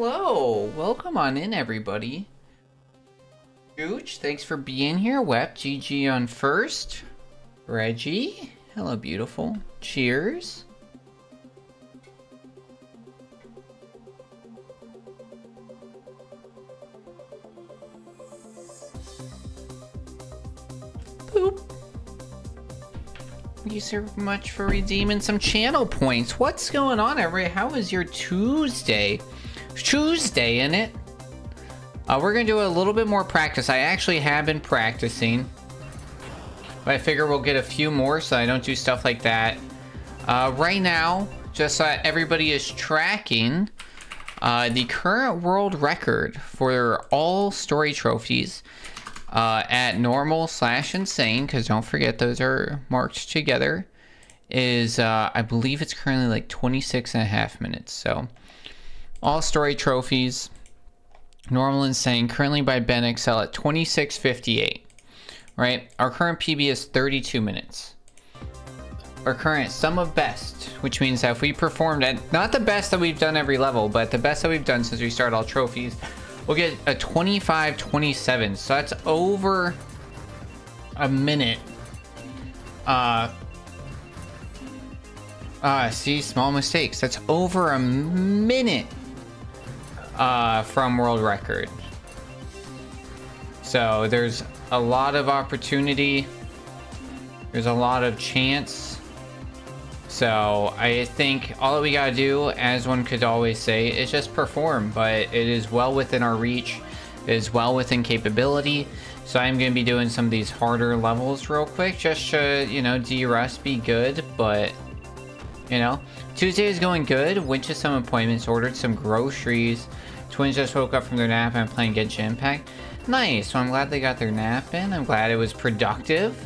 Hello, welcome on in, everybody. Gooch, thanks for being here. Wep, GG on first. Reggie, hello, beautiful. Cheers. Boop. Thank you so much for redeeming some channel points. What's going on, everybody? How was your Tuesday? Tuesday, in it? We're gonna do a little bit more practice. I actually have been practicing, but I figure we'll get a few more so I don't do stuff like that. Right now, just so everybody is tracking, the current world record for all story trophies at normal / insane, because don't forget those are marked together, is I believe it's currently like 26.5 minutes. So all story trophies, normal, insane, currently by Ben Excel at 26:58. Right, our current PB is 32 minutes. Our current sum of best, which means that if we performed at not the best that we've done every level, but the best that we've done since we started all trophies, we'll get a 25:27. So that's over a minute. See, small mistakes. That's over a minute from world record. So there's a lot of opportunity. There's a lot of chance. So I think all that we gotta do, as one could always say, is just perform. But it is well within our reach. It is well within capability. So I'm gonna be doing some of these harder levels real quick, just to, you know, de-rust, be good. But, you know, Tuesday is going good. Went to some appointments, ordered some groceries. Twins just woke up from their nap and I'm playing Genshin Impact. Nice. So I'm glad they got their nap in. I'm glad it was productive.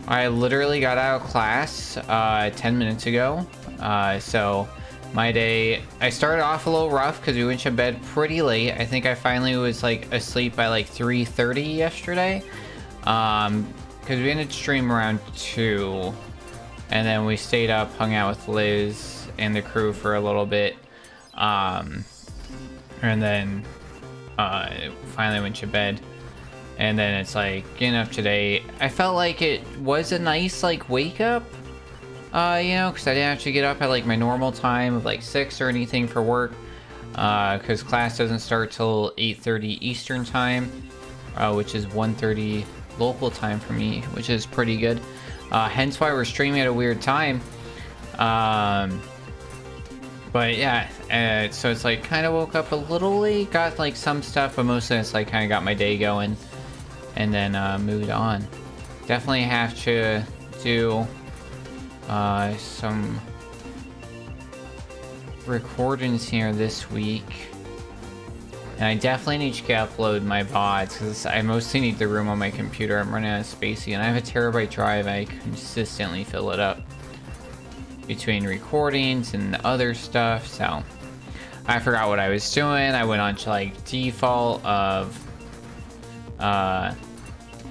I literally got out of class 10 minutes ago. So my day, I started off a little rough because we went to bed pretty late. I think I finally was like asleep by like 3:30 yesterday. Because we ended stream around 2. And then we stayed up, hung out with Liz and the crew for a little bit. And then finally went to bed. And then it's like getting up today. I felt like it was a nice like wake up, you know, because I didn't have to get up at like my normal time of like 6 or anything for work, because class doesn't start till 8:30 Eastern time, which is 1:30 local time for me, which is pretty good. Hence why we're streaming at a weird time. But yeah, so it's like kind of woke up a little late, got like some stuff, but mostly it's like kind of got my day going, and then moved on. Definitely have to do some recordings here this week, and I definitely need to upload my VODs because I mostly need the room on my computer. I'm running out of space and I have a terabyte drive. I consistently fill it up between recordings and other stuff, so I forgot what I was doing. I went on to like default of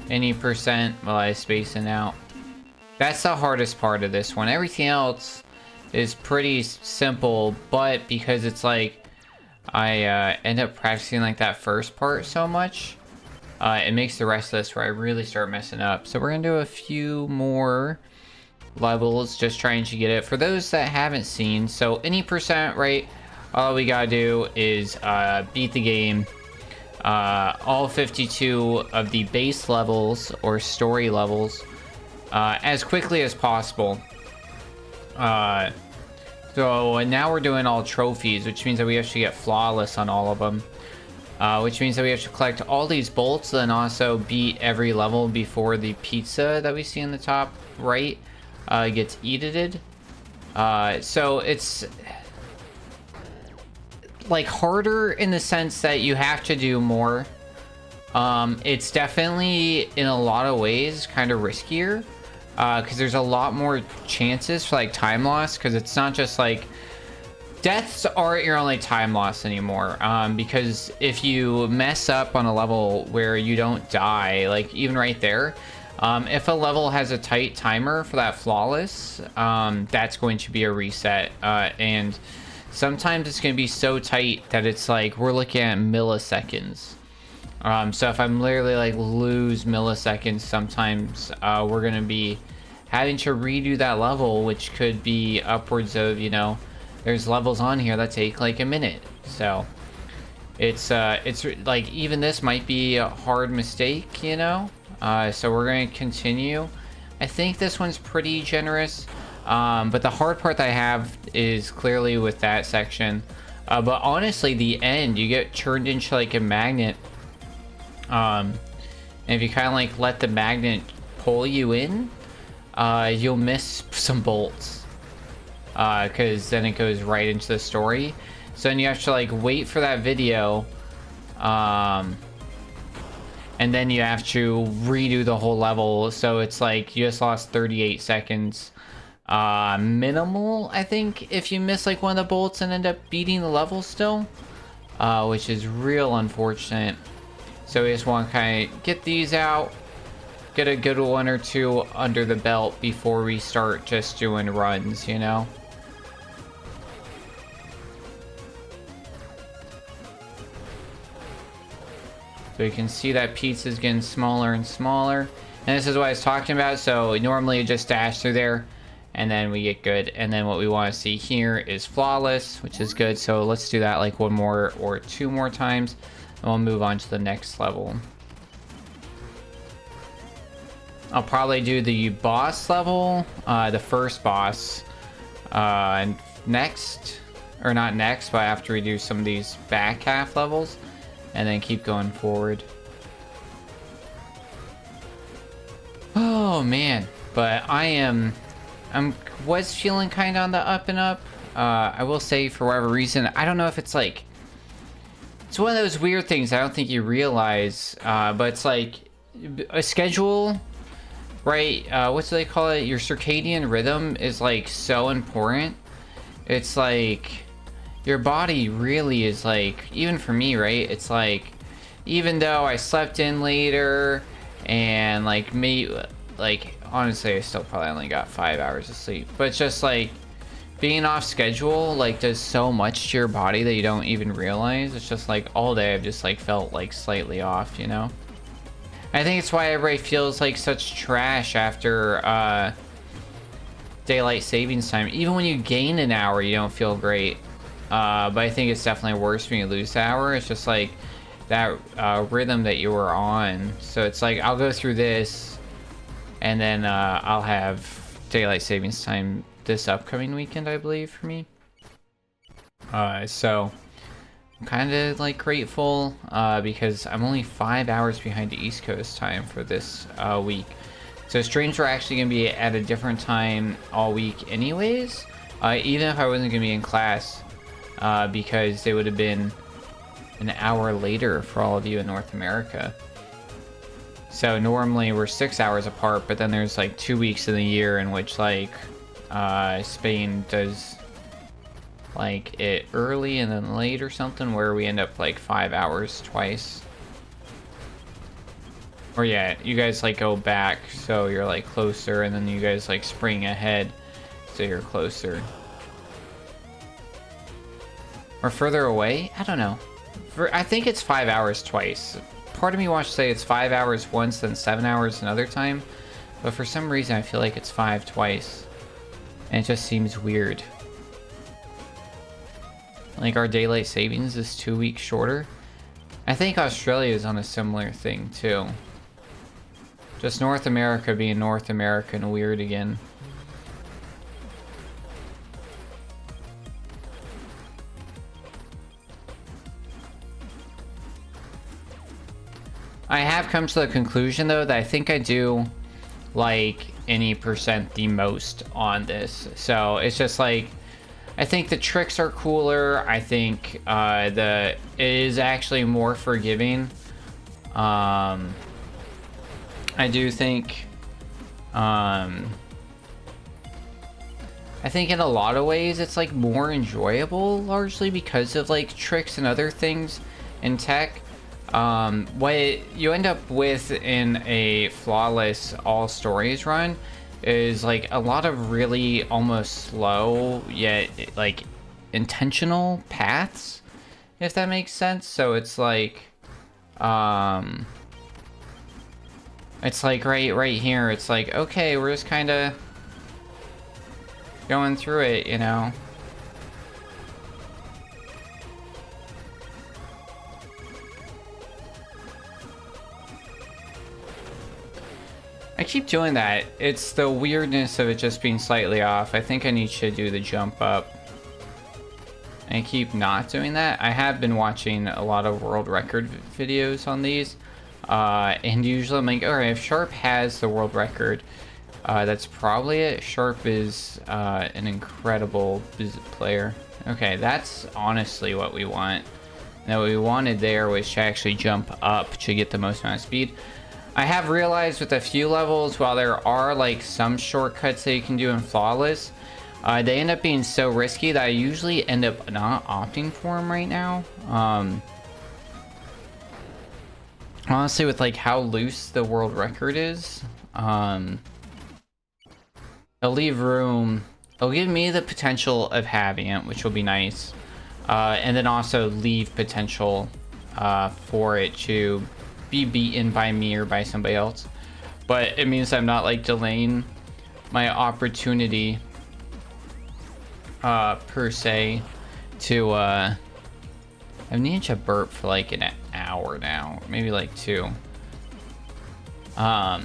any percent while I was spacing out. That's the hardest part of this one. Everything else is pretty simple, but because it's like I end up practicing like that first part so much, it makes the rest of this where I really start messing up. So we're gonna do a few more levels, just trying to get it for those that haven't seen. So any percent, right, all we gotta do is beat the game, all 52 of the base levels or story levels as quickly as possible. So now we're doing all trophies, which means that we have to get flawless on all of them, which means that we have to collect all these bolts, then also beat every level before the pizza that we see in the top right gets edited. So it's like harder in the sense that you have to do more. It's definitely in a lot of ways kind of riskier, because there's a lot more chances for like time loss, because it's not just like deaths aren't your only time loss anymore, because if you mess up on a level where you don't die, like even right there, if a level has a tight timer for that flawless, that's going to be a reset, and sometimes it's going to be so tight that it's like we're looking at milliseconds. So if I'm literally like lose milliseconds, sometimes we're going to be having to redo that level, which could be upwards of, you know, there's levels on here that take like a minute. So it's like even this might be a hard mistake, you know. So we're going to continue. I think this one's pretty generous, but the hard part that I have is clearly with that section. But honestly, the end, you get turned into like a magnet. And if you kind of like let the magnet pull you in, you'll miss some bolts, because then it goes right into the story. So then you have to like wait for that video, and then you have to redo the whole level. So it's like you just lost 38 seconds minimal, I think, if you miss like one of the bolts and end up beating the level still, which is real unfortunate. So we just want to kind of get these out, get a good one or two under the belt before we start just doing runs, you know? So you can see that pizza's getting smaller and smaller. And this is what I was talking about. So normally you just dash through there and then we get good. And then what we want to see here is flawless, which is good. So let's do that like one more or two more times. And we'll move on to the next level. I'll probably do the boss level, the first boss, next, or not next, but after we do some of these back half levels. And then keep going forward. Oh man, but was feeling kind of on the up and up. I will say, for whatever reason, I don't know if it's like, it's one of those weird things I don't think you realize, but it's like a schedule, right? What do they call it? Your circadian rhythm is like so important. It's like your body really is like, even for me, right? It's like, even though I slept in later and like honestly, I still probably only got 5 hours of sleep, but it's just like being off schedule like does so much to your body that you don't even realize. It's just like all day I've just like felt like slightly off, you know? I think it's why everybody feels like such trash after daylight savings time. Even when you gain an hour, you don't feel great. But I think it's definitely worse when you lose the hour. It's just like that rhythm that you were on. So it's like I'll go through this and then I'll have daylight savings time this upcoming weekend, I believe, for me. So I'm kind of like grateful because I'm only 5 hours behind the East Coast time for this week. So streams are actually going to be at a different time all week anyways, even if I wasn't going to be in class. Because they would have been an hour later for all of you in North America. So normally we're 6 hours apart, but then there's like 2 weeks in the year in which like Spain does like it early and then late or something, where we end up like 5 hours twice. Or yeah, you guys like go back, so you're like closer, and then you guys like spring ahead, so you're closer. Or further away? I don't know. I think it's 5 hours twice. Part of me wants to say it's 5 hours once, then 7 hours another time. But for some reason, I feel like it's 5 twice. And it just seems weird. Like our daylight savings is 2 weeks shorter. I think Australia is on a similar thing too. Just North America being North America and weird again. I have come to the conclusion though that I think I do like any percent the most on this. So it's just like, I think the tricks are cooler. I think it is actually more forgiving. I do think I think in a lot of ways it's like more enjoyable, largely because of like tricks and other things in tech. What you end up with in a flawless all stories run is like a lot of really almost slow yet like intentional paths, if that makes sense. So it's like right here, it's like, okay, we're just kind of going through it, you know. I keep doing that. It's the weirdness of it just being slightly off. I think I need to do the jump up. And I keep not doing that. I have been watching a lot of world record videos on these. And usually I'm like, alright, if Sharp has the world record, that's probably it. Sharp is an incredible Bzzzt player. Okay, that's honestly what we want. Now what we wanted there was to actually jump up to get the most amount of speed. I have realized with a few levels, while there are like some shortcuts that you can do in Flawless, they end up being so risky that I usually end up not opting for them right now. Honestly, with like how loose the world record is, it'll leave room. It'll give me the potential of having it, which will be nice, and then also leave potential for it to be beaten by me or by somebody else. But it means I'm not like delaying my opportunity per se to I've needed to burp for like an hour now, maybe like 2. Like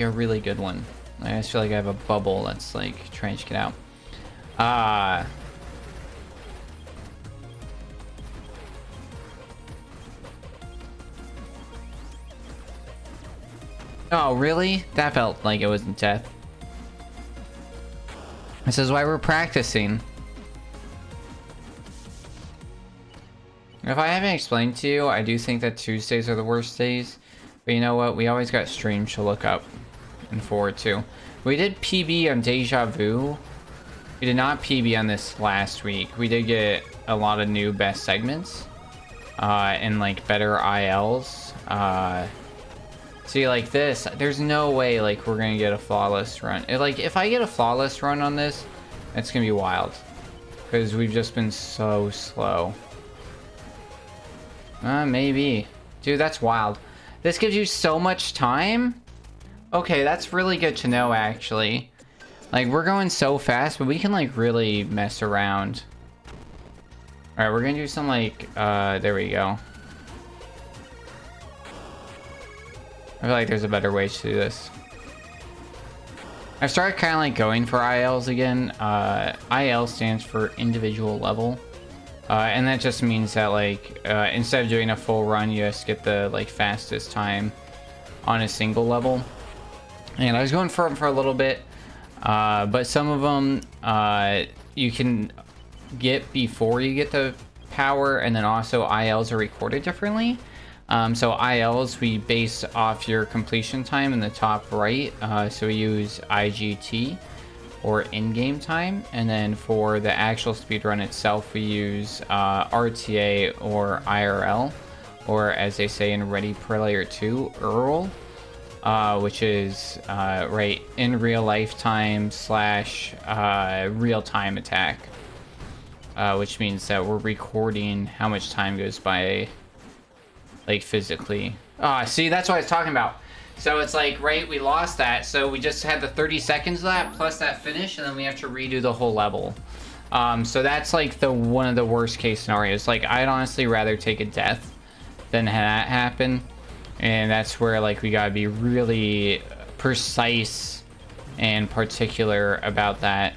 a really good one. I just feel like I have a bubble that's like trying to get out. Oh, really? That felt like it wasn't death. This is why we're practicing. If I haven't explained to you, I do think that Tuesdays are the worst days. But you know what? We always got streams to look up and forward to. We did PB on Deja Vu. We did not PB on this last week. We did get a lot of new best segments. And like better ILs. See, like this, there's no way like we're gonna get a flawless run. Like if I get a flawless run on this, it's gonna be wild, because we've just been so slow. Maybe, dude, that's wild. This gives you so much time. Okay, that's really good to know, actually. Like we're going so fast, but we can like really mess around. All right, we're gonna do some like there we go. I feel like there's a better way to do this. I've started kind of like going for ILs again. IL stands for individual level. And that just means that like instead of doing a full run, you just get the like fastest time on a single level. And I was going for them for a little bit. But some of them you can get before you get the power, and then also ILs are recorded differently. So ILs, we base off your completion time in the top right. So we use IGT or in-game time. And then for the actual speedrun itself, we use RTA or IRL, or as they say in Ready Player 2, EARL, which is right in real life time / real time attack, which means that we're recording how much time goes by, like physically. See, that's what I was talking about. So it's like, right, we lost that, so we just had the 30 seconds of that plus that finish, and then we have to redo the whole level. So that's like one of the worst case scenarios. Like, I'd honestly rather take a death than have that happen, and that's where like we gotta be really precise and particular about that.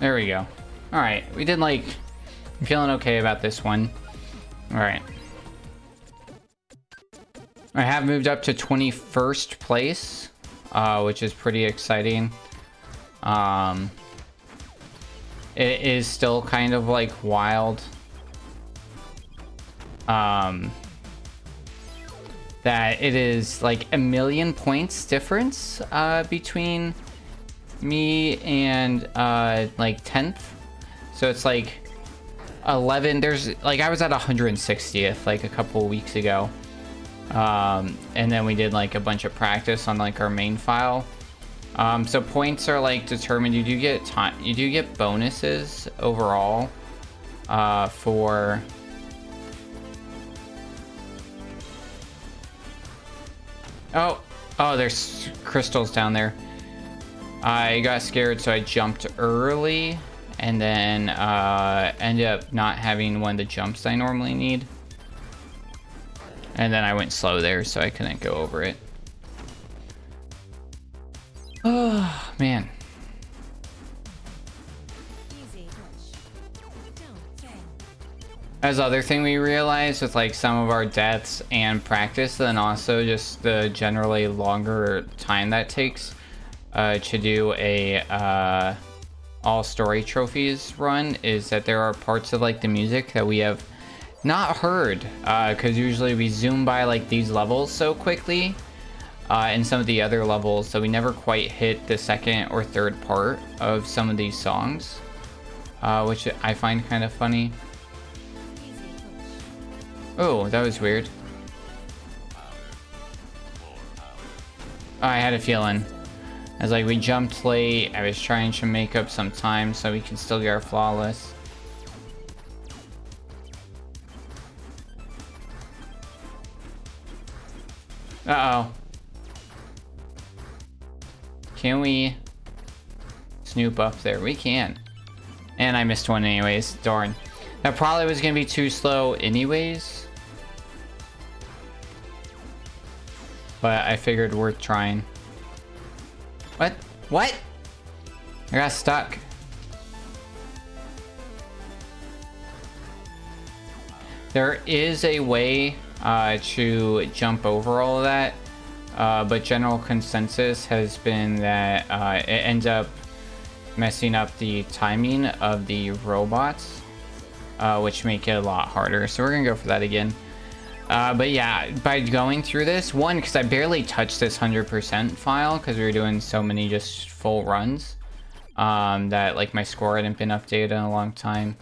There we go. All right, we did like, I'm feeling okay about this one. All right. I have moved up to 21st place, which is pretty exciting. It is still kind of like wild. That it is like 1,000,000 points difference between me and like 10th. So it's like 11. There's like, I was at 160th like a couple weeks ago. And then we did like a bunch of practice on like our main file. So points are like determined. You do get time, you do get bonuses overall for oh, there's crystals down there. I got scared, so I jumped early and then ended up not having one of the jumps I normally need. And then I went slow there, so I couldn't go over it. Oh, man. As other thing we realized with like some of our deaths and practice, and also just the generally longer time that takes to do a all story trophies run, is that there are parts of like the music that we have not heard, because usually we zoom by like these levels so quickly and some of the other levels, so we never quite hit the second or third part of some of these songs, which I find kind of funny. Oh, that was weird. Oh, I had a feeling. I was like, we jumped late. I was trying to make up some time so we can still get our flawless. Uh-oh. Can we snoop up there? We can. And I missed one anyways. Darn. That probably was going to be too slow anyways. But I figured worth trying. What? What? I got stuck. There is a way to jump over all of that, but general consensus has been that it ends up messing up the timing of the robots, which make it a lot harder. So we're gonna go for that again. But yeah, by going through this, one, because I barely touched this 100% file because we were doing so many just full runs, that like my score hadn't been updated in a long time.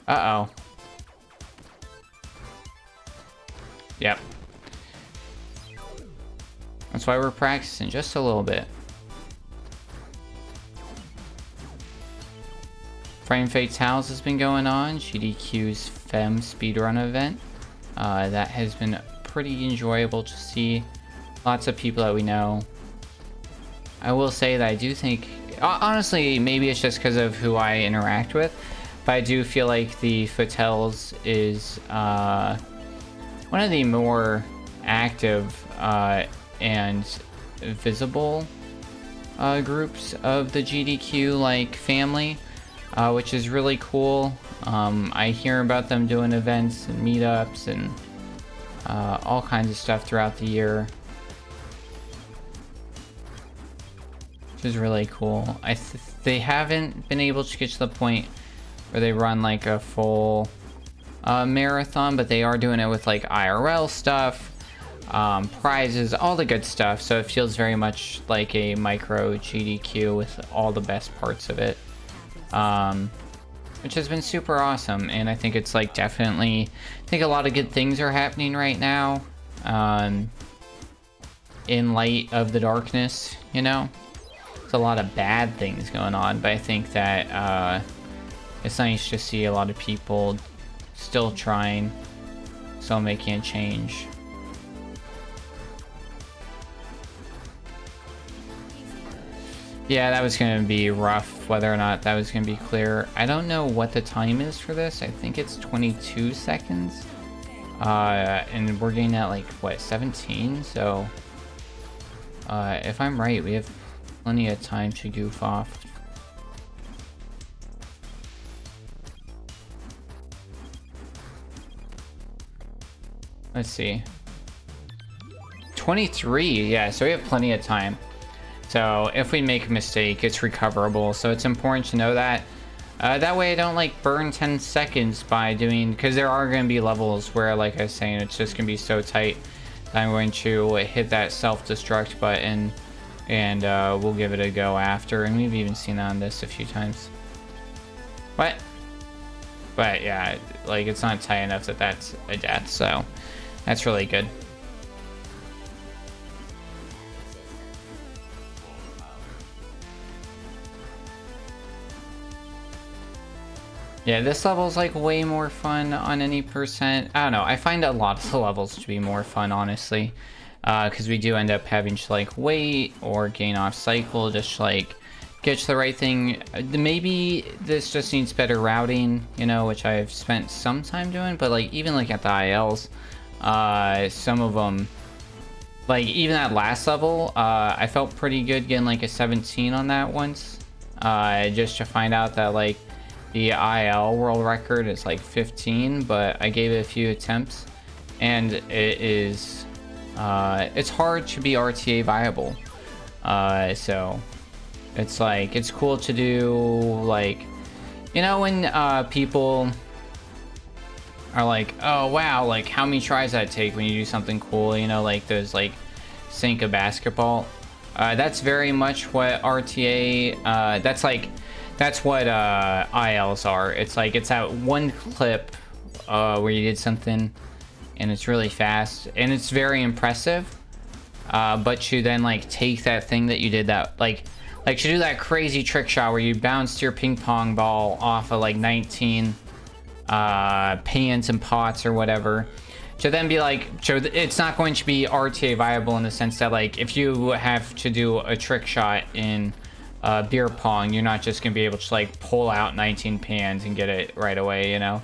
Uh-oh. Yep. That's why we're practicing just a little bit. Frame Fatales has been going on. GDQ's Fem speedrun event. That has been pretty enjoyable to see. Lots of people that we know. I will say that I do think, honestly, maybe it's just because of who I interact with, but I do feel like the Fatales is one of the more active and visible groups of the GDQ like family, which is really cool. I hear about them doing events and meetups and all kinds of stuff throughout the year, which is really cool. They haven't been able to get to the point where they run like a full marathon, but they are doing it with like IRL stuff, prizes, all the good stuff. So it feels very much like a micro GDQ with all the best parts of it, which has been super awesome. And I think it's like definitely, I think a lot of good things are happening right now, in light of the darkness, you know. There's a lot of bad things going on, but I think that it's nice to see a lot of people still trying, still making a change. Yeah, that was going to be rough, whether or not that was going to be clear. I don't know what the time is for this. I think it's 22 seconds. And we're getting at like, what, 17? So, if I'm right, we have plenty of time to goof off. Let's see. 23, yeah, so we have plenty of time. So if we make a mistake, it's recoverable. So it's important to know that. That way I don't like burn 10 seconds by doing, because there are going to be levels where, like I was saying, it's just going to be so tight that I'm going to hit that self-destruct button and we'll give it a go after. And we've even seen that on this a few times. What? But yeah, like it's not tight enough that that's a death, so that's really good. Yeah, this level's like way more fun on any percent. I don't know. I find a lot of the levels to be more fun, honestly, because we do end up having to like wait or gain off cycle, just like get to the right thing. Maybe this just needs better routing, you know, which I've spent some time doing. But like even like at the ILs, some of them, like even that last level, I felt pretty good getting like a 17 on that once, just to find out that like the IL world record is like 15, but I gave it a few attempts, and it is, it's hard to be RTA viable. So it's like, it's cool to do, like, you know, when people are like, oh wow, like how many tries that take when you do something cool, you know, like those like sink a basketball. That's very much what RTA, that's what ILs are. It's like, it's that one clip where you did something and it's really fast and it's very impressive, but you then like take that thing that you did, that like to do that crazy trick shot where you bounced your ping pong ball off of like 19 pans and pots or whatever, to then be like, so it's not going to be RTA viable in the sense that like if you have to do a trick shot in beer pong, you're not just gonna be able to like pull out 19 pans and get it right away, you know.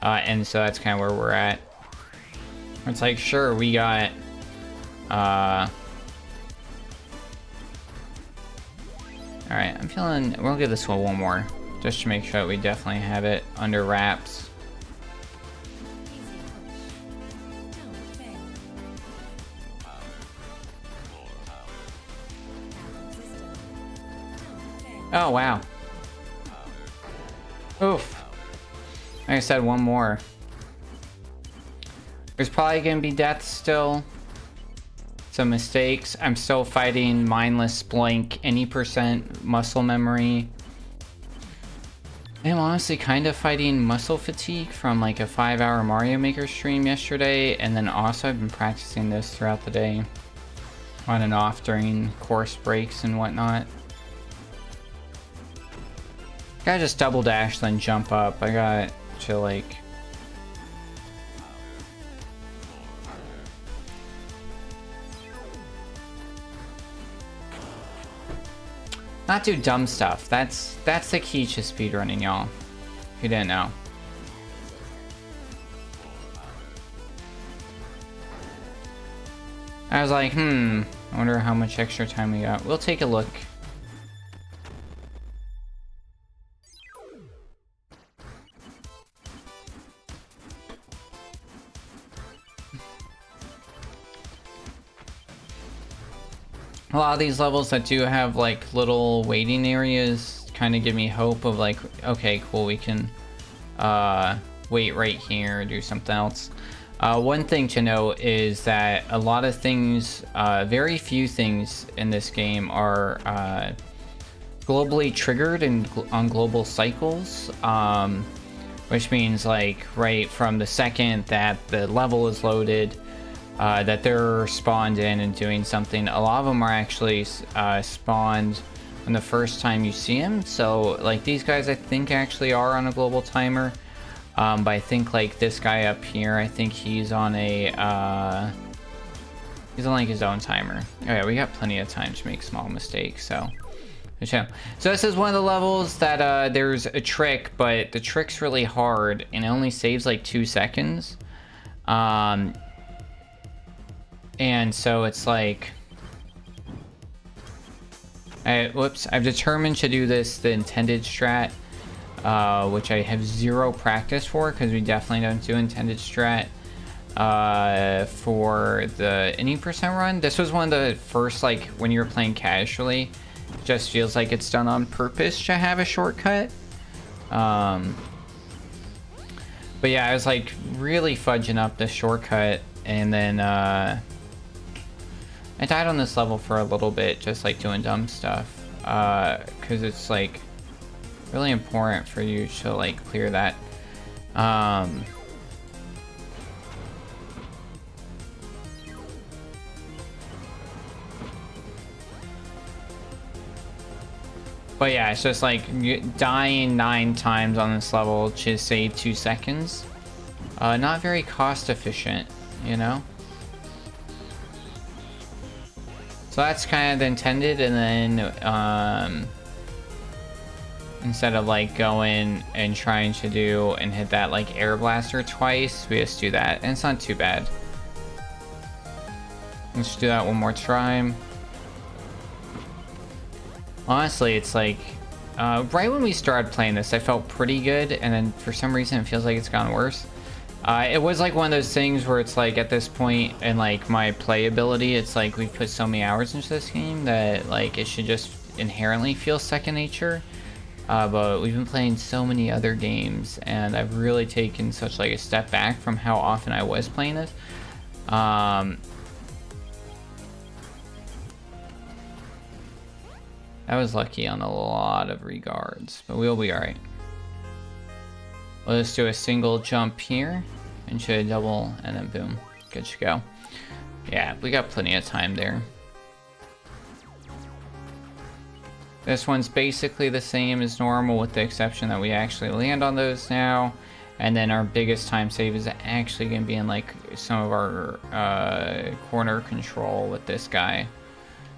And so that's kind of where we're at. It's like, sure, we got all right, I'm feeling, we'll give this one more just to make sure that we definitely have it under wraps. Oh, wow. Oof. Like I said, one more. There's probably gonna be deaths still. Some mistakes. I'm still fighting mindless blank, any percent muscle memory. I'm honestly kind of fighting muscle fatigue from like a 5-hour Mario Maker stream yesterday, and then also I've been practicing this throughout the day, on and off during course breaks and whatnot. Gotta just double dash, then jump up. I got to like... not do dumb stuff. That's the key to speedrunning, y'all. If you didn't know. I was like, I wonder how much extra time we got. We'll take a look. A lot of these levels that do have like little waiting areas kind of give me hope of like, okay, cool, we can wait right here or do something else. One thing to note is that a lot of things, very few things in this game are globally triggered and on global cycles, which means like right from the second that the level is loaded, that they're spawned in and doing something. A lot of them are actually spawned on the first time you see them. So like these guys I think actually are on a global timer, but I think like this guy up here, I think he's on a he's on like his own timer. Okay, we got plenty of time to make small mistakes, so this is one of the levels that there's a trick, but the trick's really hard and it only saves like 2 seconds. And so it's like, whoops, I've determined to do this the intended strat, which I have 0 practice for, because we definitely don't do intended strat for the any percent run. This was one of the first, like when you were playing casually, it just feels like it's done on purpose to have a shortcut. But yeah, I was like really fudging up the shortcut, and then I died on this level for a little bit, just like doing dumb stuff, because it's like, really important for you to like clear that. But yeah, it's just like dying 9 times on this level to save 2 seconds. Not very cost efficient, you know? So that's kind of intended, and then instead of like going and trying to do and hit that like air blaster twice, we just do that, and it's not too bad. Let's do that one more time. Honestly, it's like right when we started playing this, I felt pretty good, and then for some reason it feels like it's gotten worse. It was like one of those things where it's like at this point in like my playability, it's like we've put so many hours into this game that like it should just inherently feel second nature. But we've been playing so many other games, and I've really taken such like a step back from how often I was playing this. I was lucky on a lot of regards, but we'll be alright. Let's do a single jump here, into a double, and then boom. Good to go. Yeah, we got plenty of time there. This one's basically the same as normal, with the exception that we actually land on those now. And then our biggest time save is actually going to be in like some of our corner control with this guy.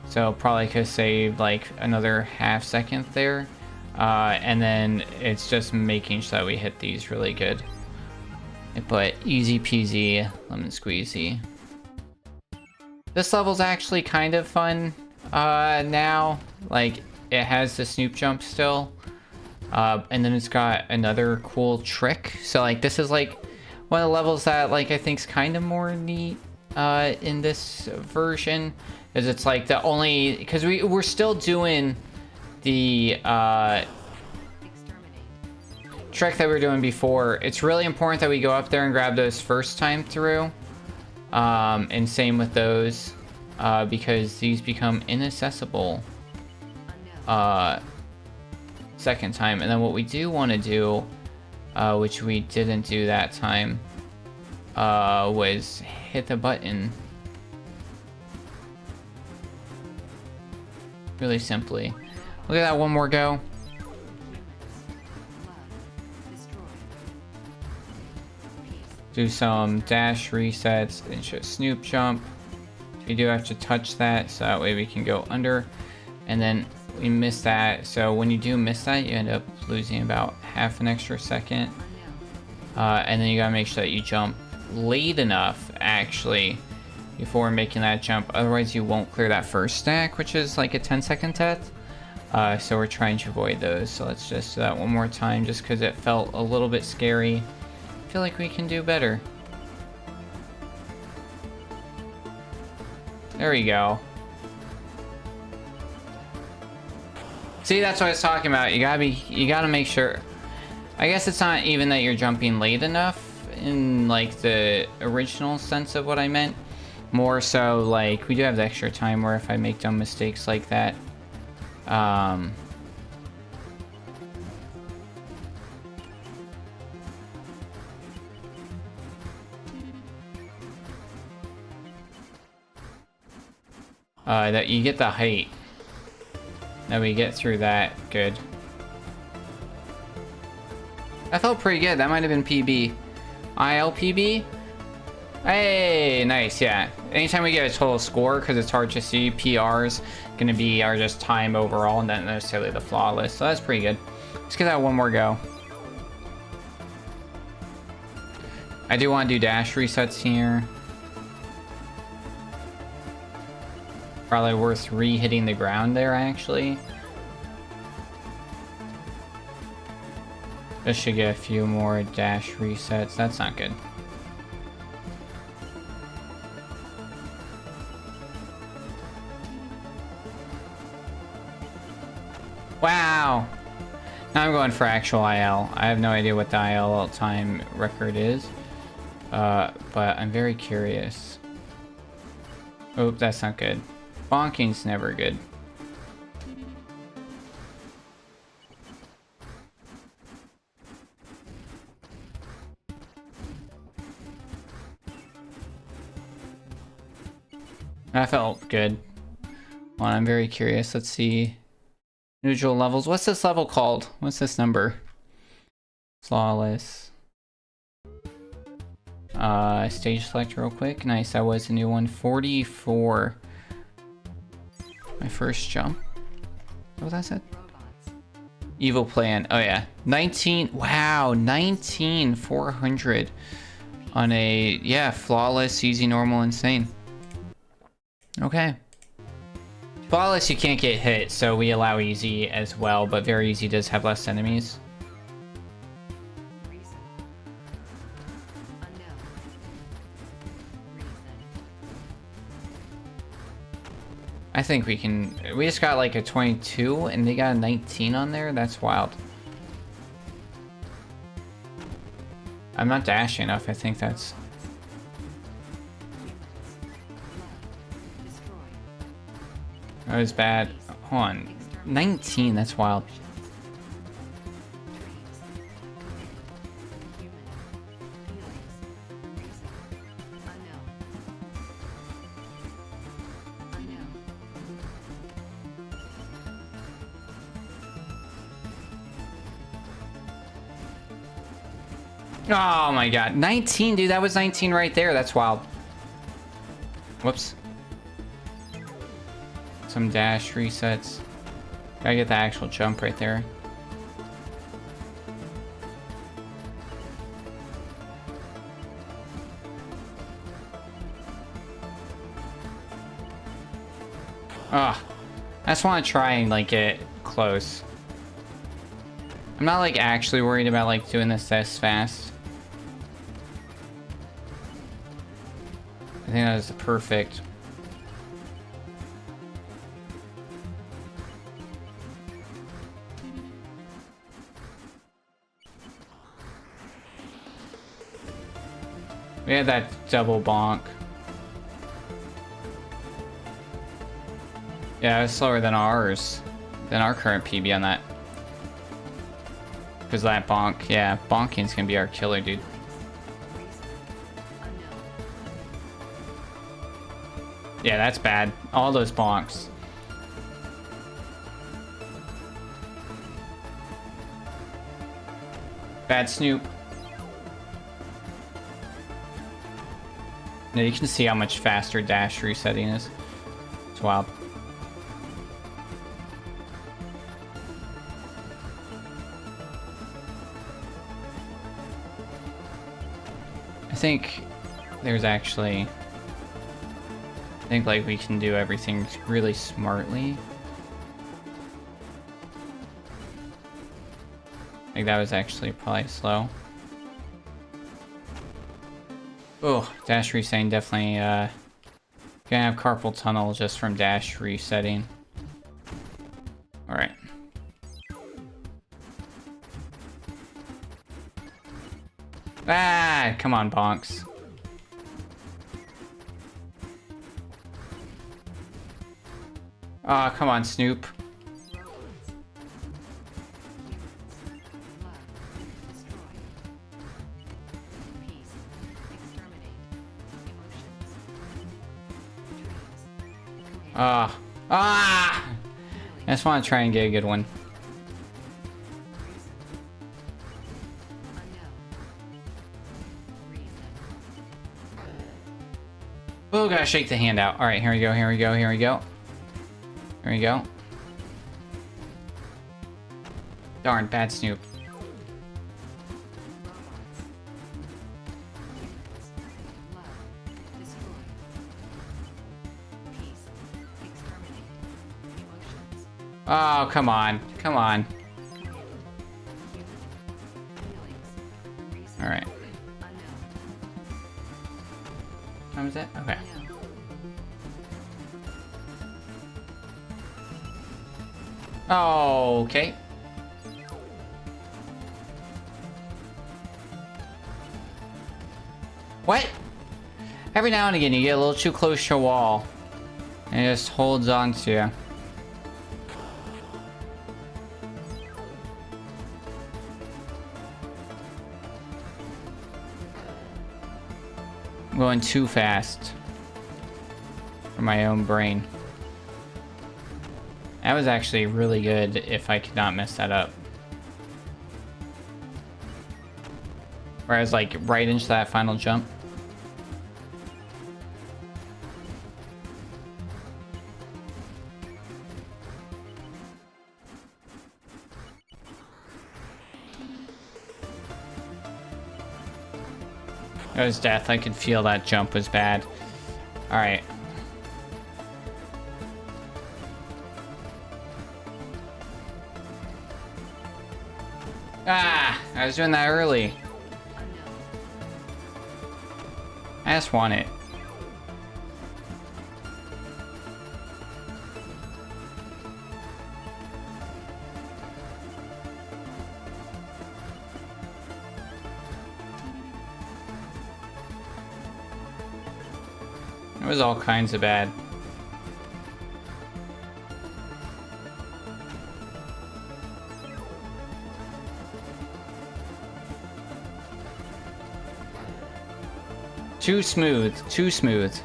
So probably could save like another half second there. And then it's just making sure that we hit these really good. But easy peasy, lemon squeezy. This level's actually kind of fun now. Like, it has the Snoop jump still. And then it's got another cool trick. So like this is like one of the levels that like I think's kind of more neat in this version. Is it's like the only, because we're still doing the trick that we were doing before. It's really important that we go up there and grab those first time through. And same with those, because these become inaccessible second time. And then what we do want to do, which we didn't do that time, was hit the button really simply. Look at that, one more go. Do some dash resets and just Snoop jump. We do have to touch that, so that way we can go under. And then we miss that, so when you do miss that, you end up losing about half an extra second. And then you gotta make sure that you jump late enough, actually, before making that jump. Otherwise, you won't clear that first stack, which is like a 10-second death. So we're trying to avoid those. So let's just do that one more time, just because it felt a little bit scary. I feel like we can do better. There we go. See, that's what I was talking about. You gotta make sure. I guess it's not even that you're jumping late enough in like the original sense of what I meant. More so like we do have the extra time where if I make dumb mistakes like that, that you get the height. That we get through that. Good. That felt pretty good. That might have been PB. ILPB? Hey, nice, yeah. Anytime we get a total score, because it's hard to see, PR's gonna be our just time overall, and not necessarily the flawless. So that's pretty good. Let's give that one more go. I do want to do dash resets here. Probably worth re-hitting the ground there, actually. This should get a few more dash resets. That's not good. Wow! Now I'm going for actual IL. I have no idea what the IL time record is. But I'm very curious. Oh, that's not good. Bonking's never good. That felt good. Well, I'm very curious. Let's see. Neutral levels. What's this level called? What's this number? Flawless. Stage select real quick. Nice, that was a new one. 44. My first jump. What that said? Evil plan. Oh yeah. 19. Wow, 19. 400. On a, yeah, flawless, easy, normal, insane. Okay. Flawless, you can't get hit, so we allow easy as well, but very easy does have less enemies. I think we can... We just got like a 22 and they got a 19 on there? That's wild. I'm not dashing enough, I think that's... That was bad. Hold on. 19, that's wild. Oh my god. 19, dude. That was 19 right there. That's wild. Whoops. Some dash resets. Gotta get the actual jump right there. Ah, I just want to try and like get close. I'm not like actually worried about like doing this fast. I think that is perfect. We had that double bonk. Yeah, it was slower than ours. Than our current PB on that. Because that bonk, yeah, bonking's gonna be our killer, dude. Yeah, that's bad. All those bonks. Bad Snoop. Now you can see how much faster dash resetting is. It's wild. I think there's actually... I think like we can do everything really smartly. I think that was actually probably slow. Oh, dash resetting definitely gonna have carpal tunnel just from dash resetting. Alright. Ah, come on, bonks. Ah, come on, Snoop. I just want to try and get a good one. Oh, gotta shake the hand out. All right, here we go, here we go, here we go. Here we go. Darn, bad Snoop. Oh, come on. Come on. Alright. How was that? Okay. Oh, okay. What? Every now and again you get a little too close to a wall. And it just holds on to you. I'm going too fast. for my own brain. That was actually really good if I could not mess that up. Where I was like right into that final jump. That was death. I could feel that jump was bad. Alright. Ah! I was doing that early. I just want it. It was all kinds of bad. Too smooth, too smooth.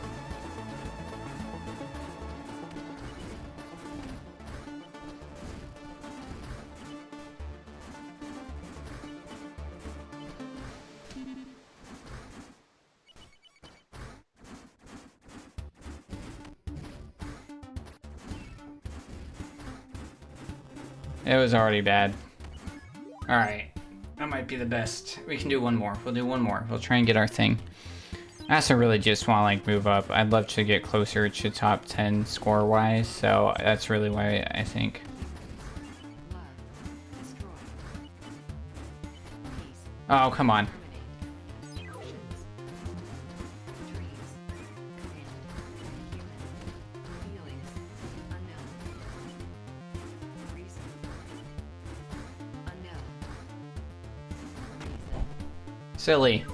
It was already bad. Alright. That might be the best. We can do one more. We'll do one more. We'll try and get our thing. I also really just want to like move up. I'd love to get closer to top 10 score wise, so that's really why I think. Oh, come on. Silly.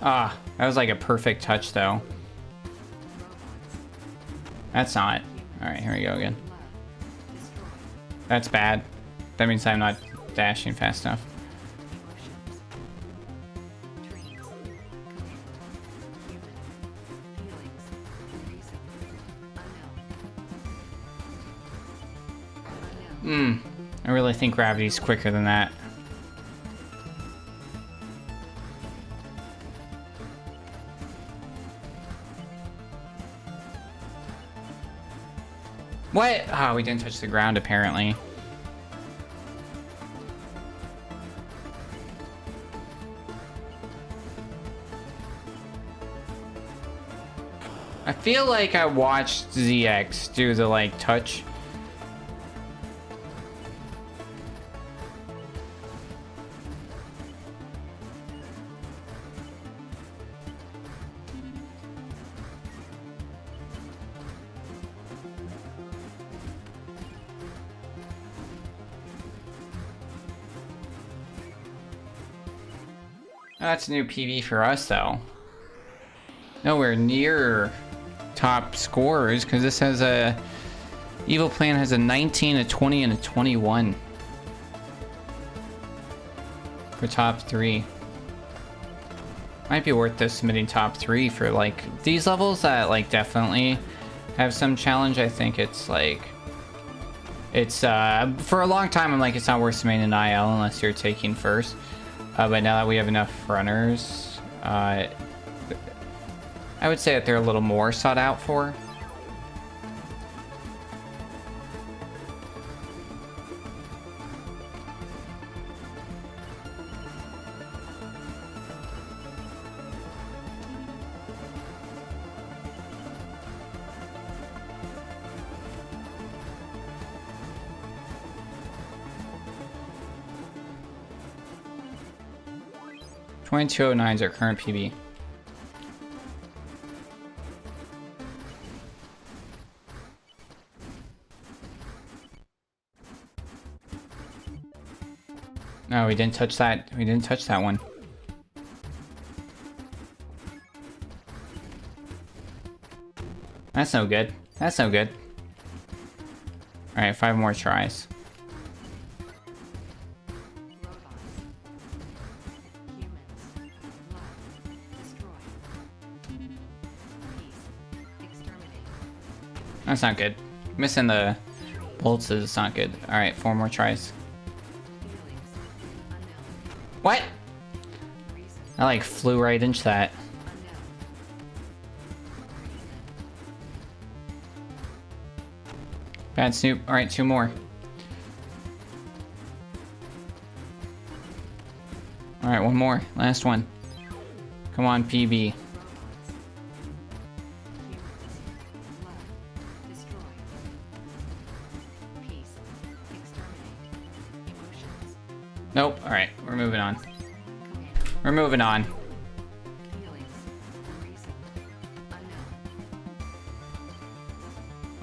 Ah, that was like a perfect touch though. That's not. Alright, here we go again. That's bad. That means I'm not dashing fast enough. I really think gravity's quicker than that. What? Oh, we didn't touch the ground apparently. I feel like I watched ZX do the like touch. That's a new PB for us, though. Nowhere near top scores, because this has a... Evil Plan has a 19, a 20, and a 21. For top 3. Might be worth this submitting top 3 for, like, these levels that, like, definitely have some challenge. I think it's, like... It's, for a long time, I'm like, it's not worth submitting an IL unless you're taking first. But now that we have enough runners, I would say that they're a little more sought out for. $22.09 is our current PB. No, we didn't touch that. We didn't touch that one. That's no good. That's no good. All right, 5 more tries. That's not good. Missing the bolts is not good. Alright, 4 more tries. What? I like flew right into that. Bad Snoop. Alright, 2 more. Alright, 1 more. Last one. Come on, PB. Nope. Alright, we're moving on. We're moving on.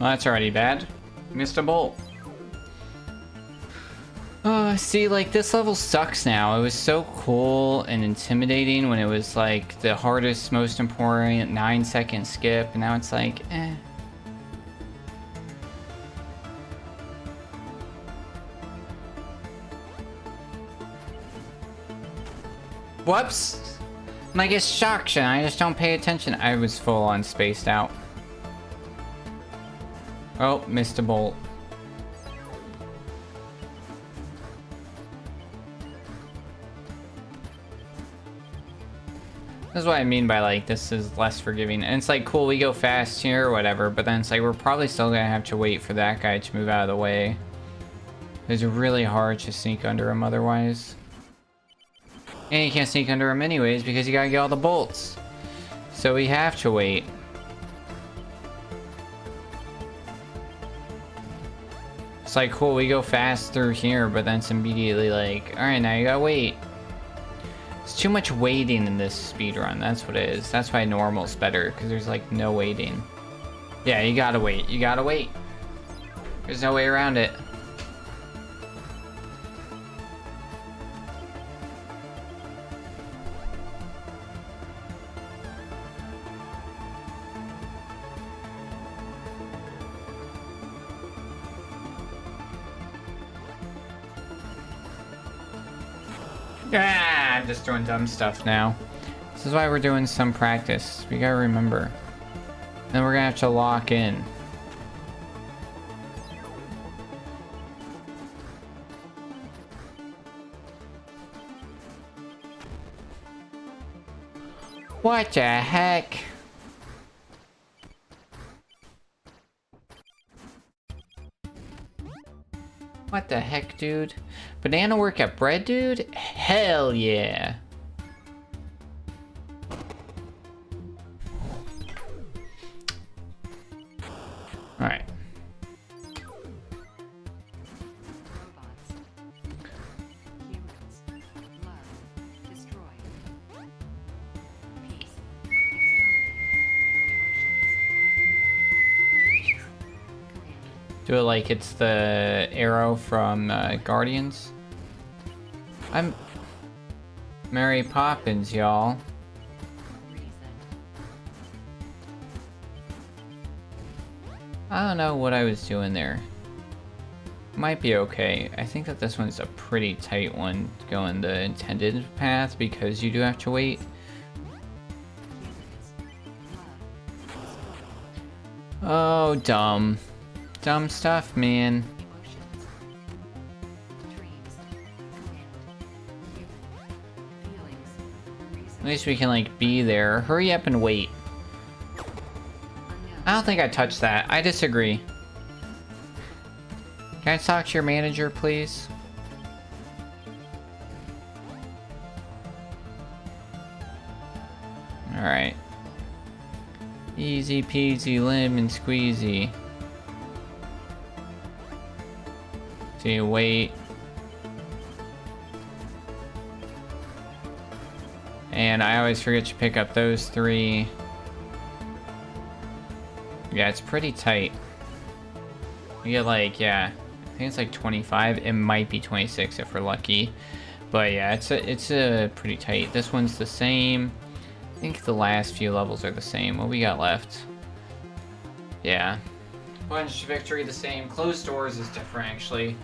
Well, that's already bad. Missed a bolt. See, like, this level sucks now. It was so cool and intimidating when it was, like, the hardest, most important 9-second skip, and now it's like, eh. Whoops! Like, it's shock, I just don't pay attention. I was full on spaced out. Oh, missed a bolt. This is what I mean by, like, this is less forgiving. And it's like, cool, we go fast here or whatever, but then it's like, we're probably still gonna have to wait for that guy to move out of the way. It's really hard to sneak under him otherwise. And you can't sneak under him anyways because you gotta get all the bolts. So we have to wait. It's like, cool, we go fast through here, but then it's immediately like, alright, now you gotta wait. It's too much waiting in this speedrun, that's what it is. That's why normal's better, because there's like no waiting. Yeah, you gotta wait, you gotta wait. There's no way around it. Ah, I'm just doing dumb stuff now. This is why we're doing some practice. We gotta remember. Then we're gonna have to lock in. What the heck? What the heck, dude? Banana work at bread, dude? Hell yeah. Alright. Do it like it's the arrow from Guardians. I'm Mary Poppins, y'all. I don't know what I was doing there. Might be okay. I think that this one's a pretty tight one going the intended path because you do have to wait. Oh, dumb. Dumb stuff, man. At least we can, like, be there. Hurry up and wait. I don't think I touched that. I disagree. Can I talk to your manager, please? Alright. Easy peasy lemon squeezy. So you wait. And I always forget to pick up those 3. Yeah, it's pretty tight. You get like, yeah, I think it's like 25. It might be 26 if we're lucky. But yeah, it's a pretty tight. This one's the same. I think the last few levels are the same. What we got left? Yeah. Punch victory the same. Closed doors is different actually.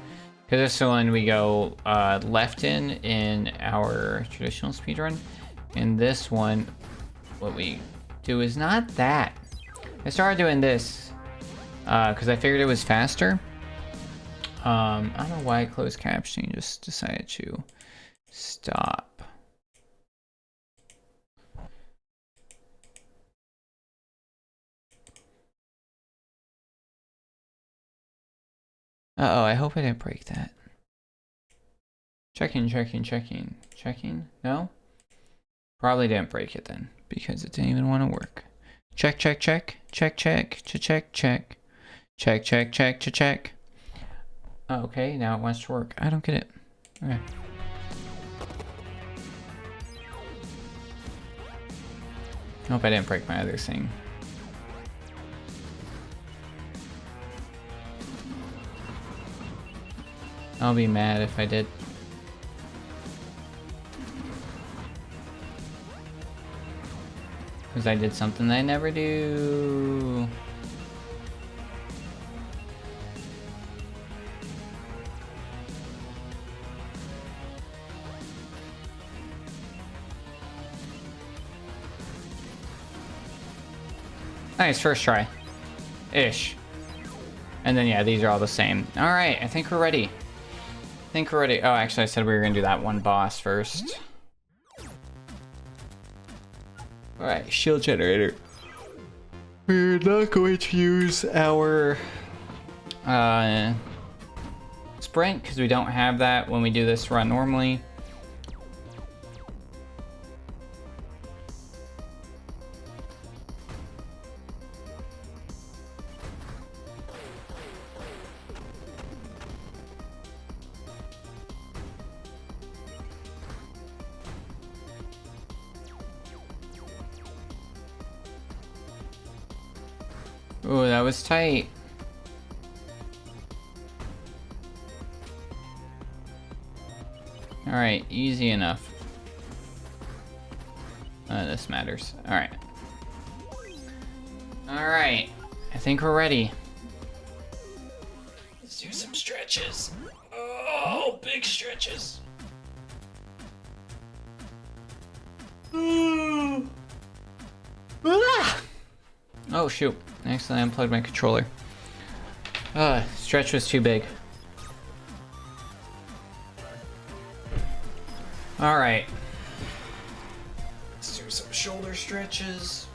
Because this one we go left in our traditional speedrun. And this one, what we do is not that. I started doing this because I figured it was faster. I don't know why closed captioning just decided to stop. Uh-oh, I hope I didn't break that. Checking. No? Probably didn't break it then, because it didn't even want to work. Check. Okay, now it wants to work. I don't get it. Okay. Hope I didn't break my other thing. I'll be mad if I did. Because I did something I never do. Nice, first try. Ish. And then, yeah, these are all the same. Alright, I think we're ready. Oh, actually, I said we were gonna do that one boss first. Alright, shield generator. We're not going to use our sprint, because we don't have that when we do this run normally. Ooh, that was tight. Alright, easy enough. This matters. Alright. Alright, I think we're ready. Let's do some stretches. Oh, big stretches. Oh shoot, I accidentally unplugged my controller. Stretch was too big. Alright. Let's do some shoulder stretches.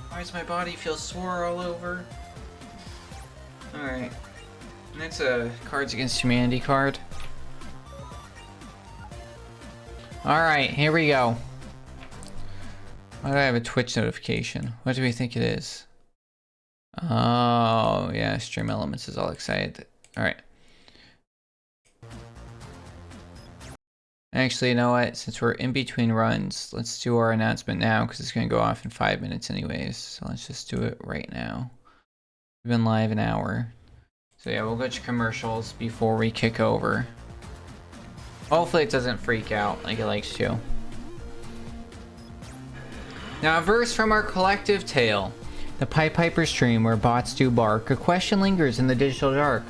Why does my body feel sore all over? Alright. Next, Cards Against Humanity card. Alright, here we go. Why do I have a Twitch notification? What do we think it is? Oh, yeah, Stream Elements is all excited. Alright. Actually, you know what? Since we're in between runs, let's do our announcement now, because it's going to go off in 5 minutes anyways. So let's just do it right now. We've been live an hour. So yeah, we'll go to commercials before we kick over. Hopefully it doesn't freak out like it likes to. Now, a verse from our collective tale. The Pied Piper's dream where bots do bark. A question lingers in the digital dark.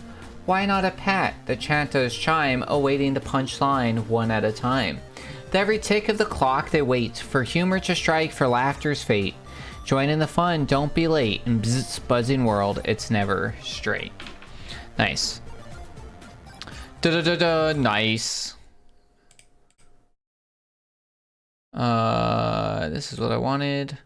Why not a pat? The chantos chime, awaiting the punchline one at a time. With every tick of the clock they wait for humor to strike, for laughter's fate. Join in the fun, don't be late. In Bzzzt buzzing world, it's never straight. Nice. Nice. This is what I wanted.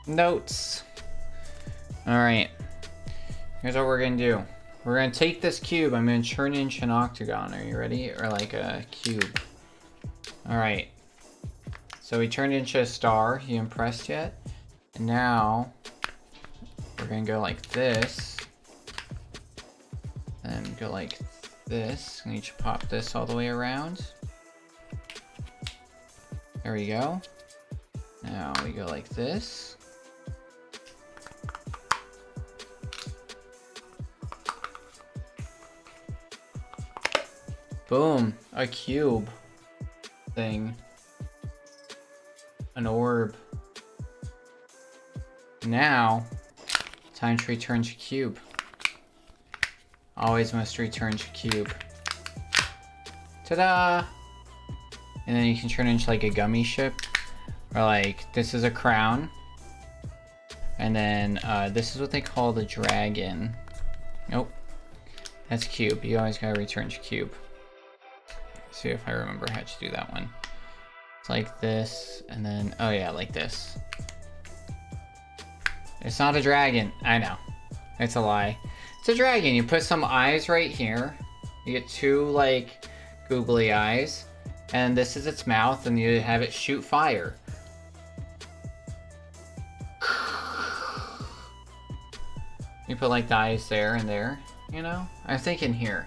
Notes. Alright. Here's what we're gonna do. We're gonna take this cube. I'm gonna turn it into an octagon. Are you ready? Or like a cube. Alright. So we turned it into a star. You impressed yet? And now we're gonna go like this. And go like this. I need to pop this all the way around. There we go. Now we go like this. Boom, a cube thing. An orb. Now, time to return to cube. Always must return to cube. Ta-da! And then you can turn into like a gummy ship. Or like, this is a crown. And then this is what they call the dragon. Nope. That's cube. You always gotta return to cube. Let's see if I remember how to do that one. It's like this, and then, oh yeah, like this. It's not a dragon. I know. It's a lie. It's a dragon. You put some eyes right here. You get two, like, googly eyes. And this is its mouth, and you have it shoot fire. You put, like, the eyes there and there, you know? I'm thinking here.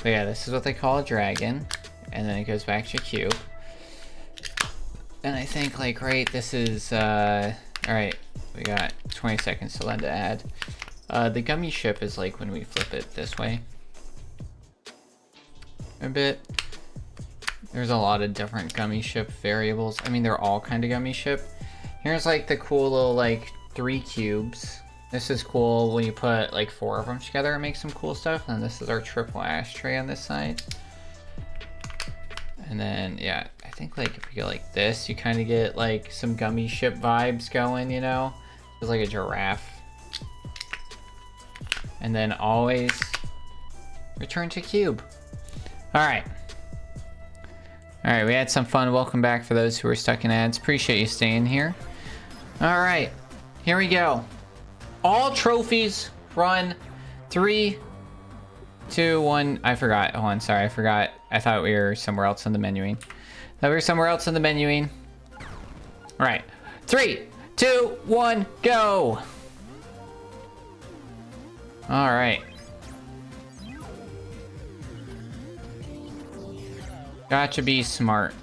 But yeah, this is what they call a dragon. And then it goes back to cube. And I think, like, right, this is, alright, we got 20 seconds to let it add. The gummy ship is like when we flip it this way. A bit. There's a lot of different gummy ship variables. I mean, they're all kind of gummy ship. Here's like the cool little, like, 3 cubes. This is cool when you put like 4 of them together and make some cool stuff. And this is our triple ashtray on this side. And then, yeah, I think like if we go like this, you kind of get like some gummy ship vibes going, you know? It's like a giraffe. And then always return to cube. All right. All right, we had some fun. Welcome back for those who are stuck in ads. Appreciate you staying here. All right, here we go. All trophies run 3, 2, 1. I forgot. Hold on, sorry, I forgot. I thought we were somewhere else in the menuing. Thought we were somewhere else in the menuing. All right, 3, 2, 1, go. All right. Gotcha, be smart.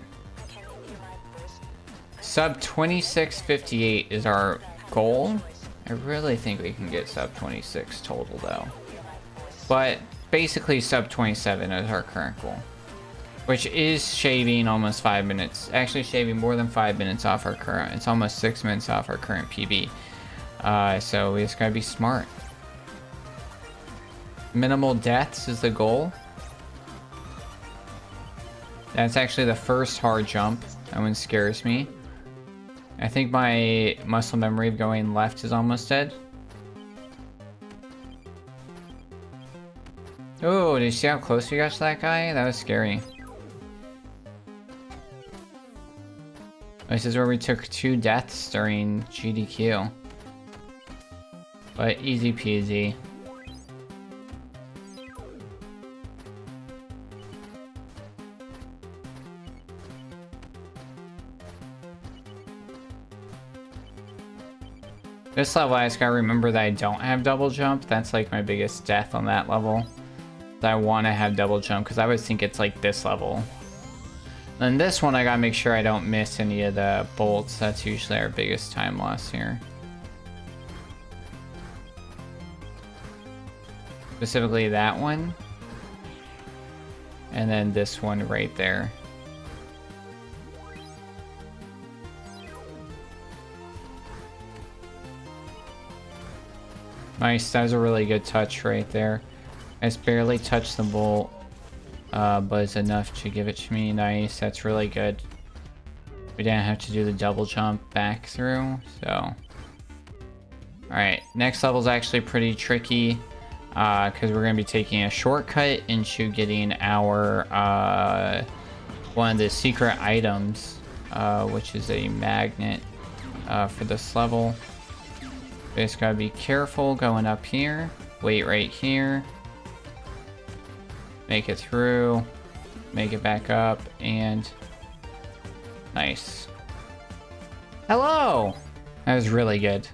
Sub 2658 is our goal. I really think we can get sub 26 total though. But basically sub 27 is our current goal. Which is shaving almost 5 minutes. Actually shaving more than 5 minutes off our current. It's almost 6 minutes off our current PB. So we just gotta be smart. Minimal deaths is the goal. That's actually the first hard jump. That one scares me. I think my muscle memory of going left is almost dead. Oh, did you see how close we got to that guy? That was scary. This is where we took 2 deaths during GDQ. But easy peasy. This level, I just gotta remember that I don't have double jump. That's like my biggest death on that level. I want to have double jump because I always think it's like this level. And this one, I gotta make sure I don't miss any of the bolts. That's usually our biggest time loss here. Specifically that one. And then this one right there. Nice, that was a really good touch right there. I just barely touched the bolt, but it's enough to give it to me. Nice, that's really good. We didn't have to do the double jump back through, so. Alright, next level is actually pretty tricky, because we're going to be taking a shortcut into getting our, one of the secret items, which is a magnet, for this level. We just gotta be careful going up here. Wait right here. Make it through. Make it back up. And nice. Hello! That was really good.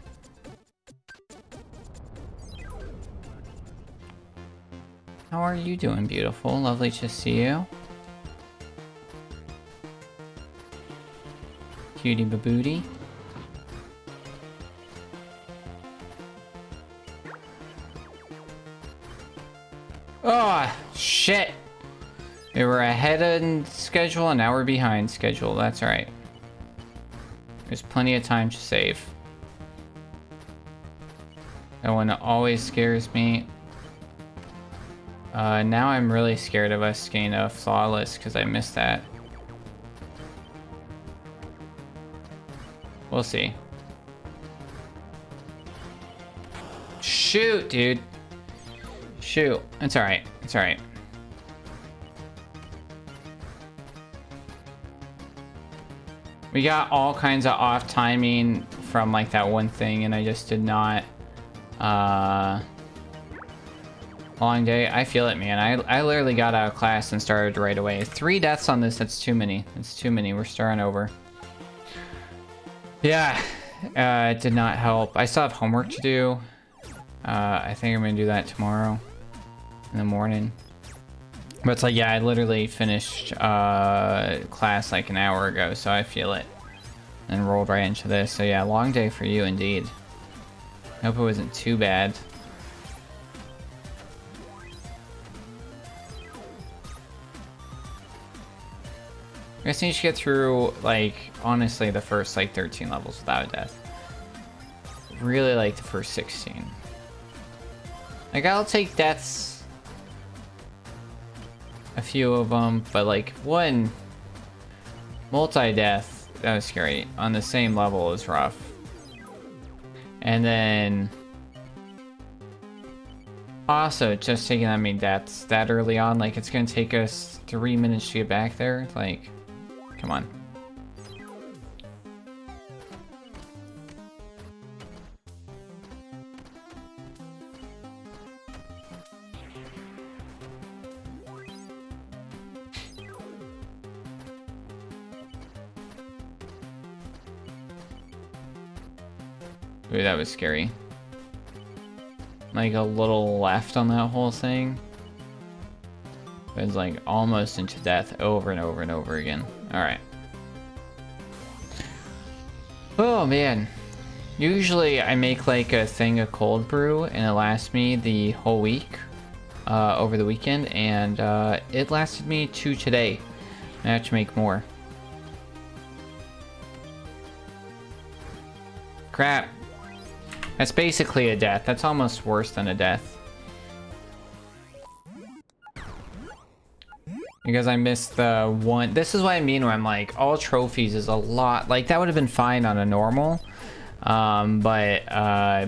How are you doing, beautiful? Lovely to see you. Cutie babooty. Oh, shit. We were ahead of schedule and now we're behind schedule. That's alright. There's plenty of time to save. That one always scares me. Now I'm really scared of us getting a flawless because I missed that. We'll see. Shoot, dude. Shoot. It's alright. It's alright. We got all kinds of off timing from like that one thing, and I just did not. Long day. I feel it, man. I literally got out of class and started right away. 3 deaths on this. That's too many. That's too many. We're starting over. Yeah. It did not help. I still have homework to do. I think I'm gonna do that tomorrow in the morning. But it's like, yeah, I literally finished class like an hour ago, so I feel it. And rolled right into this. So yeah, long day for you indeed. I hope it wasn't too bad. I guess you should get through, like, honestly, the first, like, 13 levels without a death. Really like the first 16. Like, I'll take deaths. A few of them, but, like, one multi-death, that was scary, on the same level is rough. And then... also, just taking that many deaths that early on, like, it's gonna take us 3 minutes to get back there, like... Come on. Ooh, that was scary. Like a little left on that whole thing. It was like almost into death over and over and over again. Alright. Oh man. Usually I make like a thing of cold brew and it lasts me the whole week. Over the weekend. And it lasted me 2 today. I have to make more. Crap. That's basically a death. That's almost worse than a death. Because I missed the one. This is what I mean when I'm like, all trophies is a lot. Like, that would have been fine on a normal. But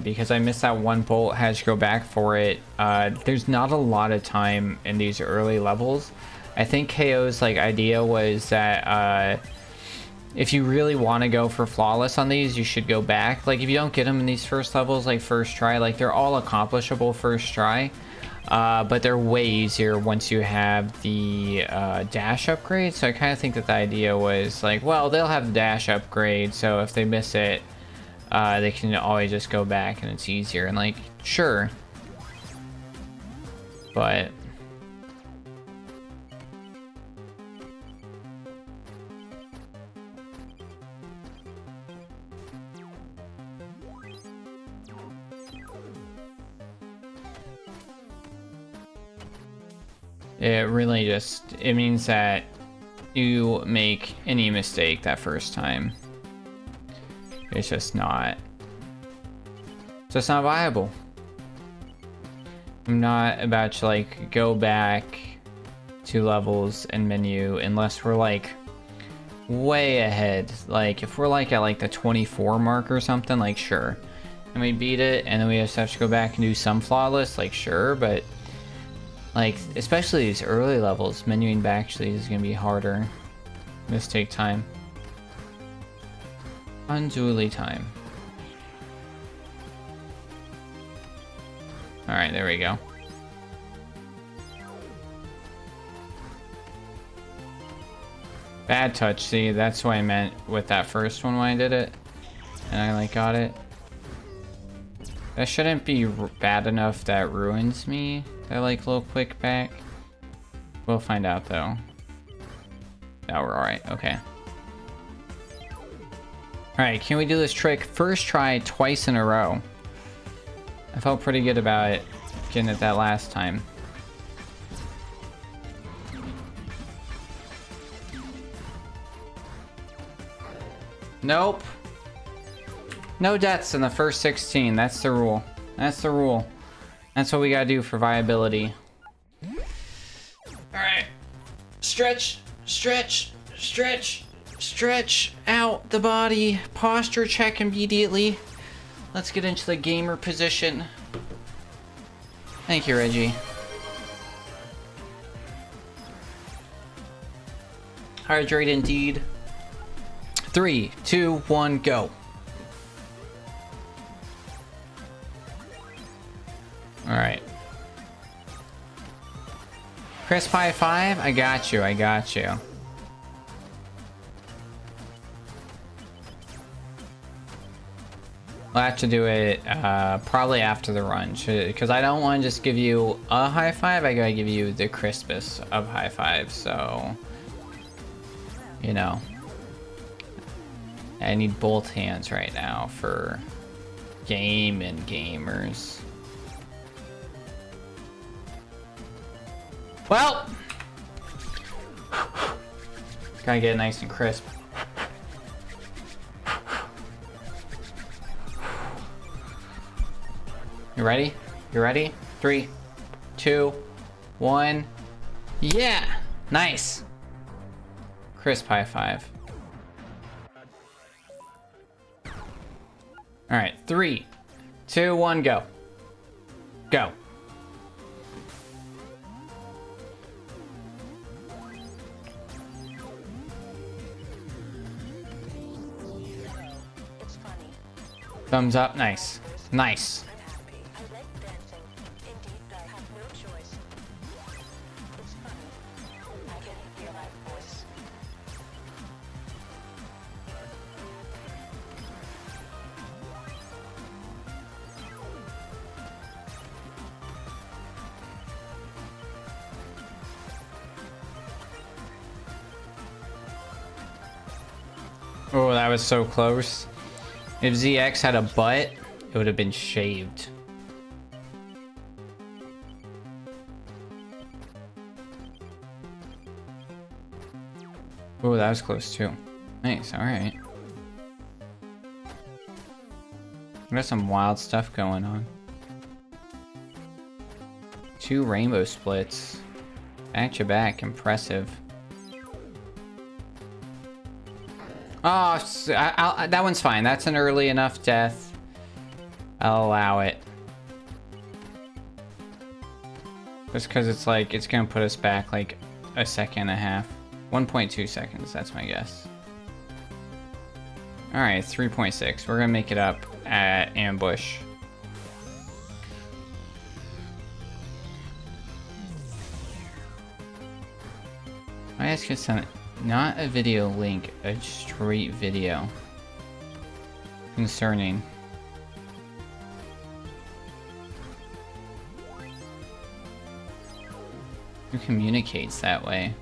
because I missed that one bolt, had to go back for it. There's not a lot of time in these early levels. I think KO's like idea was that if you really want to go for flawless on these, you should go back. Like, if you don't get them in these first levels, like first try, like they're all accomplishable first try. But they're way easier once you have the dash upgrade. So I kind of think that the idea was like, well, they'll have the dash upgrade, so if they miss it, they can always just go back and it's easier. And like, sure. But... it really just, it means that you make any mistake that first time. It's just not viable. I'm not about to like go back 2 levels and menu unless we're like way ahead. Like if we're like at like the 24 mark or something, like sure. And we beat it and then we just have to go back and do some flawless, like sure, but like, especially these early levels, menuing back actually is going to be harder. This take time. Unduly time. Alright, there we go. Bad touch, see, that's what I meant with that first one when I did it. And I like got it. That shouldn't be bad enough that ruins me. That like little quick back. We'll find out though. Now we're alright, okay. Alright, can we do this trick first try twice in a row? I felt pretty good about it, getting it that last time. Nope. No deaths in the first 16, that's the rule. That's the rule. That's what we gotta do for viability. Alright. Stretch, stretch, stretch, stretch out the body. Posture check immediately. Let's get into the gamer position. Thank you, Reggie. Hydrate indeed. 3, 2, 1, go. Alright. Crisp high five? I got you, I got you. We'll have to do it probably after the run, because I don't want to just give you a high five, I gotta give you the crispest of high fives, so... You know. I need both hands right now for game and gamers. Well! Gotta get it nice and crisp. You ready? You ready? 3, 2, 1. Yeah! Nice! Crisp high five. Alright, 3, 2, 1, go. Go. Thumbs up, nice. Nice. Oh, that was so close. If ZX had a butt, it would have been shaved. Oh, that was close too. Nice, alright. We got some wild stuff going on. 2 rainbow splits. Back to back, impressive. Oh, that one's fine. That's an early enough death. I'll allow it. Just because it's like, it's going to put us back like a second and a half. 1.2 seconds, that's my guess. Alright, 3.6. We're going to make it up at ambush. I ask you something. Not a video link, a straight video. Concerning. Who communicates that way?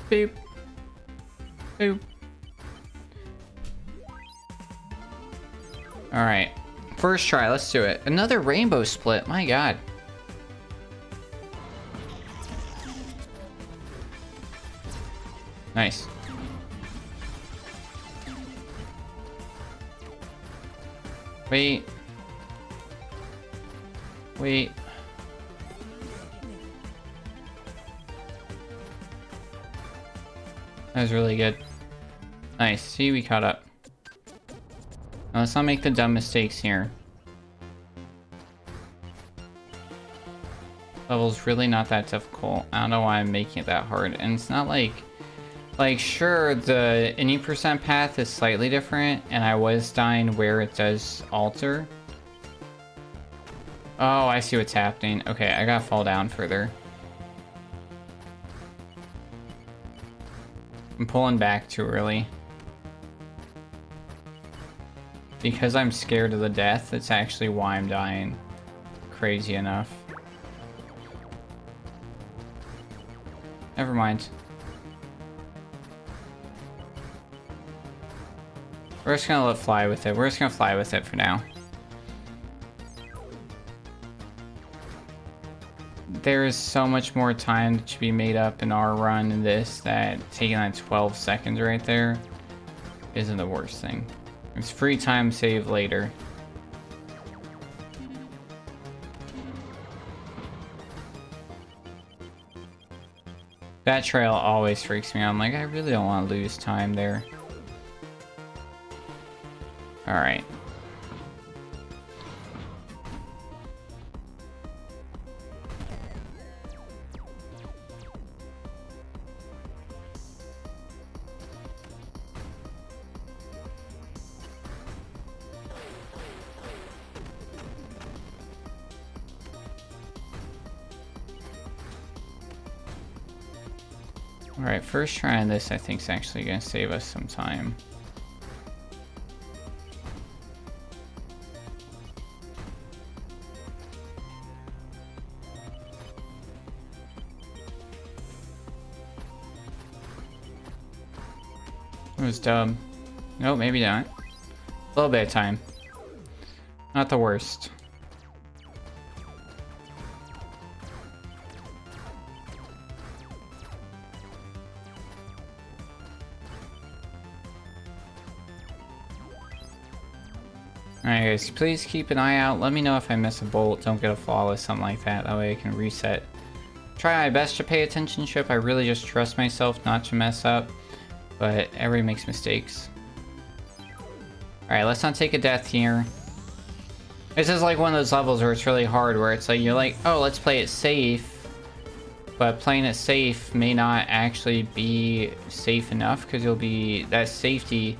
Boop. Boop. Alright. First try, let's do it. Another rainbow split, my god. Nice. Wait. Wait. That was really good. Nice. See, we caught up. Now, let's not make the dumb mistakes here. Level's really not that difficult. I don't know why I'm making it that hard. And it's not like sure, the any percent path is slightly different, and I was dying where it does alter. Oh, I see what's happening. Okay, I gotta fall down further. I'm pulling back too early. Because I'm scared of the death, that's actually why I'm dying. Crazy enough. Never mind. We're just gonna fly with it. We're just gonna fly with it for now. there is so much more time that should be made up in our run in this that taking that 12 seconds right there isn't the worst thing. It's free time save later. That trail always freaks me out. I'm like, I really don't want to lose time there. Alright. Alright, first try on this I think is actually going to save us some time. It was dumb. Nope, maybe not. A little bit of time. Not the worst. Alright guys, please keep an eye out. Let me know if I miss a bolt. Don't get a flawless, something like that. That way I can reset. Try my best to pay attention, Chip. I really just trust myself not to mess up. But everybody makes mistakes. Alright, let's not take a death here. This is like one of those levels where it's really hard, where it's like, you're like, oh, let's play it safe. But playing it safe may not actually be safe enough, because you'll be, that safety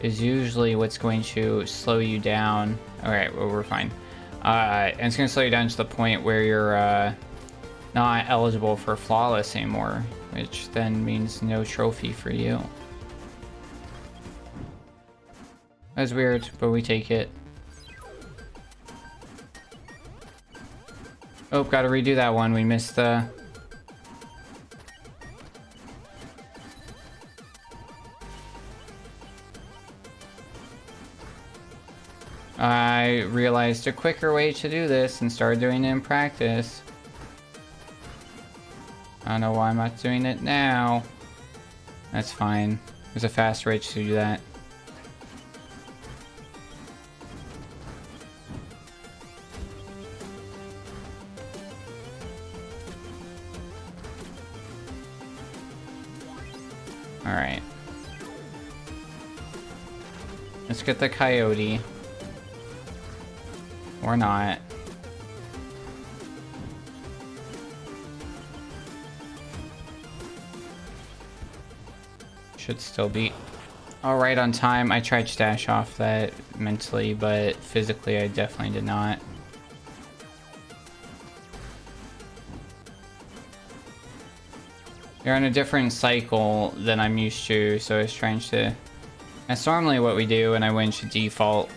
is usually what's going to slow you down. Alright, well, we're fine. And it's going to slow you down to the point where you're not eligible for flawless anymore, which then means no trophy for you. That's weird, but we take it. Oh, gotta redo that one. We missed the... I realized a quicker way to do this and started doing it in practice. I don't know why I'm not doing it now. That's fine. There's a faster way to do that. Alright. Let's get the coyote. Or not. Should still be alright on time. I tried to dash off that mentally, but physically I definitely did not. You're on a different cycle than I'm used to, so I was trying to... That's normally what we do, and I went to default.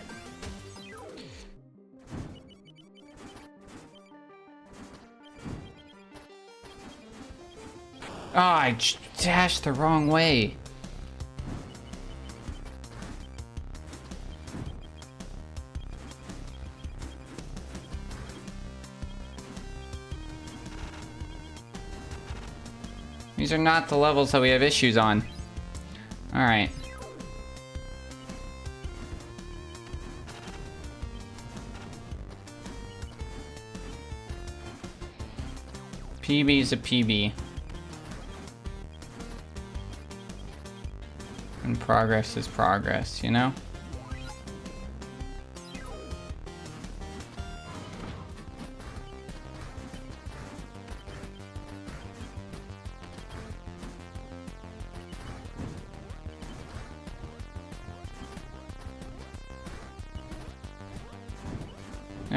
Oh, I dashed the wrong way. These are not the levels that we have issues on. Alright. PB is a PB. And progress is progress, you know?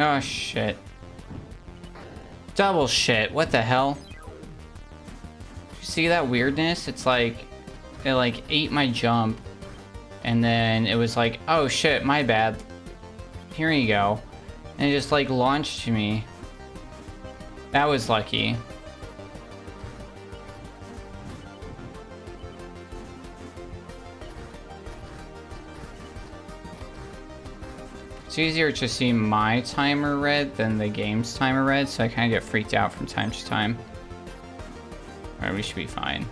Oh shit. Double shit, what the hell? You see that weirdness? It's like, it like ate my jump, and then it was like, oh shit, my bad. Here you go. And it just like launched me. That was lucky. It's easier to see my timer red than the game's timer red, so I kind of get freaked out from time to time. Alright, we should be fine.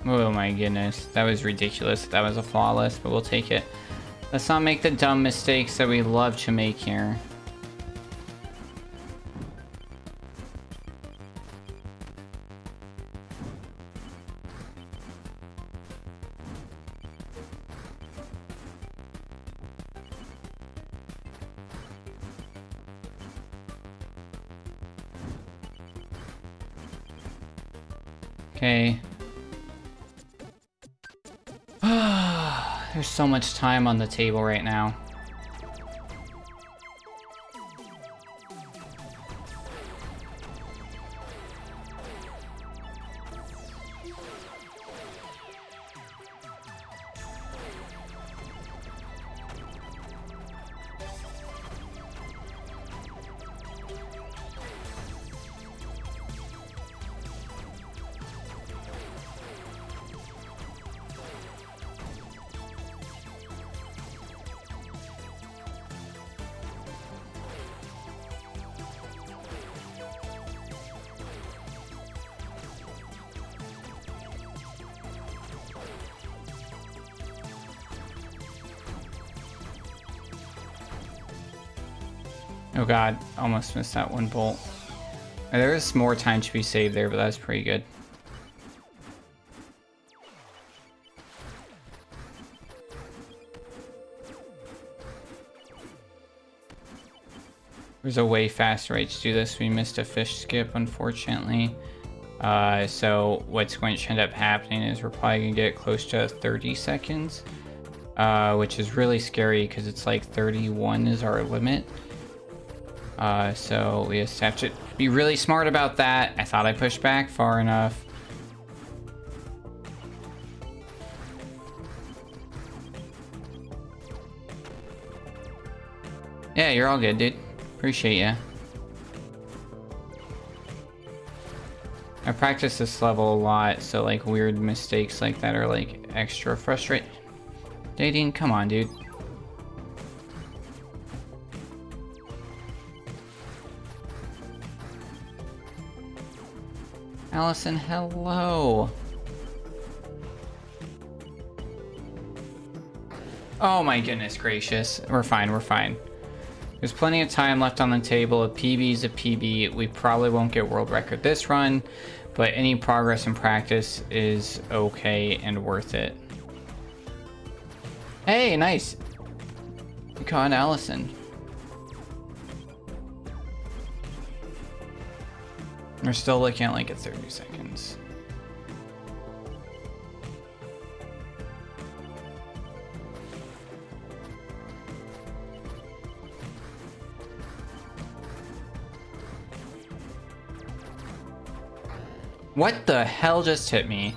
Oh my goodness, that was ridiculous. That was a flawless, but we'll take it. Let's not make the dumb mistakes that we love to make here. Okay. There's so much time on the table right now. Oh god, almost missed that one bolt. There is more time to be saved there, but that's pretty good. There's a way faster way to do this. We missed a fish skip, unfortunately. So what's going to end up happening is we're probably going to get close to 30 seconds, which is really scary because it's like 31 is our limit. So we just have to be really smart about that. I thought I pushed back far enough. Yeah, you're all good, dude. Appreciate ya. I practice this level a lot, so like weird mistakes like that are like extra frustrating. Dating, come on, dude. Allison, hello. Oh my goodness gracious. We're fine, we're fine. There's plenty of time left on the table. A PB is a PB. We probably won't get world record this run, but any progress in practice is okay and worth it. Hey, nice. We caught Allison. We're still looking at like 30 seconds. What the hell just hit me?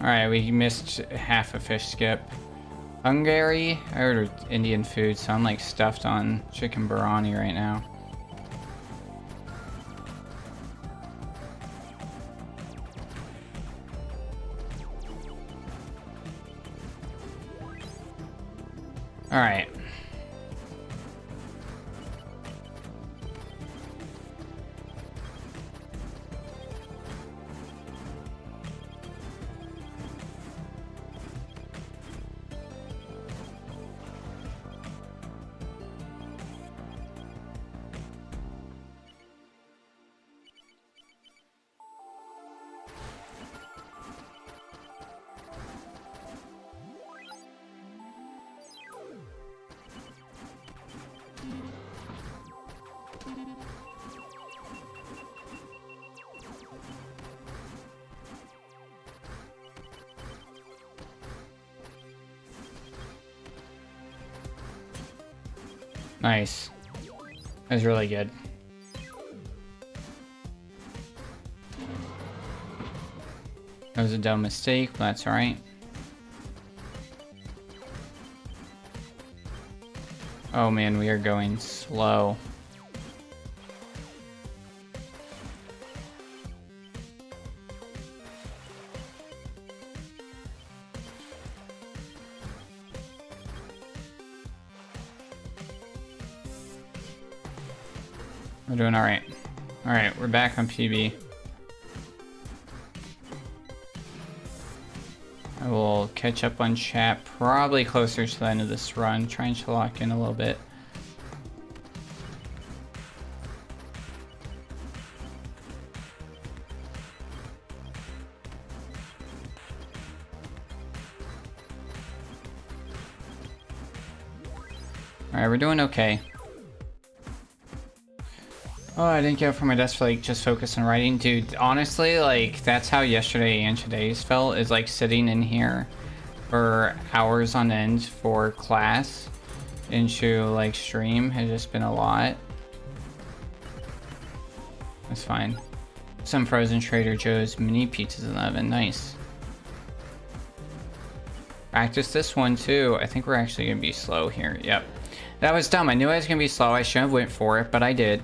Alright, we missed half a fish skip. Hungary? I ordered Indian food, so I'm like stuffed on chicken biryani right now. Alright. Nice. That was really good. That was a dumb mistake, but that's alright. Oh man, we are going slow. We're doing alright. Alright, we're back on PB. I will catch up on chat probably closer to the end of this run, trying to lock in a little bit. Alright, we're doing okay. Oh, I didn't get up from my desk for like just focus on writing. Dude, honestly, like that's how yesterday and today's felt, is like sitting in here for hours on end for class into like stream has just been a lot. That's fine. Some frozen Trader Joe's mini pizzas in the oven, nice. Practice this one too. I think we're actually gonna be slow here. Yep. That was dumb. I knew I was gonna be slow. I shouldn't have went for it, but I did.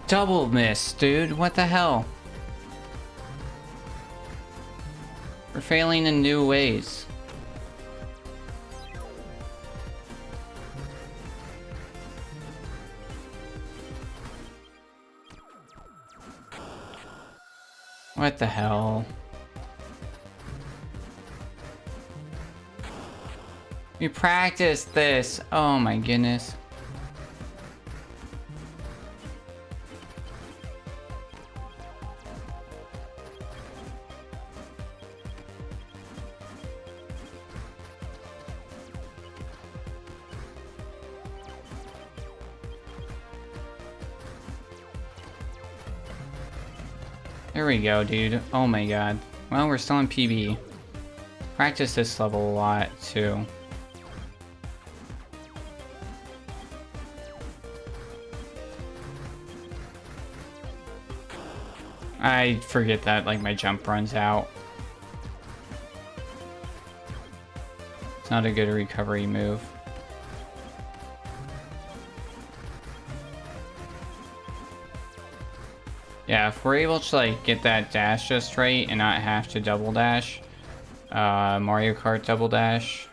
Double miss, dude. What the hell? We're failing in new ways. What the hell? We practiced this. Oh my goodness. There we go, dude. Oh my god. Well, we're still in PB. Practice this level a lot, too. I forget that, like, my jump runs out. It's not a good recovery move. Yeah, if we're able to like get that dash just right and not have to double dash, Mario Kart double dash,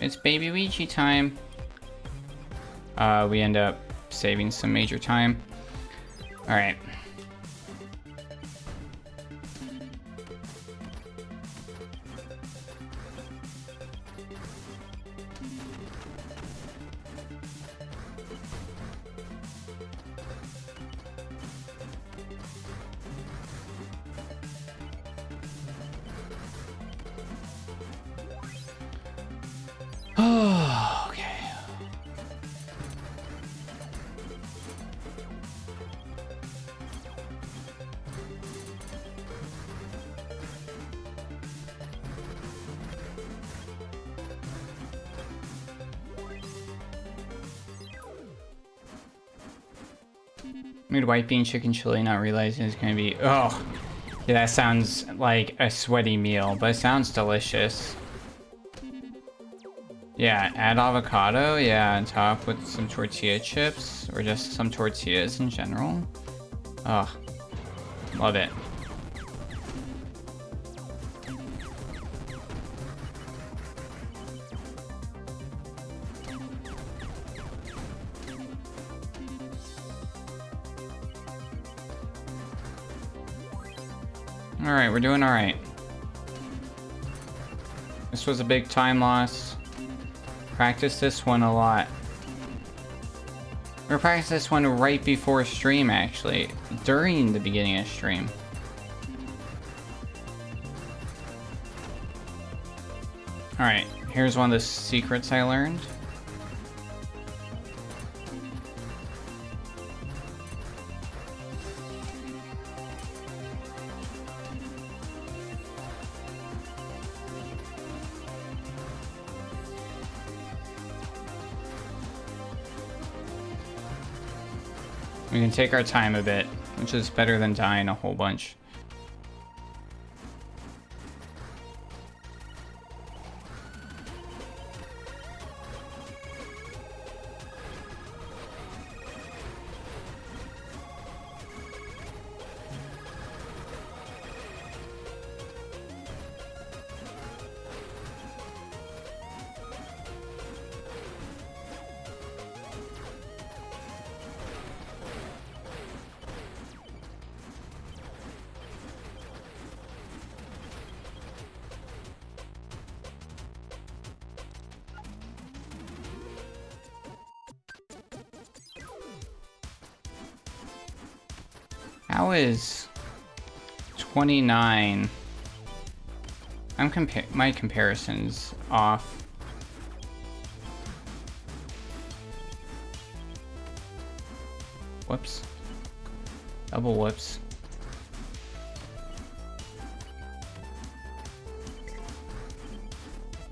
it's Baby Luigi time. We end up saving some major time. All right. Made white bean chicken chili, not realizing it's gonna be. Oh, yeah, that sounds like a sweaty meal, but it sounds delicious. Yeah, add avocado, yeah, on top with some tortilla chips, or just some tortillas in general. Oh, love it. Alright, we're doing alright. This was a big time loss. Practice this one a lot. We're practicing this one right before stream, actually. During the beginning of stream. Alright, here's one of the secrets I learned. We can take our time a bit, which is better than dying a whole bunch. How is 29? My comparison's off. Whoops. Double whoops.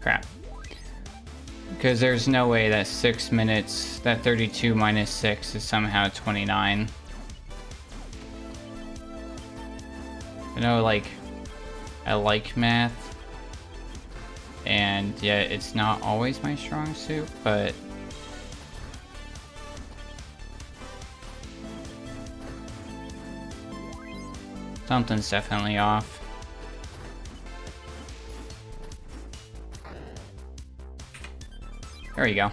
Crap. Because there's no way that 6 minutes, that 32 minus 6 is somehow 29. I know, like, I like math, and yeah, it's not always my strong suit, but something's definitely off. There you go.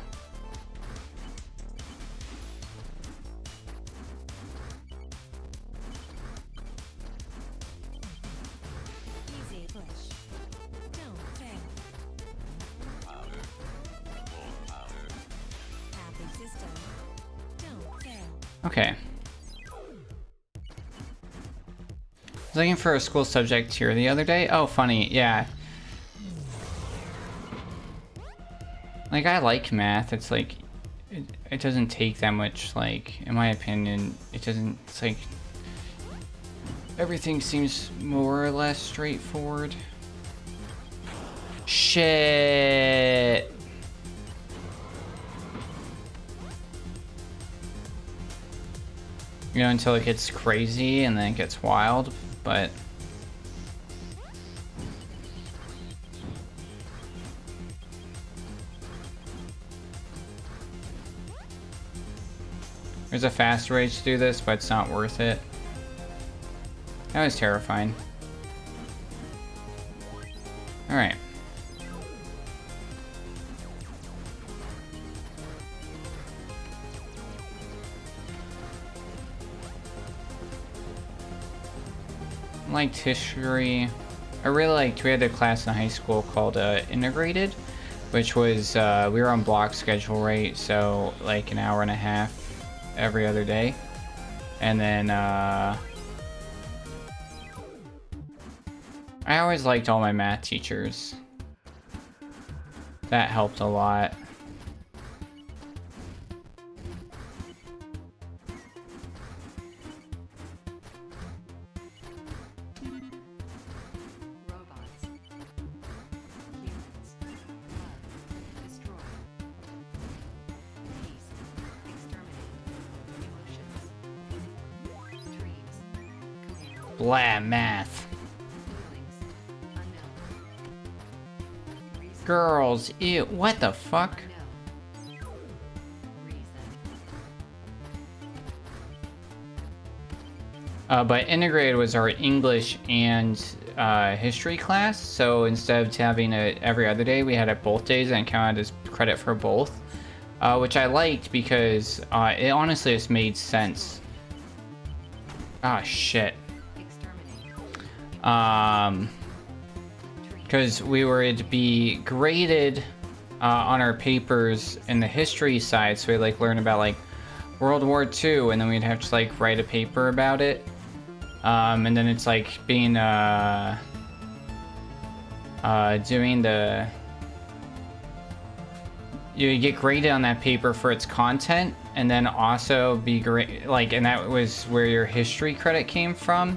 Okay. I was looking for a school subject here the other day. Oh, funny, yeah. Like, I like math. It's like, it doesn't take that much, like, in my opinion, it doesn't, it's like, everything seems more or less straightforward. Shit. You know, until it gets crazy and then it gets wild, but there's a faster way to do this, but it's not worth it. That was terrifying. All right. Liked history. I really liked, we had a class in high school called integrated, which was we were on block schedule, right? So like an hour and a half every other day, and then I always liked all my math teachers. That helped a lot. Blah, math. Girls, ew, what the fuck? But integrated was our English and history class, so instead of having it every other day, we had it both days and it counted as credit for both, which I liked because it honestly just made sense. Ah, shit. Because we were to be graded on our papers in the history side, so we'd like learn about like World War II, and then we'd have to like write a paper about it. And then it's like being doing the, you get graded on that paper for its content, and then also be like, and that was where your history credit came from.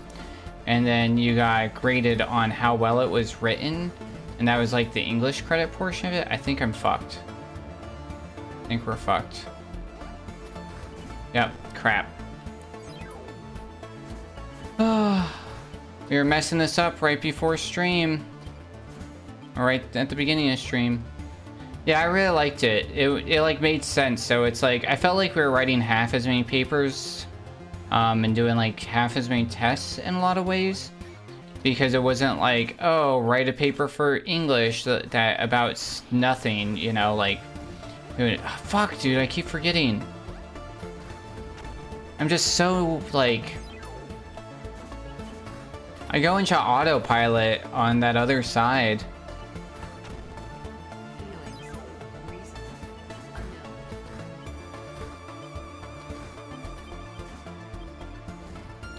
And then you got graded on how well it was written, and that was like the English credit portion of it. I think I'm fucked. I think we're fucked. Yep, crap. We were messing this up right before stream. Or right at the beginning of stream. Yeah, I really liked it. It like made sense. So it's like, I felt like we were writing half as many papers and doing like half as many tests in a lot of ways. Because it wasn't like, oh, write a paper for English that about nothing, you know, like, fuck, dude, I keep forgetting. I'm just so, like, I go into autopilot on that other side.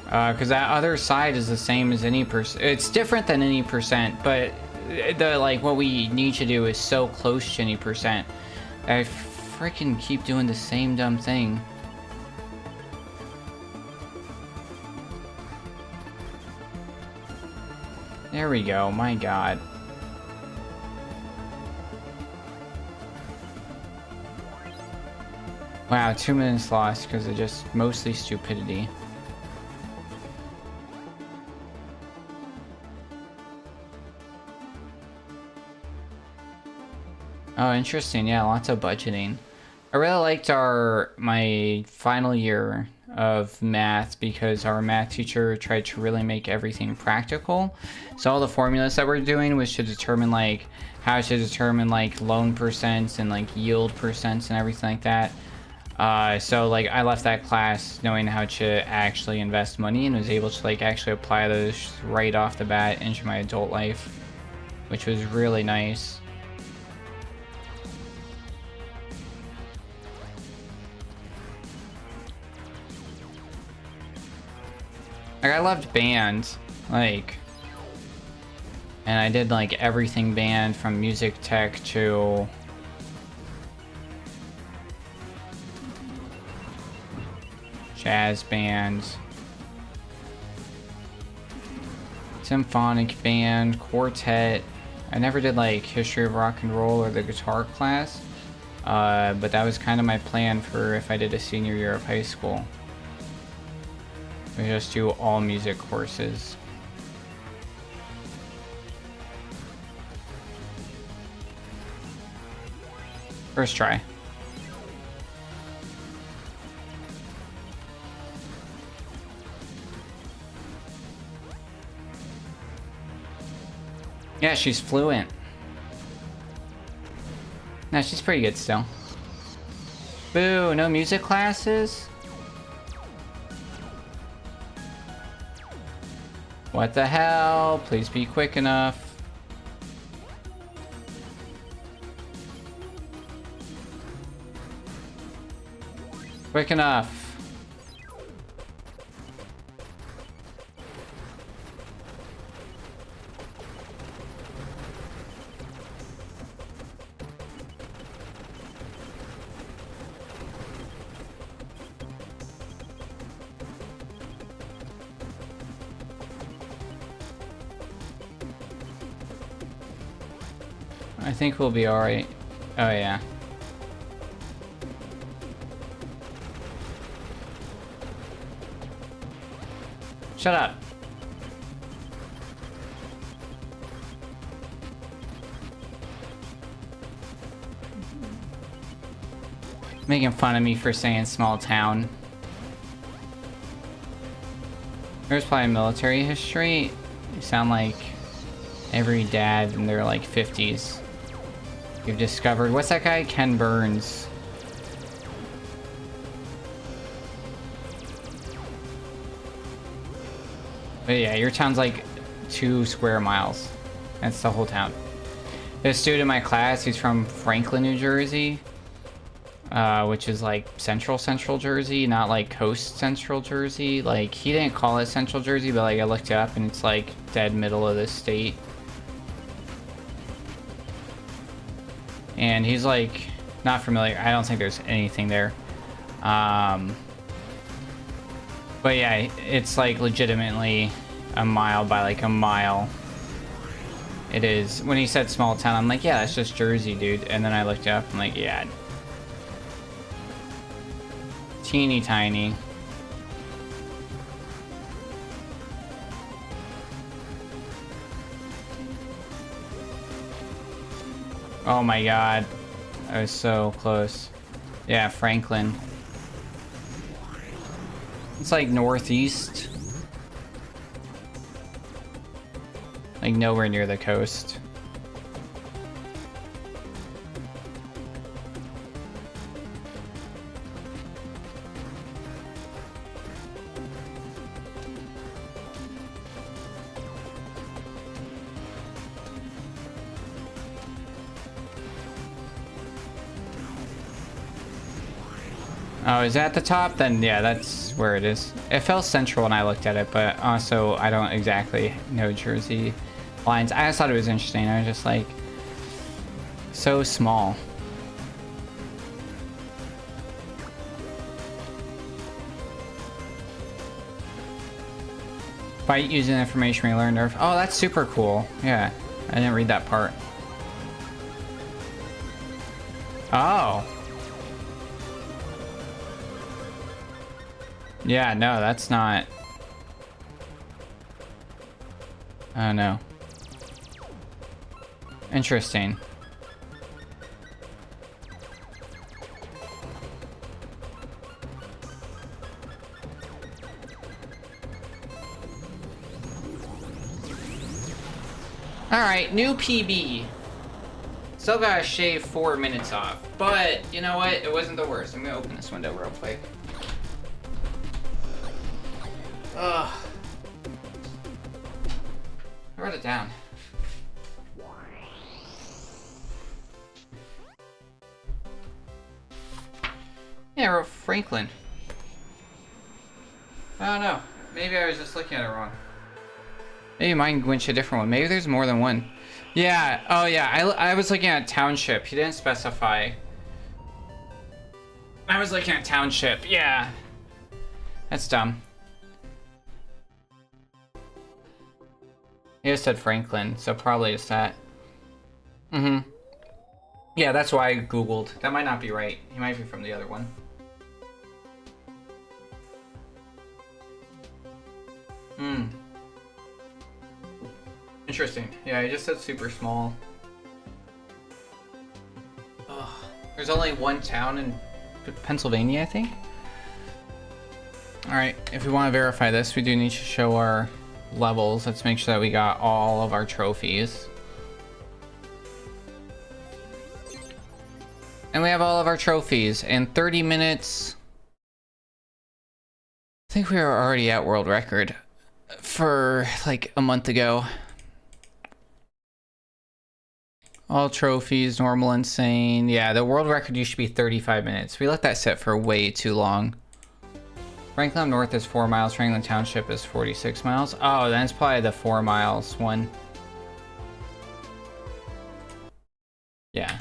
Because that other side is the same as any percent. It's different than any percent, but the like what we need to do is so close to any percent. I freaking keep doing the same dumb thing. There we go. My God. Wow, 2 minutes lost because of just mostly stupidity. Oh, interesting. Yeah, lots of budgeting. I really liked my final year of math because our math teacher tried to really make everything practical. So all the formulas that we're doing was to determine like how to determine like loan percents and like yield percents and everything like that. So like I left that class knowing how to actually invest money and was able to like actually apply those right off the bat into my adult life, which was really nice. Like, I loved band, like, and I did like everything band from music tech to jazz band, symphonic band, quartet. I never did like history of rock and roll or the guitar class, but that was kind of my plan for if I did a senior year of high school. We just do all music courses. First try. Yeah, she's fluent. No, she's pretty good still. Boo, no music classes? What the hell? Please be quick enough. Quick enough. I think we'll be alright. Oh yeah. Shut up. Making fun of me for saying small town. There's probably military history. You sound like every dad in their like 50s. You've discovered, what's that guy? Ken Burns. But yeah, your town's like 2 square miles. That's the whole town. There's a student in my class, he's from Franklin, New Jersey. Which is like central Jersey, not like coast central Jersey. Like, he didn't call it central Jersey, but like I looked it up and it's like dead middle of the state. And he's like not familiar. I don't think there's anything there. But yeah, it's like legitimately a mile by like a mile. It is. When he said small town, I'm like, yeah, that's just Jersey, dude. And then I looked it up, I'm like, yeah. Teeny tiny. Oh my god. I was so close. Yeah, Franklin. It's like northeast. Like nowhere near the coast. Oh, is that the top? Then yeah, that's where it is. It felt central when I looked at it, but also I don't exactly know Jersey lines. I just thought it was interesting. I was just like, so small. Fight using the information we learned. Oh, that's super cool. Yeah, I didn't read that part. Oh. Yeah, no, that's not... Oh, no. Interesting. Alright, new PB. Still gotta shave 4 minutes off. But, you know what? It wasn't the worst. I'm gonna open this window real quick. Ugh. I wrote it down. Yeah, I wrote Franklin. I don't know. Maybe I was just looking at it wrong. Maybe mine went to a different one. Maybe there's more than one. Yeah. Oh, yeah. I was looking at township. He didn't specify. I was looking at township. Yeah. That's dumb. He just said Franklin, so probably it's that. Mm-hmm. Yeah, that's why I Googled. That might not be right. He might be from the other one. Hmm. Interesting. Yeah, I just said super small. Ugh. There's only one town in Pennsylvania, I think. Alright, if we want to verify this, we do need to show our levels. Let's make sure that we got all of our trophies. And we have all of our trophies. And 30 minutes... I think we were already at world record for like a month ago. All trophies, normal, insane. Yeah, the world record used to be 35 minutes. We let that sit for way too long. Franklin North is 4 miles. Franklin Township is 46 miles. Oh, then it's probably the 4 miles one. Yeah.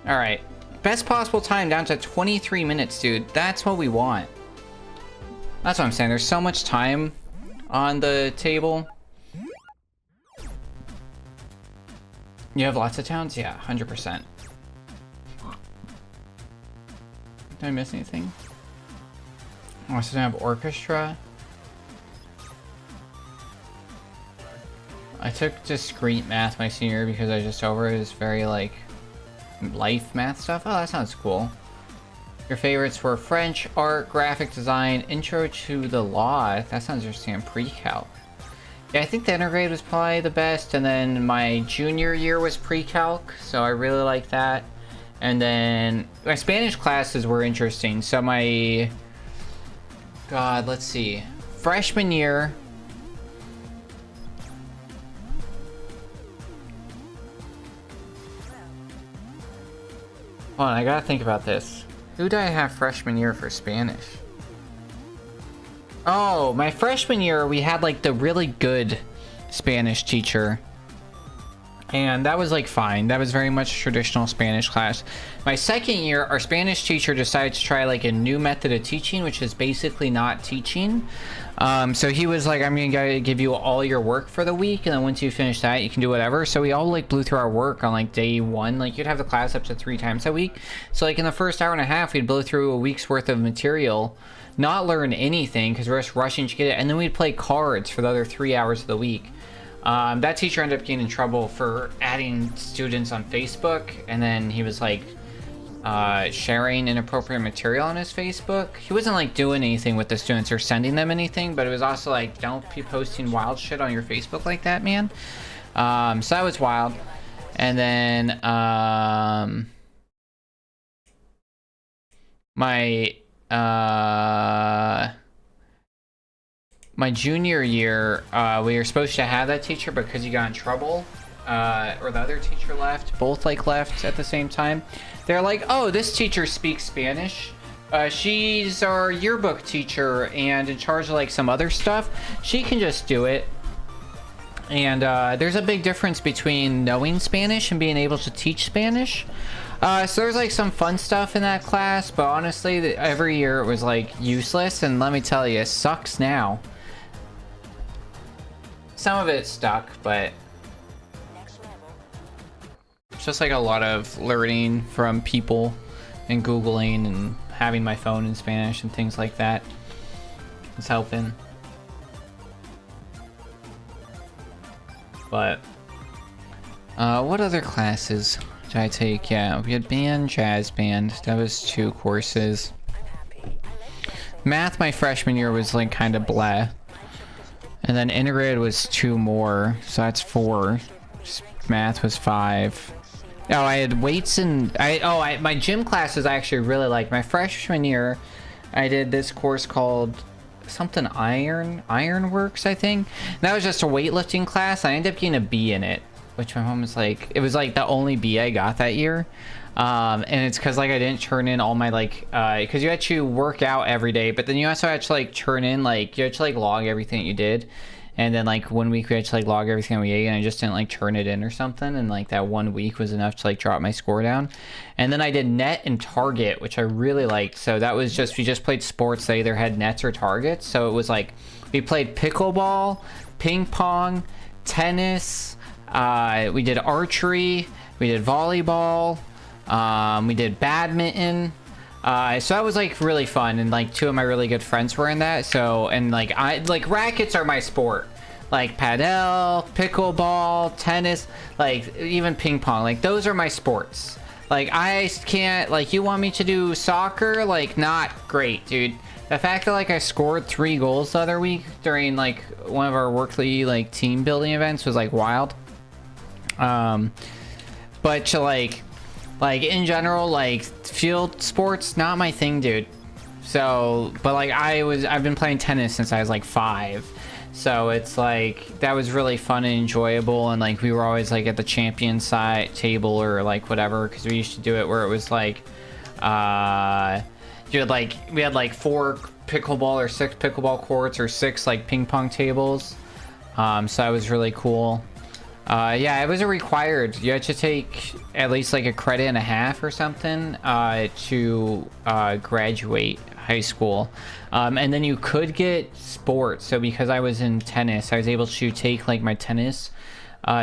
All right. Best possible time down to 23 minutes, dude. That's what we want. That's what I'm saying. There's so much time on the table. You have lots of towns? Yeah, 100%. Did I miss anything? Oh, so I have orchestra. I took discrete math my senior year because I was just over it. It's very like life math stuff. Oh, that sounds cool. Your favorites were French, art, graphic design, intro to the law. That sounds interesting. And pre-calc. Yeah, I think the intergrade was probably the best, and then my junior year was pre-calc, so I really like that. And then my Spanish classes were interesting. So my, God, let's see, freshman year, hold on, I gotta think about this. Who did I have freshman year for Spanish? Oh, my freshman year, we had like the really good Spanish teacher. And that was like fine. That was very much a traditional Spanish class. My second year, our Spanish teacher decided to try like a new method of teaching, which is basically not teaching. So he was like, I'm gonna give you all your work for the week, and then once you finish that, you can do whatever. So we all like blew through our work on like day one. Like you'd have the class up to 3 times a week. So like in the first hour and a half, we'd blow through a week's worth of material, not learn anything because we're just rushing to get it, and then we'd play cards for the other 3 hours of the week. That teacher ended up getting in trouble for adding students on Facebook, and then he was like sharing inappropriate material on his Facebook. He wasn't like doing anything with the students or sending them anything, but it was also like, don't be posting wild shit on your Facebook like that, man. So that was wild. And then my junior year, we were supposed to have that teacher, but because he got in trouble, or the other teacher left, both like left at the same time. They're like, oh, this teacher speaks Spanish. She's our yearbook teacher and in charge of like some other stuff. She can just do it. And there's a big difference between knowing Spanish and being able to teach Spanish. So there's like some fun stuff in that class, but honestly, every year it was like useless. And let me tell you, it sucks now. Some of it stuck, but it's just like a lot of learning from people and Googling and having my phone in Spanish and things like that. It's helping. But what other classes did I take? Yeah, we had band, jazz band. That was 2 courses. Math my freshman year was like kind of bleh. And then integrated was 2 more, so that's 4. Math was 5. Oh, I had weights and my gym classes I actually really liked. My freshman year, I did this course called something Ironworks, I think. And that was just a weightlifting class. I ended up getting a B in it, which my mom was like, it was like the only B I got that year. And it's because like I didn't turn in all my like because you had to work out every day, but then you also had to like turn in like you had to like log everything you did, and then like 1 week we had to like log everything we ate, and I just didn't like turn it in or something, and like that 1 week was enough to like drop my score down. And then I did net and target, which I really liked. So that was just, we just played sports. They either had nets or targets. So it was like we played pickleball, ping pong, tennis, we did archery, we did volleyball, we did badminton. So that was like really fun, and like 2 of my really good friends were in that. So, and like rackets are my sport, like padel, pickleball, tennis, like even ping pong, like those are my sports. Like I can't, like you want me to do soccer, like not great, dude. The fact that like I scored 3 goals the other week during like one of our workly like team building events was like wild. But to like in general, like field sports, not my thing, dude. So, but like I've been playing tennis since I was like 5. So it's like, that was really fun and enjoyable. And like, we were always like at the champion side table or like whatever. Cause we used to do it where it was like, you had like, we had like 4 pickleball or 6 pickleball courts or 6 like ping pong tables. So that was really cool. Yeah, it was a required. You had to take at least like a credit and a half or something to graduate high school. And then you could get sports. So because I was in tennis, I was able to take like my tennis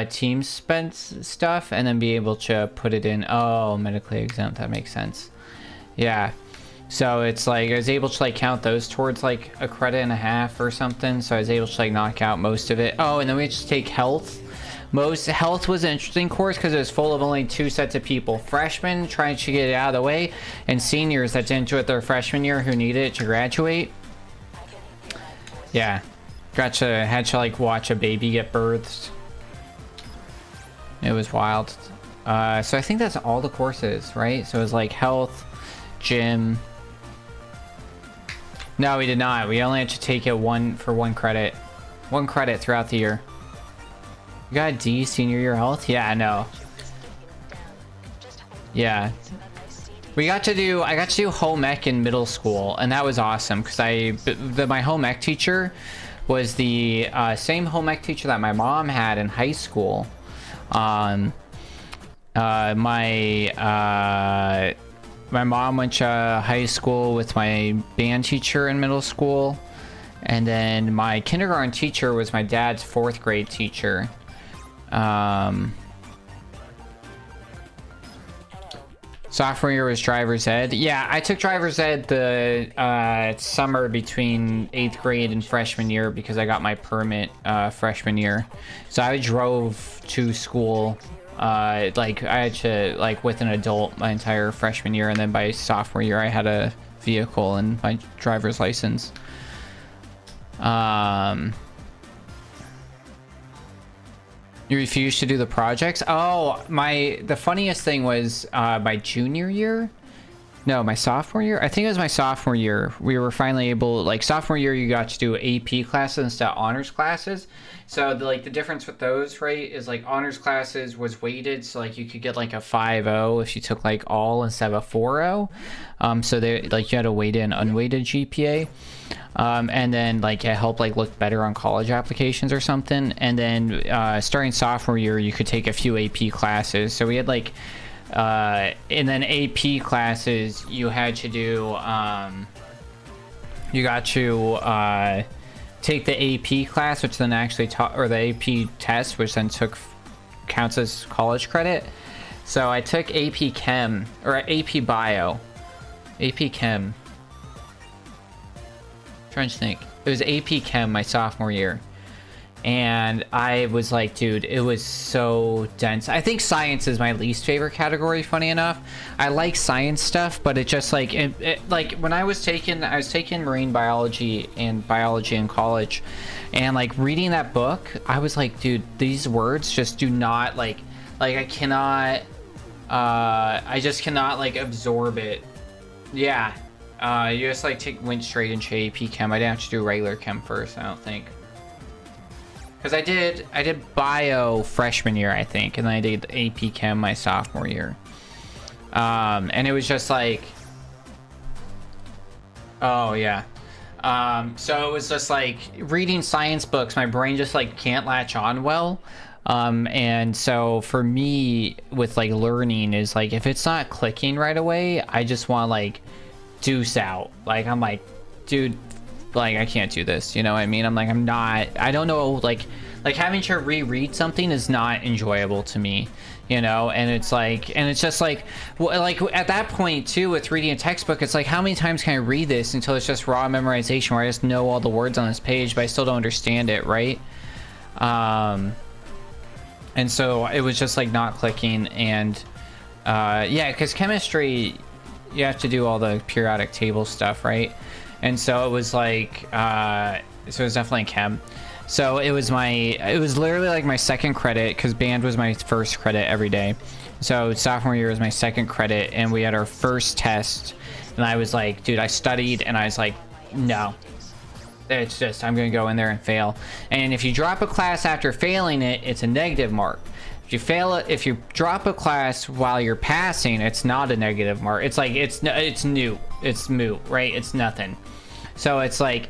team spent stuff and then be able to put it in. Oh, medically exempt. That makes sense. Yeah. So it's like I was able to like count those towards like a credit and a half or something. So I was able to like knock out most of it. Oh, and then we had to take health. Health was an interesting course because it was full of only 2 sets of people. Freshmen trying to get it out of the way, and seniors that didn't do it their freshman year who needed it to graduate. Yeah. Had to like watch a baby get birthed. It was wild. So I think that's all the courses, right? So it was like health, gym. No, we did not. We only had to take it for 1 credit. 1 credit throughout the year. You got a D senior year health? Yeah, I know. Yeah. I got to do home ec in middle school, and that was awesome because my home ec teacher was the same home ec teacher that my mom had in high school. My mom went to high school with my band teacher in middle school, and then my kindergarten teacher was my dad's 4th grade teacher. Sophomore year was driver's ed. Yeah, I took driver's ed the summer between 8th grade and freshman year because I got my permit freshman year. So I drove to school like I had to like with an adult my entire freshman year, and then by sophomore year I had a vehicle and my driver's license. You refused to do the projects? Oh, the funniest thing was my junior year. No, my sophomore year. I think it was my sophomore year. We were finally able, like sophomore year, you got to do AP classes instead of honors classes. So the difference with those, right, is like honors classes was weighted, so like you could get like a 5.0 if you took like all instead of a 4.0. So they like you had a weighted and unweighted GPA. And then like it helped like look better on college applications or something. And then starting sophomore year, you could take a few AP classes. So we had like and then AP classes you had to do you got to take the AP class, which then actually taught, or the AP test, which then counts as college credit. So I took AP Chem or AP Bio. AP Chem. Trying to think. It was AP Chem my sophomore year. And I was like, dude, it was so dense. I think science is my least favorite category, funny enough. I like science stuff, but it just like, like when I was taking marine biology and biology in college, and like reading that book, I was like, dude, these words just do not like I cannot, I just cannot like absorb it. Yeah. You just like went straight into AP Chem. I didn't have to do regular Chem first, I don't think. Because I did bio freshman year, I think, and then I did AP Chem my sophomore year. And it was just like, oh yeah. So it was just like reading science books, my brain just like can't latch on well. And so for me with like learning is like, if it's not clicking right away, I just want to like deuce out. Like I'm like, dude, like I can't do this, you know what I mean? I'm like, I don't know, like having to reread something is not enjoyable to me, you know? And it's like, and it's just like, well, like at that point too, with reading a textbook, it's like, how many times can I read this until it's just raw memorization where I just know all the words on this page, but I still don't understand it, right? And so it was just like not clicking. And yeah, because chemistry, you have to do all the periodic table stuff, right? And so it was like, so it was definitely chem. So it was literally like my second credit, because band was my first credit every day. So sophomore year was my second credit, and we had our first test, and I was like, dude, I studied, and I was like, no, it's just, I'm gonna go in there and fail. And if you drop a class after failing it, it's a negative mark. If you fail it, if you drop a class while you're passing, it's not a negative mark. It's like, it's new, it's moot, right? It's nothing. So it's like,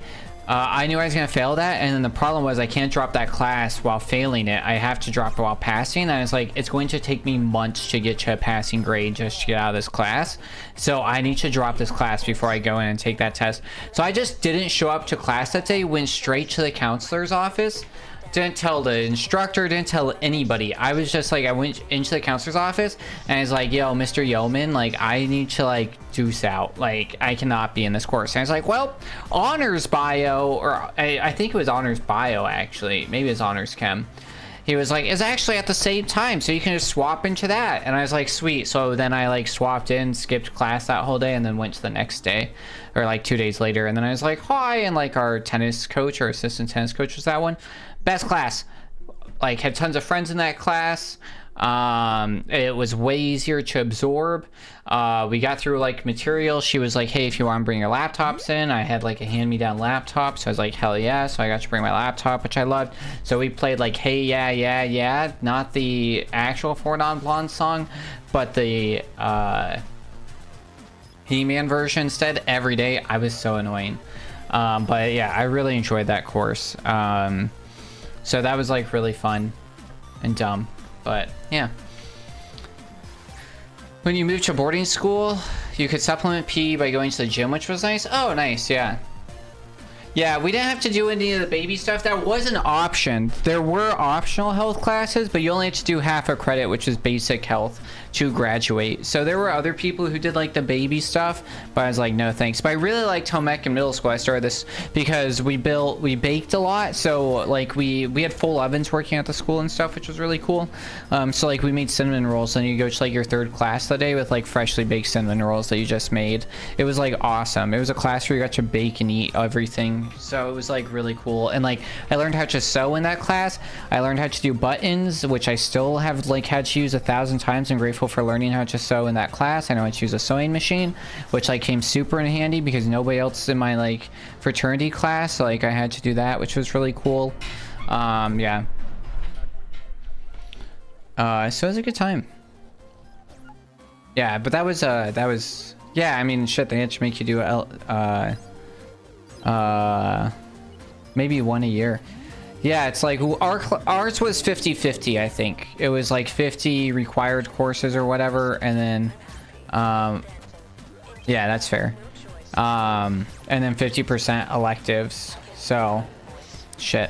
I knew I was going to fail that, and then the problem was I can't drop that class while failing it. I have to drop it while passing, and it's like, it's going to take me months to get to a passing grade just to get out of this class. So I need to drop this class before I go in and take that test. So I just didn't show up to class that day, went straight to the counselor's office. Didn't tell the instructor, didn't tell anybody. I was just like, I went into the counselor's office and I was like, yo, Mr. Yeoman, like I need to like deuce out. Like I cannot be in this course. And I was like, well, honors bio, or I think it was honors bio actually. Maybe it's honors chem. He was like, it's actually at the same time, so you can just swap into that. And I was like, sweet. So then I like swapped in, skipped class that whole day, and then went to the next day, or like 2 days later. And then I was like, hi, and like our tennis coach, our assistant tennis coach was that one. Best class. Like had tons of friends in that class. It was way easier to absorb. We got through like material. She was like, hey, if you want to bring your laptops in. I had like a hand-me-down laptop, so I was like, hell yeah. So I got to bring my laptop, which I loved. So we played like Hey Yeah Yeah Yeah, not the actual Four Non Blondes song, but the He-Man version instead every day. I was so annoying. But yeah, I really enjoyed that course. So that was like really fun and dumb, but yeah. When you moved to boarding school, you could supplement PE by going to the gym, which was nice. Oh, nice, yeah. Yeah, we didn't have to do any of the baby stuff. That was an option. There were optional health classes, but you only had to do half a credit, which is basic health. to graduate. So there were other people who did like the baby stuff, but I was like, no thanks. But I really liked home ec in middle school. I started this because we baked a lot. So like we had full ovens working at the school and stuff, which was really cool. So like we made cinnamon rolls, and you go to like your third class that day with like freshly baked cinnamon rolls that you just made. It was like awesome. It was a class where you got to bake and eat everything. So it was like really cool. And like I learned how to sew in that class. I learned how to do buttons, which I still have like had to use 1,000 times. I'm grateful for learning how to sew in that class. I know how to use a sewing machine, which like came super in handy because nobody else in my like fraternity class, so like I had to do that, which was really cool. Yeah. So it was a good time. Yeah, but that was yeah, I mean shit, they had to make you do maybe one a year. Yeah, it's like ours was 50-50, I think. It was like 50 required courses or whatever, and then yeah, that's fair. And then 50% electives. So shit.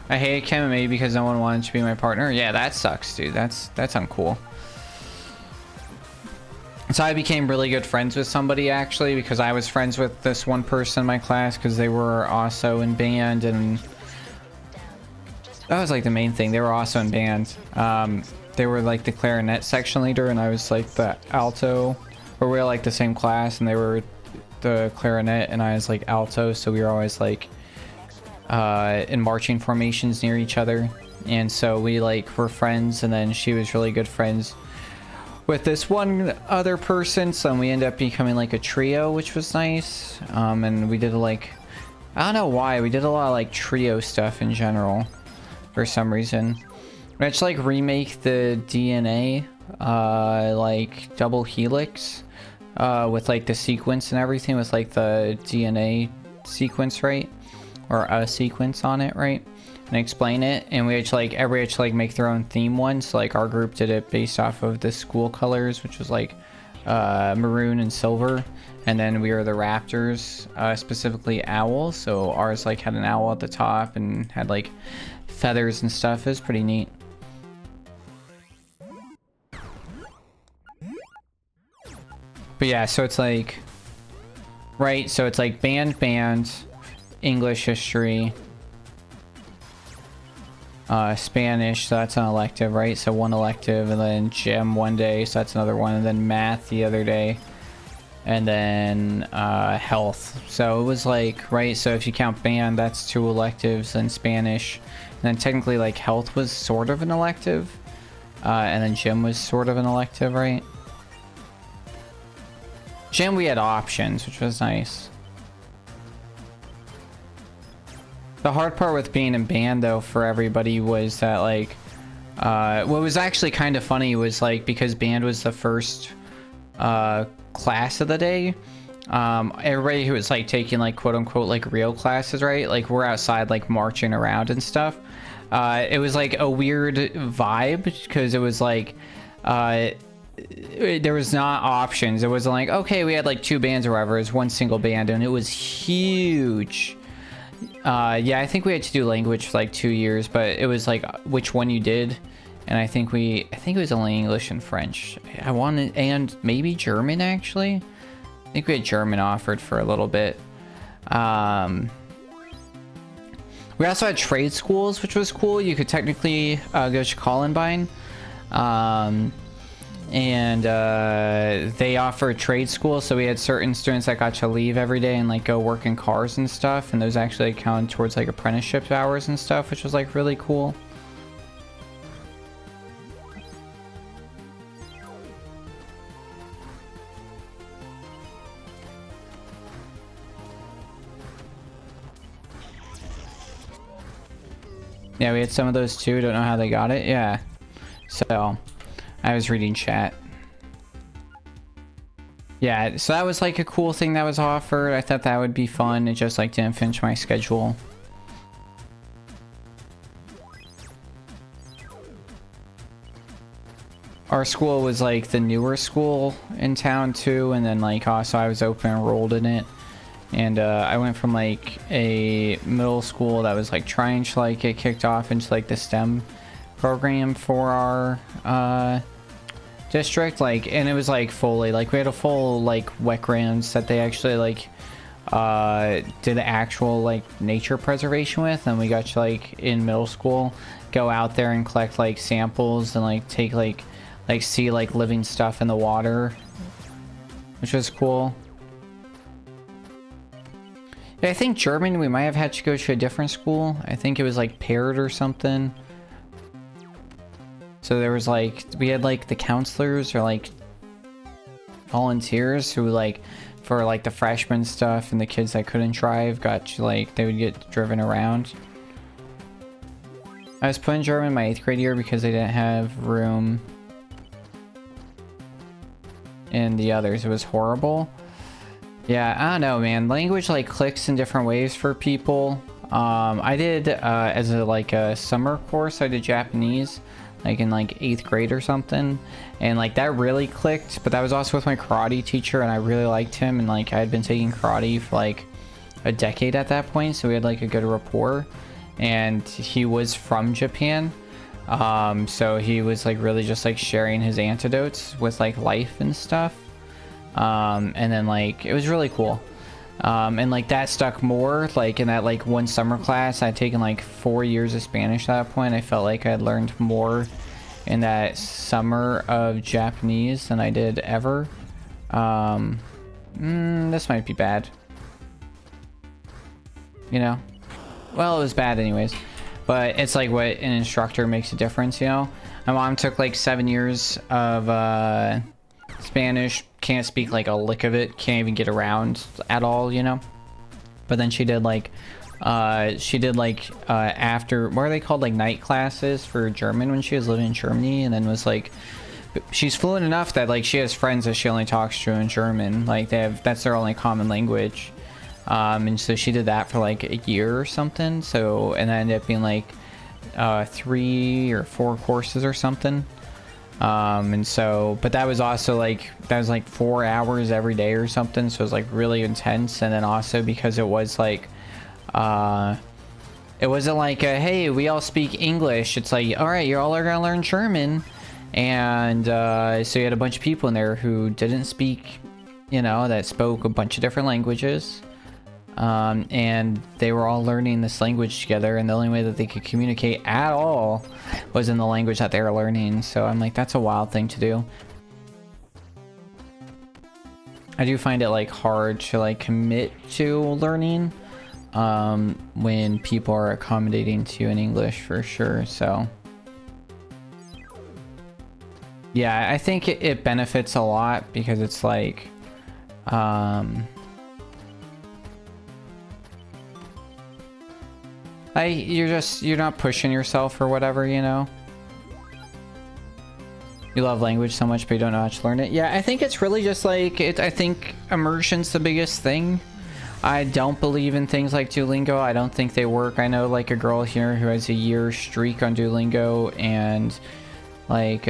I hated Chem and A because no one wanted to be my partner. Yeah, that sucks, dude. That's uncool. So I became really good friends with somebody actually because I was friends with this one person in my class because they were also in band, and that was like the main thing. They were also in band. They were like the clarinet section leader, and I was like the alto, or we were like the same class, and they were the clarinet and I was like alto, so we were always like in marching formations near each other, and so we like were friends. And then she was really good friends with this one other person, so we ended up becoming like a trio, which was nice. And we did like, I don't know why, we did a lot of like trio stuff in general for some reason. We had to like remake the DNA like double helix with like the sequence and everything, with like the DNA sequence, right, or a sequence on it, right, and explain it. And we had to like everybody had to like make their own theme one. So like our group did it based off of the school colors, which was like maroon and silver, and then we were the raptors, specifically owls. So ours like had an owl at the top and had like feathers and stuff. It was pretty neat. But yeah, so it's like, right, so it's like band, English history, Spanish, so that's an elective, right? So one elective, and then gym one day, so that's another one, and then math the other day, and then health. So it was like, right, so if you count band, that's 2 electives, and Spanish, and then technically like health was sort of an elective, and then gym was sort of an elective, right? Gym we had options, which was nice. The hard part with being in band though for everybody was that like what was actually kind of funny was like, because band was the first class of the day, everybody who was like taking like quote unquote like real classes, right, like we're outside like marching around and stuff. It was like a weird vibe because it was like there was not options. It wasn't like, okay, we had like 2 bands or whatever. It was one single band, and it was huge. Yeah, I think we had to do language for like 2 years, but it was like which one you did, and I think it was only English and French. I wanted, and maybe German actually. I think we had German offered for a little bit. We also had trade schools, which was cool. You could technically go to Columbine. And they offer trade school, so we had certain students that got to leave every day and like go work in cars and stuff, and those actually counted towards like apprenticeship hours and stuff, which was like really cool. Yeah, we had some of those too. Don't know how they got it. Yeah, so I was reading chat. Yeah, so that was like a cool thing that was offered. I thought that would be fun. It just like didn't finish my schedule. Our school was like the newer school in town too, and then like also I was open enrolled in it. And I went from like a middle school that was like trying to like get kicked off into like the STEM program for our district, like, and it was like fully like we had a full like wet grounds that they actually like did actual like nature preservation with, and we got to like in middle school go out there and collect like samples and like take like see like living stuff in the water, which was cool. I think German, we might have had to go to a different school. I think it was like paired or something. So there was like, we had like the counselors or like volunteers who like, for like the freshman stuff, and the kids that couldn't drive got to like, they would get driven around. I was put in German my 8th grade year because they didn't have room in the others. It was horrible. Yeah, I don't know, man. Language like clicks in different ways for people. I did as a like a summer course, I did Japanese like in like 8th grade or something, and like that really clicked. But that was also with my karate teacher, and I really liked him, and like I had been taking karate for like a decade at that point, so we had like a good rapport. And he was from Japan, so he was like really just like sharing his anecdotes with like life and stuff. And then like it was really cool, and like that stuck more. Like in that like one summer class, I'd taken like 4 years of Spanish at that point. I felt like I'd learned more in that summer of Japanese than I did ever. This might be bad, you know. Well, it was bad anyways, but it's like what an instructor makes a difference, you know. My mom took like 7 years of Spanish, can't speak like a lick of it, can't even get around at all, you know. But then she did like after, what are they called, like night classes for German when she was living in Germany, and then was like, she's fluent enough that like she has friends that she only talks to in German, like they have, that's their only common language. And so she did that for like a year or something, so, and that ended up being like 3 or 4 courses or something. And so, but that was also like, that was like 4 hours every day or something, so it was like really intense. And then also because it was like it wasn't like hey, we all speak English. It's like, all right, you all are gonna learn German. And so you had a bunch of people in there who didn't speak, you know, that spoke a bunch of different languages. And they were all learning this language together, and the only way that they could communicate at all was in the language that they were learning. So I'm like, that's a wild thing to do. I do find it like hard to like commit to learning when people are accommodating to you in English, for sure. So yeah, I think it benefits a lot because it's like you're not pushing yourself or whatever, you know. You love language so much, but you don't know how to learn it. Yeah, I think it's really just like I think immersion's the biggest thing. I don't believe in things like Duolingo. I don't think they work. I know like a girl here who has a year streak on Duolingo and like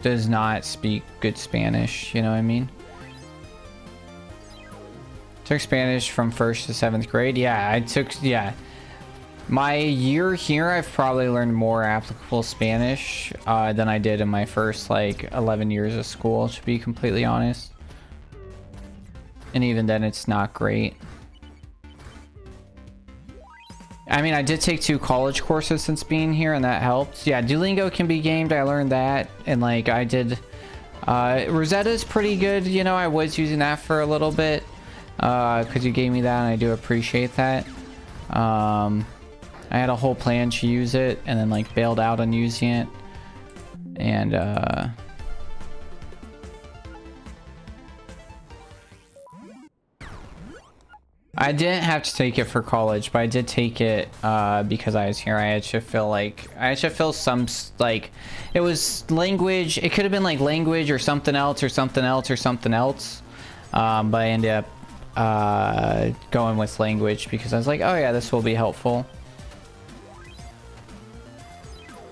does not speak good Spanish, you know what I mean? Took Spanish from 1st to 7th grade. Yeah, my year here I've probably learned more applicable Spanish than I did in my first like 11 years of school, to be completely honest. And even then it's not great. I mean, I did take 2 college courses since being here, and that helped. Yeah, Duolingo can be gamed. I learned that, and like I did Rosetta's pretty good, you know. I was using that for a little bit because you gave me that, and I do appreciate that. I had a whole plan to use it and then like bailed out on using it, and I didn't have to take it for college, but I did take it because I was here. I had to feel some like it was language. It could have been like language or something else or something else or something else, but I ended up going with language because I was like, oh yeah, this will be helpful.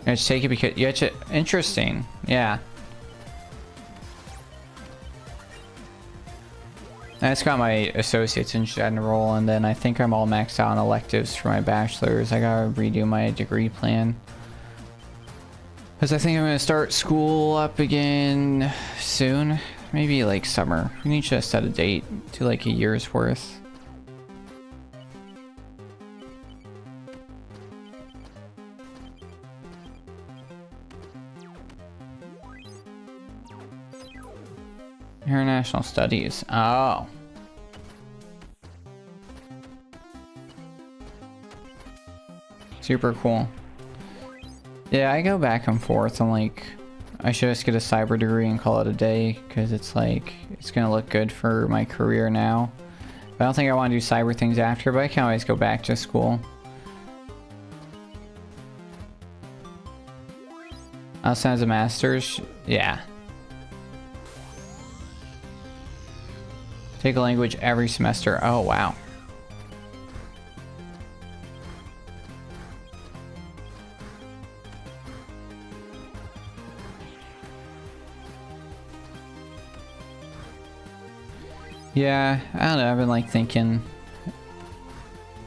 I just take it because you had to. Interesting, yeah. I just got my associates in general, and then I think I'm all maxed out on electives for my bachelor's. I gotta redo my degree plan. Because I think I'm gonna start school up again soon. Maybe like summer. We need to set a date to like a year's worth. International studies. Oh. Super cool. Yeah, I go back and forth. I'm like, I should just get a cyber degree and call it a day, because it's like, it's gonna look good for my career now. But I don't think I want to do cyber things after, but I can always go back to school. Also as a master's, yeah. Take a language every semester. Oh, wow. Yeah, I don't know. I've been like thinking,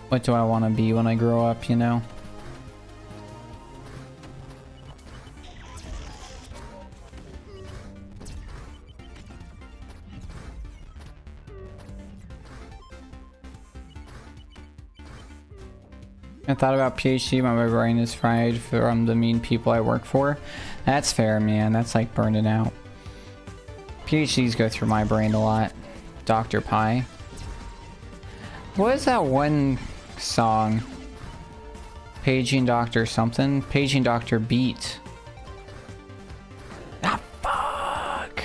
what do I want to be when I grow up, you know? I thought about PhD, but my brain is fried from the mean people I work for. That's fair, man. That's like burning out. PhDs go through my brain a lot. Dr. Pie. What is that one song? Paging Dr. something? Paging Dr. Beat. Ah, fuck!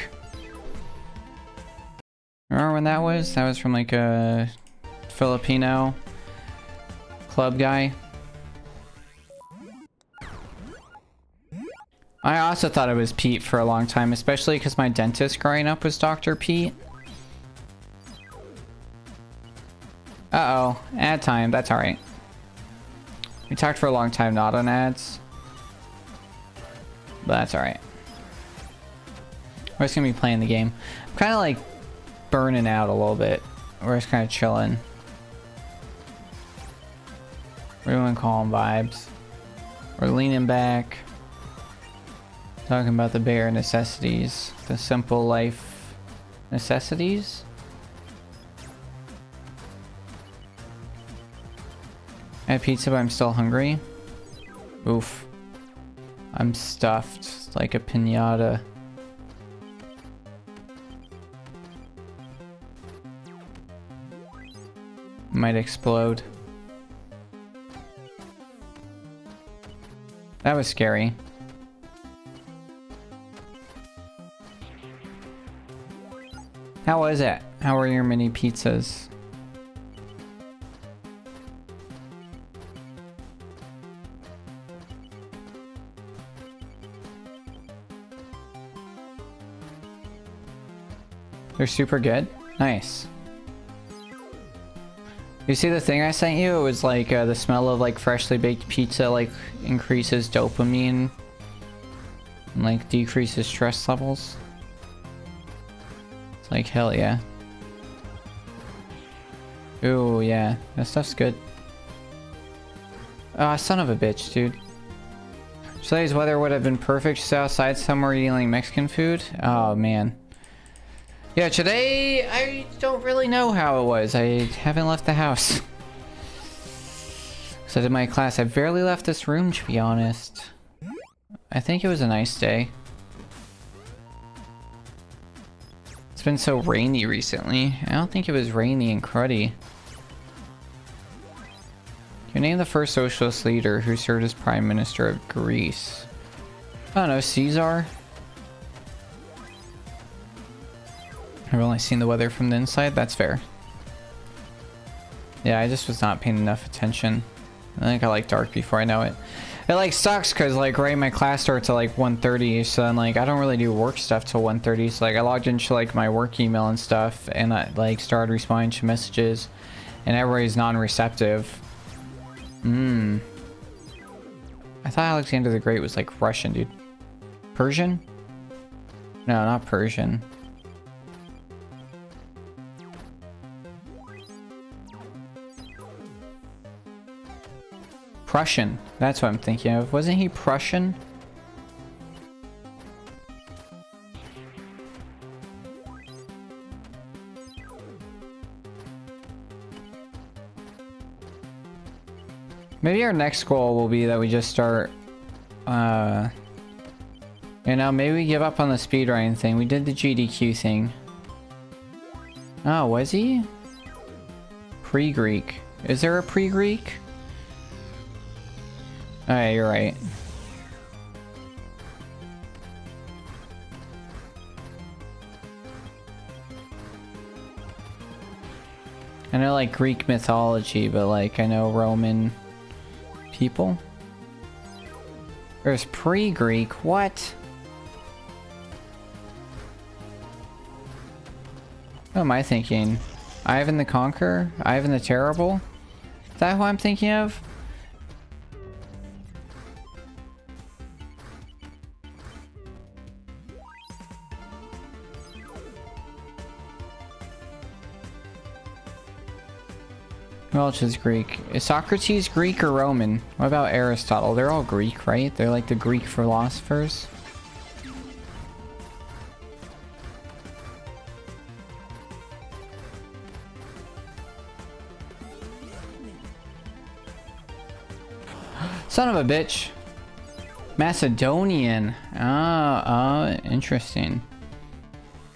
Remember when that was? That was from like a Filipino club guy. I also thought it was Pete for a long time, especially because my dentist growing up was Dr. Pete. Uh-oh, ad time, that's alright. We talked for a long time not on ads. But that's alright. We're just gonna be playing the game. I'm kind of like burning out a little bit. We're just kind of chilling. We're doing calm vibes. We're leaning back. Talking about the bare necessities. The simple life necessities? I had pizza, but I'm still hungry. Oof. I'm stuffed like a piñata. Might explode. That was scary. How was it? How were your mini pizzas? They're super good? Nice. You see the thing I sent you? It was like the smell of like freshly baked pizza like increases dopamine and like decreases stress levels. It's like hell yeah. Ooh yeah, that stuff's good. Ah, son of a bitch, dude. Today's weather would have been perfect just outside somewhere eating like Mexican food. Oh man. Yeah, today, I don't really know how it was. I haven't left the house. So I did my class. I barely left this room, to be honest. I think it was a nice day. It's been so rainy recently. I don't think it was rainy and cruddy. Can you name the first socialist leader who served as Prime Minister of Greece? I don't know, Caesar? I've only seen the weather from the inside, that's fair. Yeah, I just was not paying enough attention. I think I like dark before I know it. It like sucks because like right my class starts at like 1:30, so then like I don't really do work stuff till 1:30. So like I logged into like my work email and stuff and I like started responding to messages and everybody's non-receptive. I thought Alexander the Great was like Russian, dude. Persian? No, not Persian. Prussian. That's what I'm thinking of. Wasn't he Prussian? Maybe our next goal will be that we just start, you know, maybe we give up on the speedrunning thing. We did the GDQ thing. Oh, was he? Pre-Greek. Is there a pre-Greek? Oh, yeah, you're right. I know, like, Greek mythology, but, like, I know Roman people. There's pre-Greek. What? What am I thinking? Ivan the Conqueror? Ivan the Terrible? Is that who I'm thinking of? Who else is Greek? Is Socrates Greek or Roman? What about Aristotle? They're all Greek, right? They're like the Greek philosophers. Son of a bitch. Macedonian. Oh, interesting.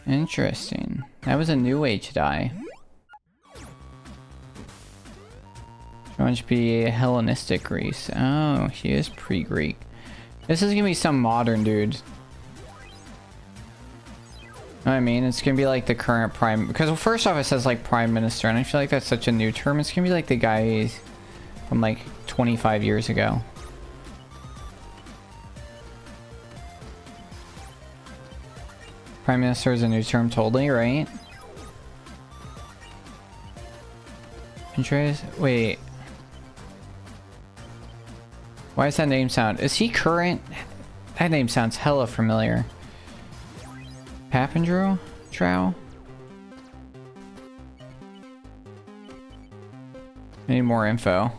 Interesting. That was a new age die. Going to be Hellenistic Greece. Oh, he is pre-Greek. This is gonna be some modern dude. You know what I mean? It's gonna be like the current prime... Because well, first off it says like prime minister, and I feel like that's such a new term. It's gonna be like the guy from like 25 years ago. Prime minister is a new term totally, right? Interest? Wait. Why does that name sound... Is he current? That name sounds hella familiar. Papandreou? Trow? I need more info.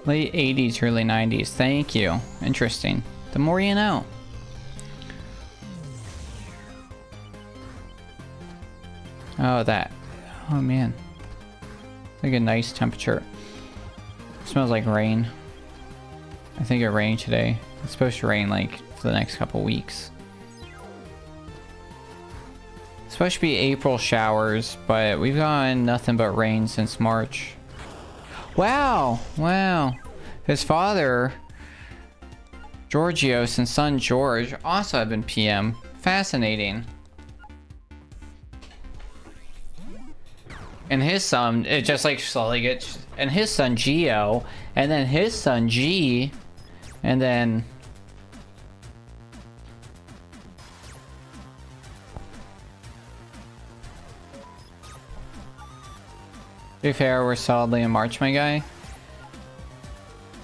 Late 80s, early 90s. Thank you. Interesting. The more you know. Oh, that. Oh, man. Like a nice temperature. It smells like rain. I think it rained today. It's supposed to rain, like, for the next couple weeks. It's supposed to be April showers, but we've gotten nothing but rain since March. Wow! Wow. His father, Georgios, and son George also have been PM. Fascinating. And his son, it just like slowly gets... And his son Geo, and then his son G, and then... To be fair, we're solidly in March, my guy.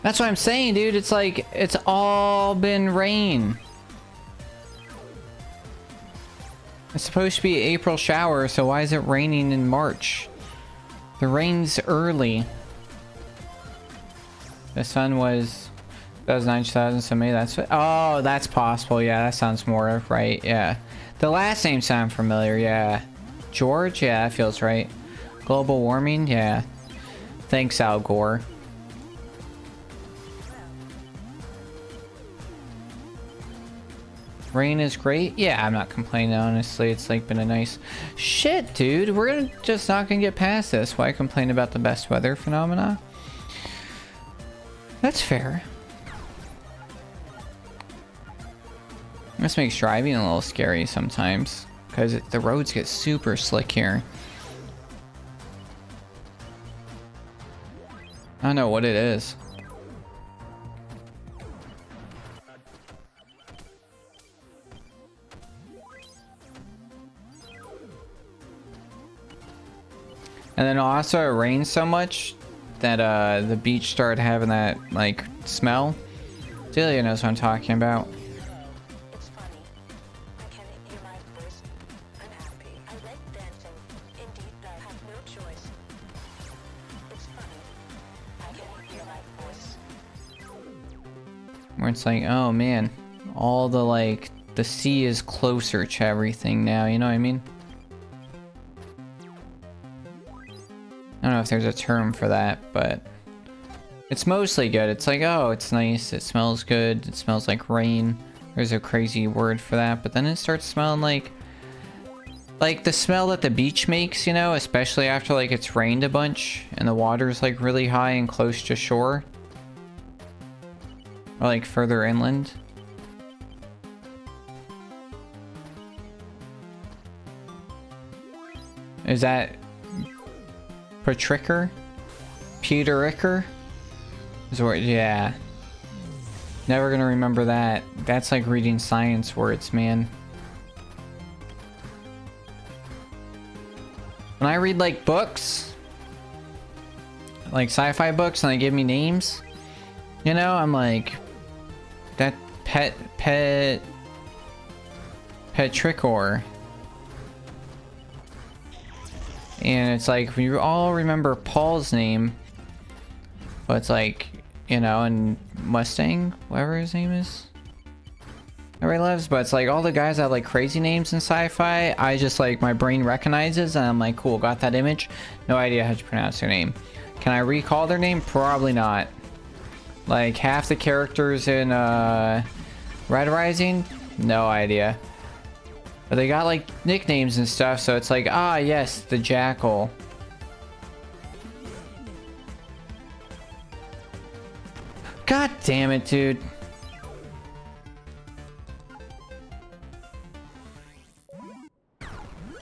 That's what I'm saying, dude. It's like, it's all been rain. It's supposed to be April shower, so why is it raining in March? The rain's early. The sun was 2009, 2000, so maybe that's... Oh, that's possible. Yeah, that sounds more right. Yeah. The last name sounds familiar. Yeah. George? Yeah, that feels right. Global warming? Yeah. Thanks, Al Gore. Rain is great. Yeah, I'm not complaining, honestly. It's like been a nice... Shit, dude. We're just not gonna get past this. Why complain about the best weather phenomena? That's fair. This makes driving a little scary sometimes. Because the roads get super slick here. I don't know what it is. And then also it rained so much that the beach started having that like smell. Delia knows what I'm talking about. It's funny. I can hear my voice. I'm happy. I like dancing. Indeed, I have no choice. It's funny. I can hear my voice. Where it's like, oh man, all the like, the sea is closer to everything now, you know what I mean? I don't know if there's a term for that, but it's mostly good. It's like, oh, it's nice, it smells good, it smells like rain. There's a crazy word for that, but then it starts smelling like the smell that the beach makes, you know, especially after like it's rained a bunch and the water's like really high and close to shore. Or like further inland. Is that Patricker? Petericker? Yeah. Never gonna remember that. That's like reading science words, man. When I read like books, like sci-fi books, and they give me names, you know, I'm like, that Petrichor. And it's like, we all remember Paul's name, but it's like, you know, and Mustang, whatever his name is, everybody loves, but it's like all the guys that have like crazy names in sci-fi, I just like, my brain recognizes, and I'm like, cool, got that image, no idea how to pronounce their name. Can I recall their name? Probably not. Like, half the characters in Red Rising, no idea. But they got like nicknames and stuff, so it's like, ah, yes, the Jackal. God damn it, dude.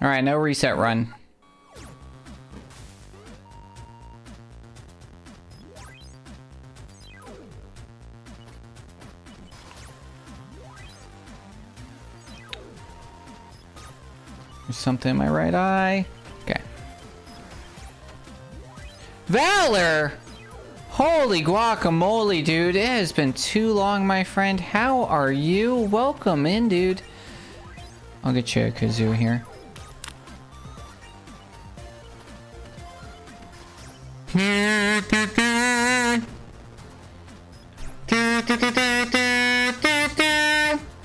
Alright, no reset run. There's something in my right eye. Okay. Valor! Holy guacamole, dude. It has been too long, my friend. How are you? Welcome in, dude. I'll get you a kazoo here.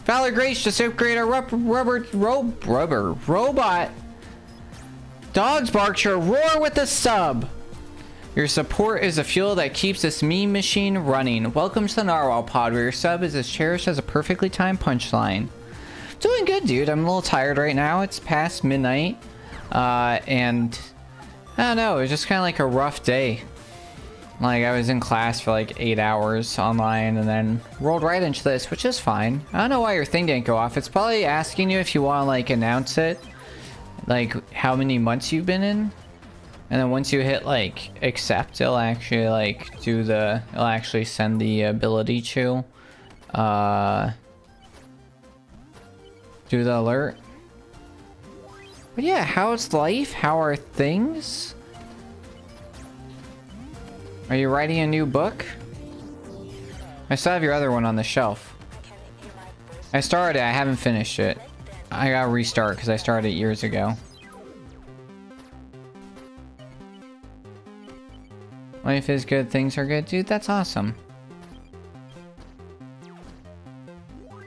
Valor Grace just upgrade our rubber robot. Dogs bark your roar with a sub. Your support is the fuel that keeps this meme machine running. Welcome to the Narwhal Pod, where your sub is as cherished as a perfectly timed punchline. Doing good, dude. I'm a little tired right now. It's past midnight. And I don't know, it was just kind of like a rough day. Like, I was in class for like 8 hours online and then rolled right into this, which is fine. I don't know why your thing didn't go off. It's probably asking you if you want to like announce it, like how many months you've been in. And then once you hit like accept, it'll actually like it'll actually send the ability to do the alert. But yeah, how's life? How are things? Are you writing a new book? I still have your other one on the shelf. I started it, I haven't finished it. I gotta restart because I started it years ago. Life is good, things are good. Dude, that's awesome.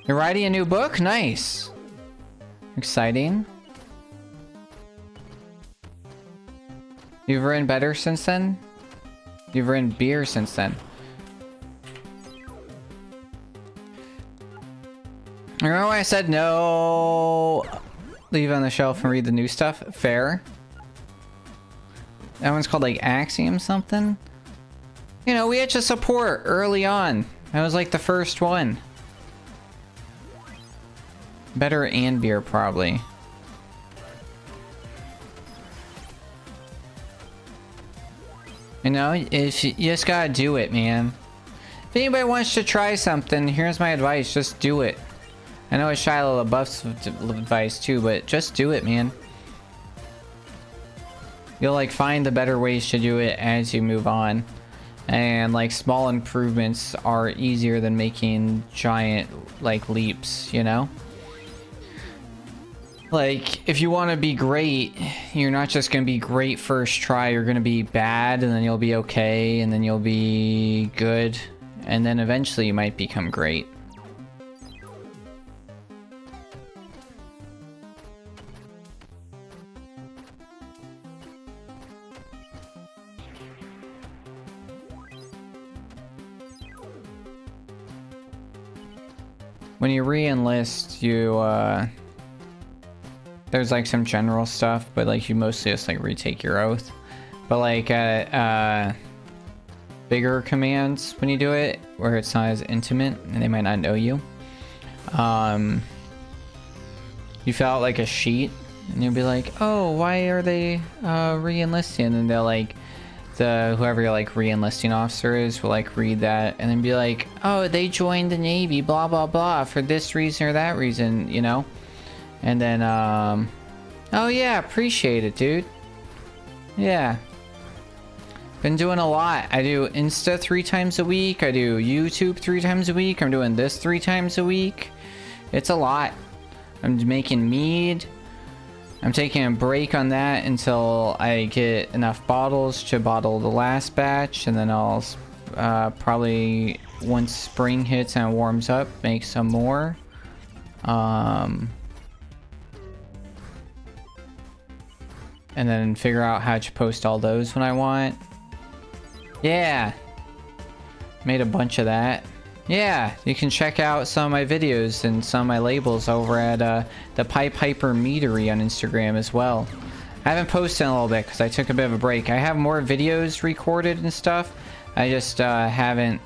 You're writing a new book? Nice. Exciting. You've written better since then? You've written beer since then. Remember when I said no, leave it on the shelf and read the new stuff? Fair. That one's called like Axiom something. You know, we had to support early on. That was like the first one. Better and beer, probably. You know, if you just gotta do it, man. If anybody wants to try something, here's my advice: just do it. I know it's Shia LaBeouf's advice too, but just do it, man. You'll like find the better ways to do it as you move on. And like small improvements are easier than making giant like leaps, you know? Like if you want to be great, you're not just going to be great first try, you're going to be bad and then you'll be okay and then you'll be good and then eventually you might become great. When you re-enlist, you, there's like some general stuff, but like you mostly just like retake your oath. But like, bigger commands when you do it, where it's not as intimate and they might not know you. You fill out like a sheet and you'll be like, oh, why are they, re-enlisting? And they'll like, whoever your like re-enlisting officer is will like read that and then be like, oh, they joined the Navy, blah blah blah, for this reason or that reason, you know? And then oh yeah, appreciate it, dude. Yeah, been doing a lot. I do Insta 3 times a week, I do YouTube 3 times a week, I'm doing this 3 times a week. It's a lot. I'm making mead. I'm taking a break on that until I get enough bottles to bottle the last batch, and then I'll probably, once spring hits and it warms up, make some more. And then figure out how to post all those when I want. Yeah, made a bunch of that. Yeah, you can check out some of my videos and some of my labels over at the Pipe Hyper Meadery on Instagram as well. I haven't posted in a little bit because I took a bit of a break. I have more videos recorded and stuff. I just haven't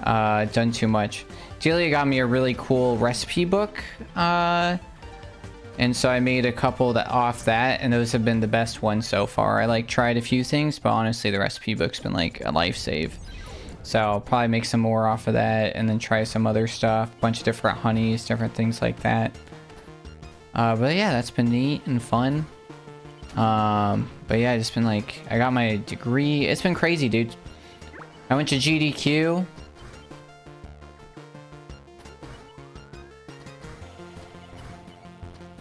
done too much. Delia got me a really cool recipe book. And so I made a couple off that, and those have been the best ones so far. I like tried a few things, but honestly the recipe book's been like a life save. So I'll probably make some more off of that and then try some other stuff, bunch of different honeys, different things like that. But yeah, that's been neat and fun. But yeah, it's been like, I got my degree. It's been crazy, dude. I went to GDQ.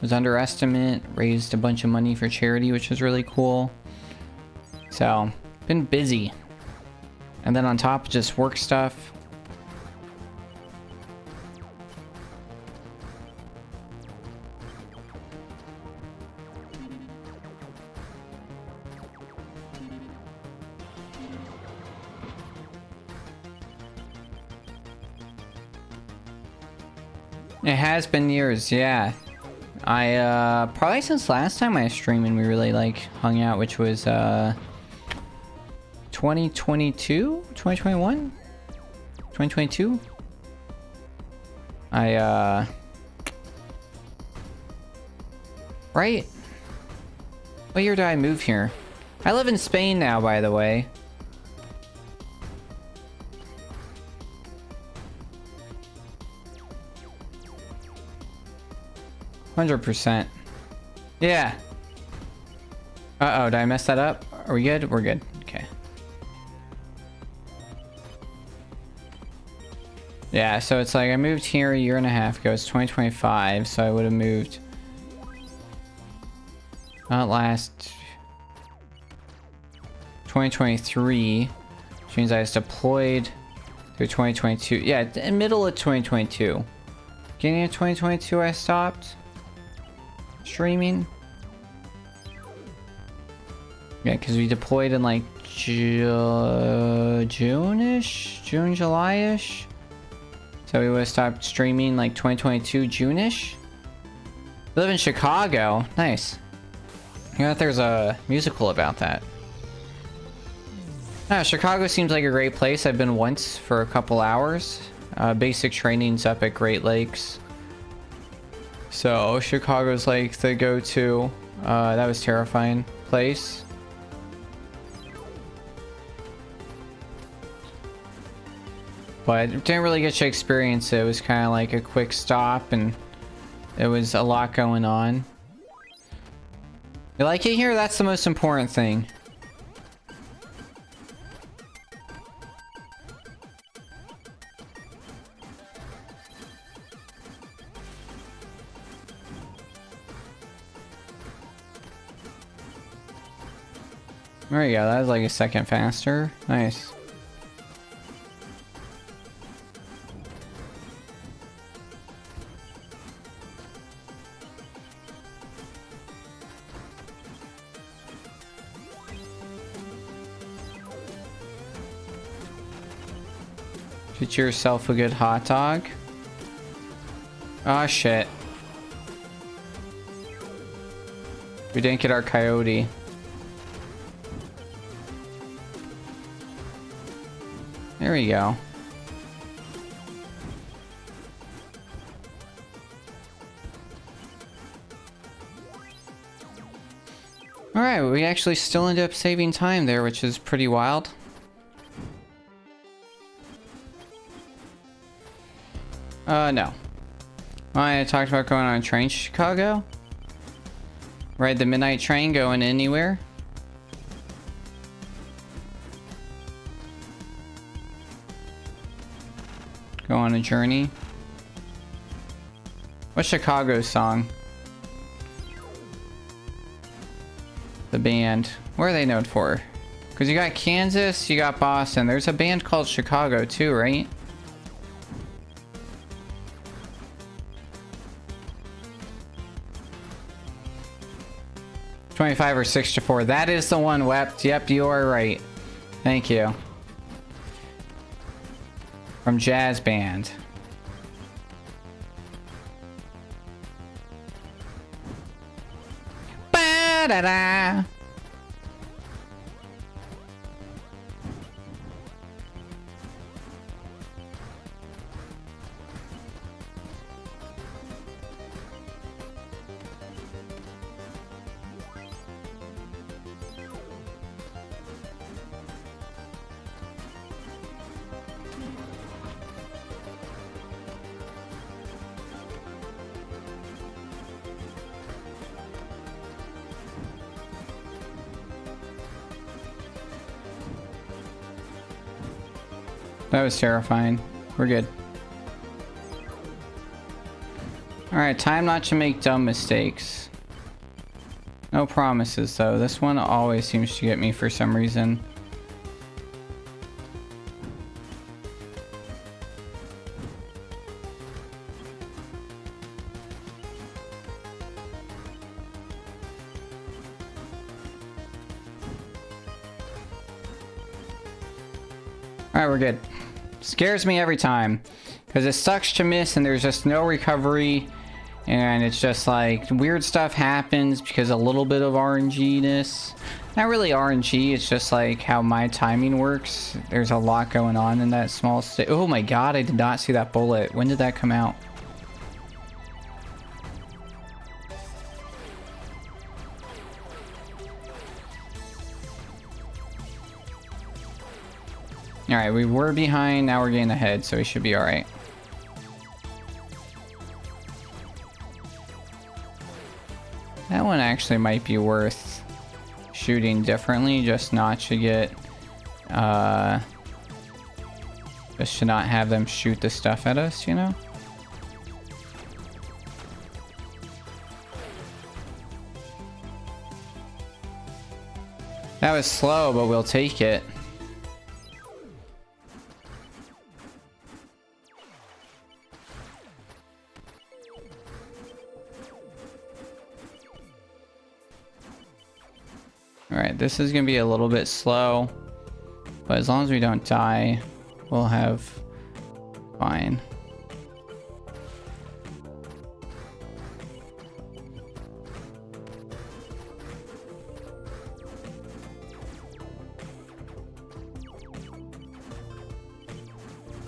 Was underestimate, raised a bunch of money for charity, which was really cool. So, been busy. And then on top, just work stuff. It has been years, yeah. I, probably since last time I was streaming, we really, like, hung out, which was, 2022? 2021? 2022? Right? What year did I move here? I live in Spain now, by the way. %. Yeah. Uh-oh, did I mess that up? Are we good? We're good. Okay. Yeah, so it's like I moved here a year and a half ago. It's 2025, so I would have moved not last 2023, which means I was deployed through 2022. Yeah, in middle of 2022. Beginning of 2022 I stopped streaming. Yeah, because we deployed in like June-ish? June, July-ish? So we would have stopped streaming like 2022 June-ish. We live in Chicago. Nice. You know, there's a musical about that. Chicago seems like a great place. I've been once for a couple hours. Basic training's up at Great Lakes. So Chicago's like the go-to. That was terrifying place. but didn't really get to experience it. It was kind of like a quick stop, and there was a lot going on. You like it here? That's the most important thing. There you go, that was like a second faster. Nice. Get yourself a good hot dog. Oh shit. We didn't get our coyote. There we go. Alright, we actually still ended up saving time there, which is pretty wild. No. I talked about going on a train to Chicago. Ride the midnight train going anywhere. Go on a journey. What's Chicago's song? The band. What are they known for? Because you got Kansas, you got Boston. There's a band called Chicago too, right? $25 or $64. That is the one, Wept. Yep, you are right. Thank you. From Jazz Band. Ba-da-da! That was terrifying. We're good. Alright, time not to make dumb mistakes. No promises though. This one always seems to get me for some reason. Alright, we're good. Scares me every time. Because it sucks to miss and there's just no recovery. And it's just like weird stuff happens because a little bit of RNG-ness. Not really RNG, it's just like how my timing works. There's a lot going on in that small state. Oh my god, I did not see that bullet. When did that come out? Alright, we were behind, now we're getting ahead, so we should be alright. That one actually might be worth shooting differently, just not to get, just to not have them shoot the stuff at us, you know? That was slow, but we'll take it. Alright, this is gonna be a little bit slow, but as long as we don't die, we'll have fine.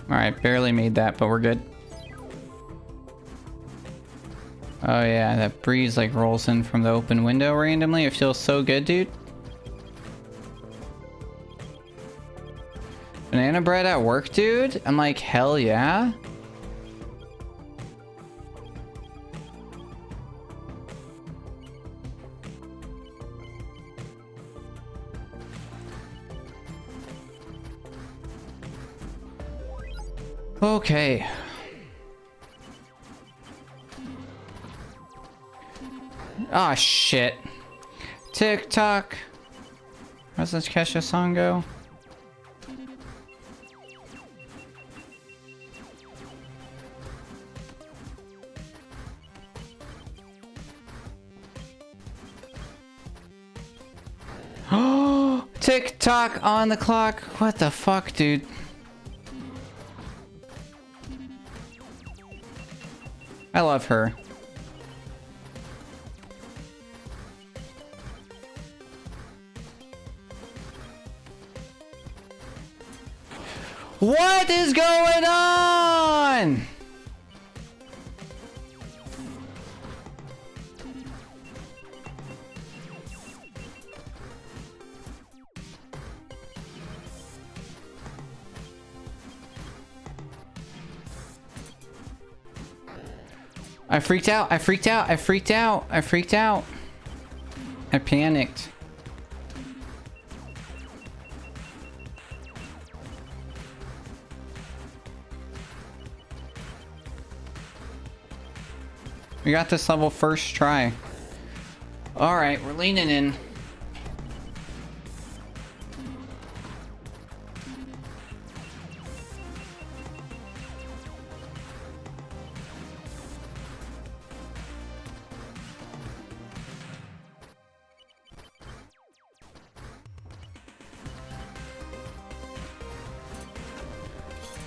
Alright, barely made that, but we're good. Oh yeah, that breeze like rolls in from the open window randomly. It feels so good, dude. Been banana bread at work, dude? I'm like, hell yeah. Okay. Ah, shit. TikTok. How's this Kesha song go? Oh, TikTok on the clock. What the fuck, dude? I love her. What is going on? I freaked out. I freaked out. I freaked out. I freaked out. I panicked. We got this level first try. Alright, we're leaning in.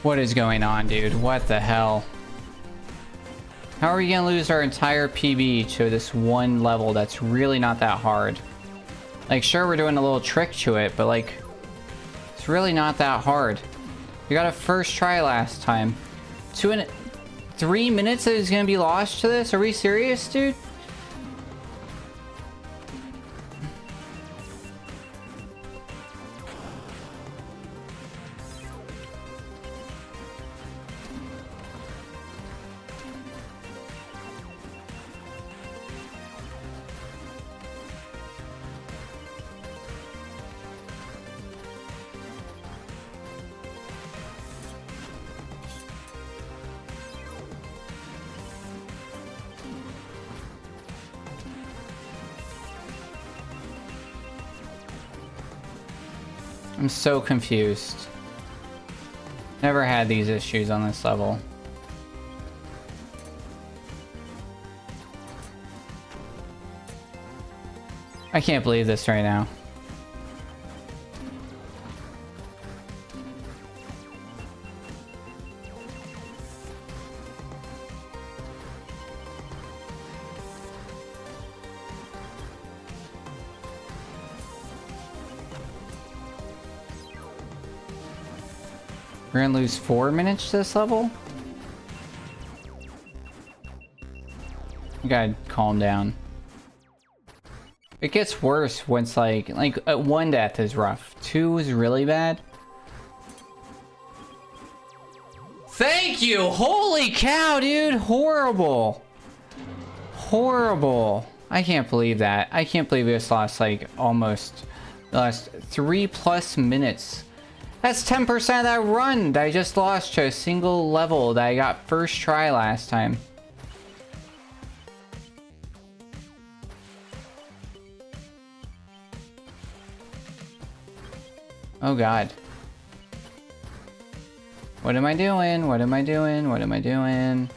What is going on, dude? What the hell? How are we gonna lose our entire PB to this one level that's really not that hard? Like, sure, we're doing a little trick to it, but like, it's really not that hard. We got a first try last time. 3 minutes is gonna be lost to this? Are we serious, dude? I'm so confused. Never had these issues on this level. I can't believe this right now. We're gonna lose 4 minutes to this level? You gotta calm down. It gets worse once like 1 death is rough. 2 is really bad. Thank you! Holy cow, dude! Horrible! Horrible. I can't believe that. I can't believe we just lost like almost the last 3+ minutes. That's 10% of that run that I just lost to a single level that I got first try last time. Oh god. What am I doing? What am I doing? What am I doing?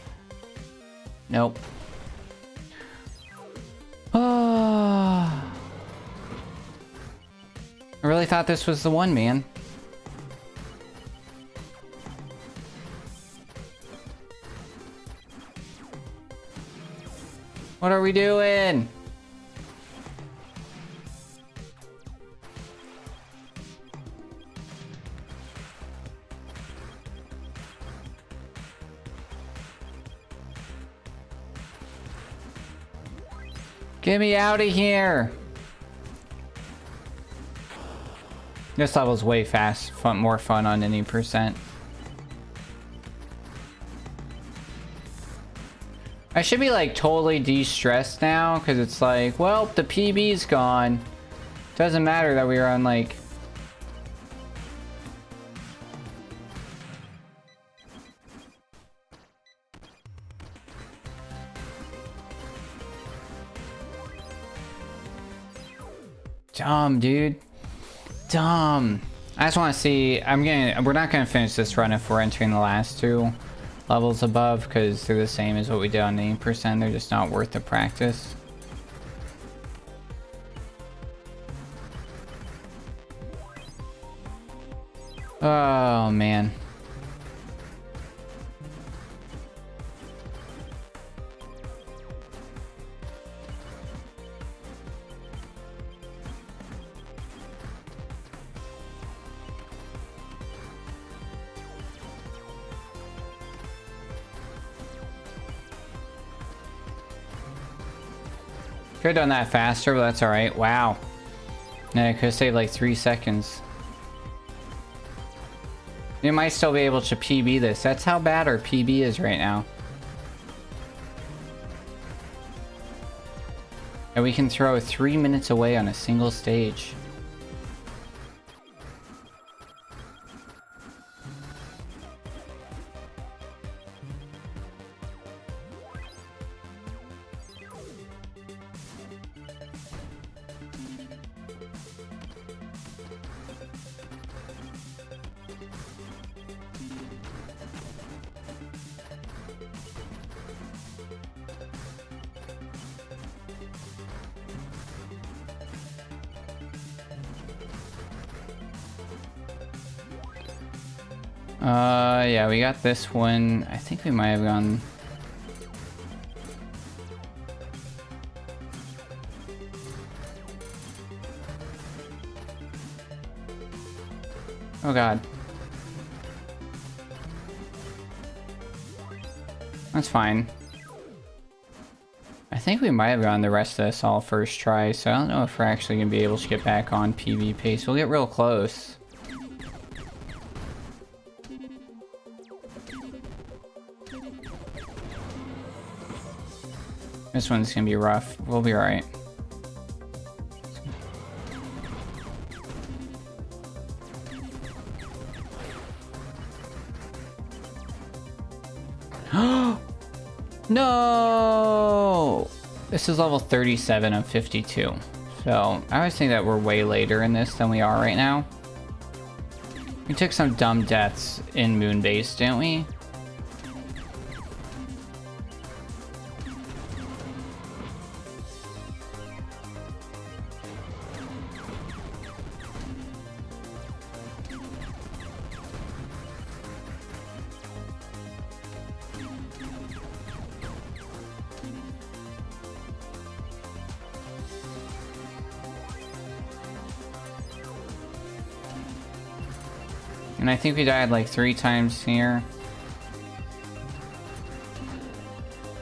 Nope. Oh. I really thought this was the one, man. What are we doing? Get me out of here. This level's way more fun on any %. I should be like totally de-stressed now, because it's like, well, the PB's gone. Doesn't matter that we were on like... Dumb, dude. Dumb. I just want to see... We're not gonna finish this run if we're entering the last 2 levels above, because they're the same as what we did on 80%. They're just not worth the practice. Oh, man. Could have done that faster, but that's alright. Wow. Yeah, I could have saved like 3 seconds. You might still be able to PB this. That's how bad our PB is right now. And we can throw 3 minutes away on a single stage. Yeah, we got this one. I think we might have gone... Oh god. That's fine. I think we might have gotten the rest of this all first try, so I don't know if we're actually going to be able to get back on PB pace. We'll get real close. This one's gonna be rough. We'll be alright. No! This is level 37 of 52. So, I always think that we're way later in this than we are right now. We took some dumb deaths in Moonbase, didn't we? And I think we died like 3 times here.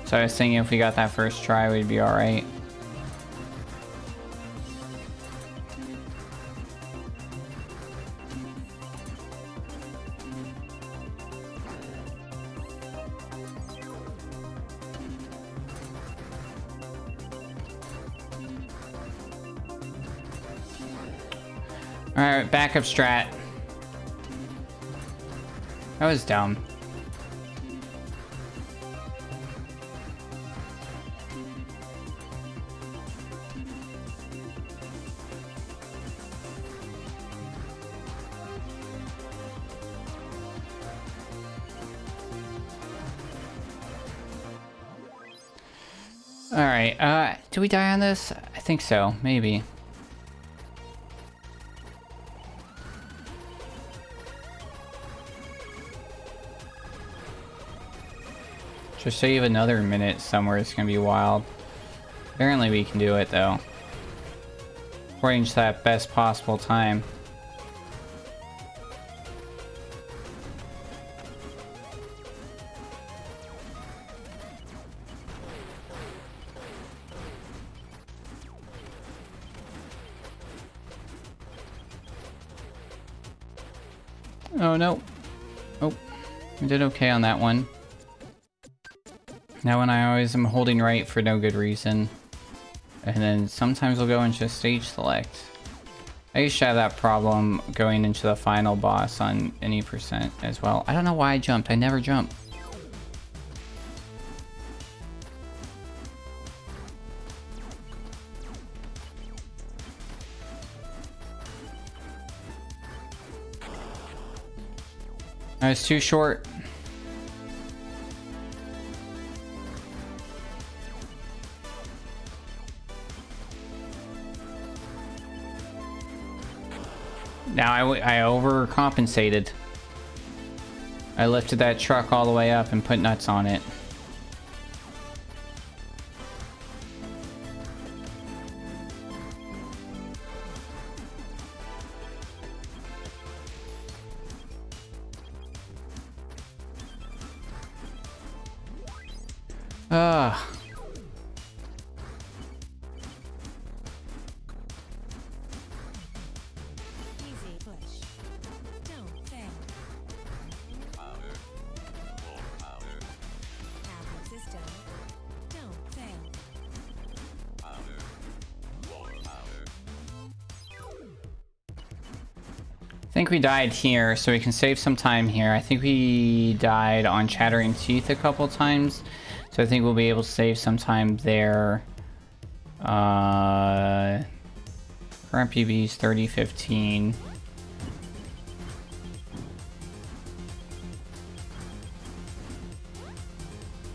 So I was thinking if we got that first try, we'd be alright. Alright, backup strat. That was dumb. Alright, do we die on this? I think so, maybe. Just save another minute somewhere, it's gonna be wild. Apparently we can do it though. According to that best possible time. Oh, no. Oh, I did okay on that one. That one I always am holding right for no good reason. And then sometimes I'll go into stage select. I used to have that problem going into the final boss on any percent as well. I don't know why I jumped. I never jump. I was too short. Now I overcompensated. I lifted that truck all the way up and put nuts on it. Ugh. Easy push. Don't fail. Have the system. Don't fail. I think we died here, so we can save some time here. I think we died on Chattering Teeth a couple times, so I think we'll be able to save some time there. Current PB is 3015.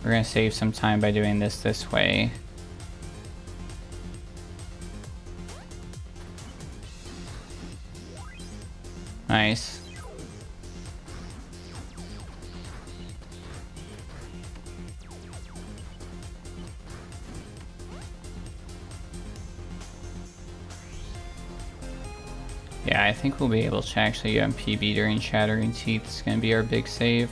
We're gonna save some time by doing this way. Nice. Yeah, I think we'll be able to actually get PB during Shattering Teeth. It's gonna be our big save.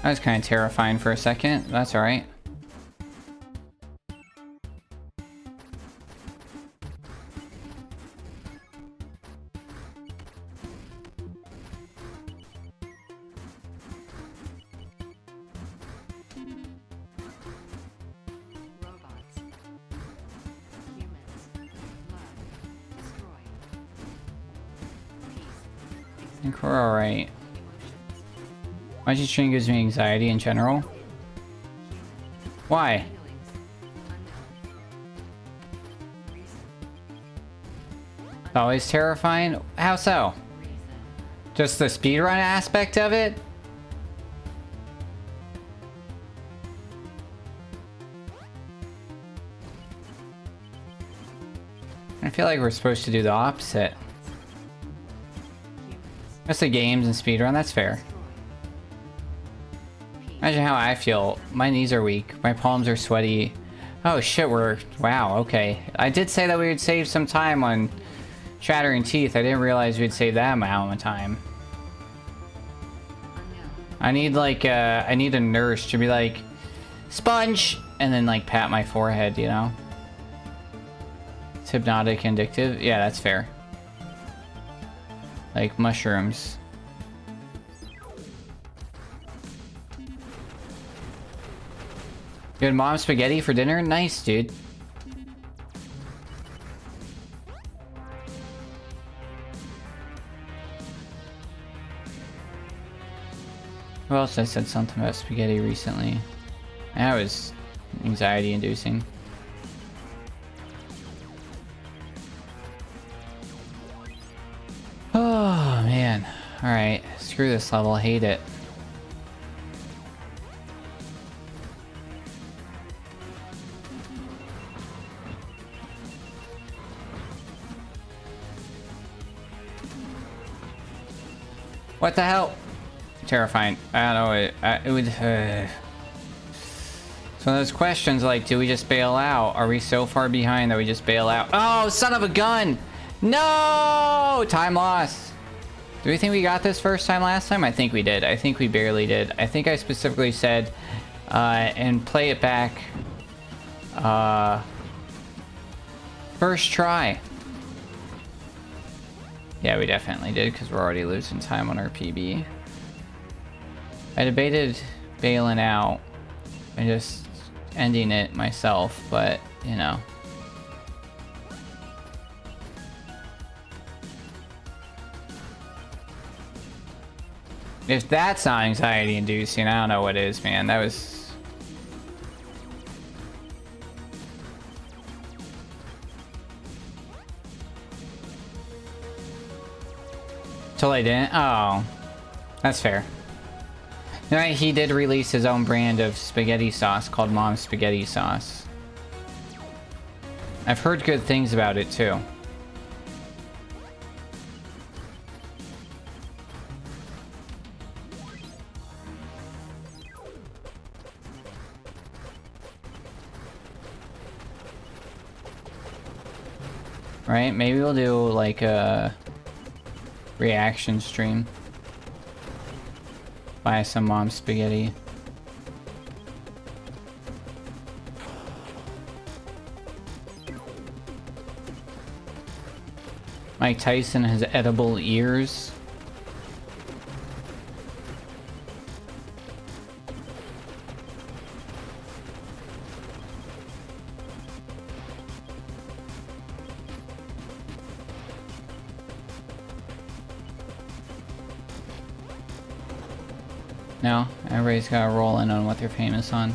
That was kind of terrifying for a second. That's alright. Robots. Humans. Love. Destroy. Peace. I think we're alright. Emotions. Magic String gives me anxiety in general. Why? Feelings. Unknown. Reason. It's always terrifying? How so? Reason. Just the speedrun aspect of it? I feel like we're supposed to do the opposite. Humans. That's the games and speedrun, that's fair. Destroy. Peace. Imagine how I feel. My knees are weak. My palms are sweaty. Oh shit, wow, okay. I did say that we would save some time on Shattering Teeth. I didn't realize we'd save that amount of time. Unknown. I need like, I need a nurse to be like, sponge! And then like pat my forehead, you know? It's hypnotic and addictive. Yeah, that's fair. Like mushrooms. Good mom spaghetti for dinner? Nice, dude. Who else has said something about spaghetti recently? That was anxiety inducing. Oh man. Alright, screw this level, hate it. What the hell? Terrifying. I don't know, it would... So those questions like, do we just bail out? Are we so far behind that we just bail out? Oh, son of a gun! No! Time loss. Do we think we got this first time last time? I think we did. I think we barely did. I think I specifically said, and play it back, First try. Yeah, we definitely did, because we're already losing time on our PB. I debated bailing out and just ending it myself, but, you know. If that's not anxiety inducing, I don't know what is, man. That was... Till I didn't? Oh. That's fair. Right, he did release his own brand of spaghetti sauce called Mom's Spaghetti Sauce. I've heard good things about it too. Right, maybe we'll do like a reaction stream. Buy some Mom's spaghetti. Mike Tyson has edible ears. No, everybody's got to roll in on what they're famous on.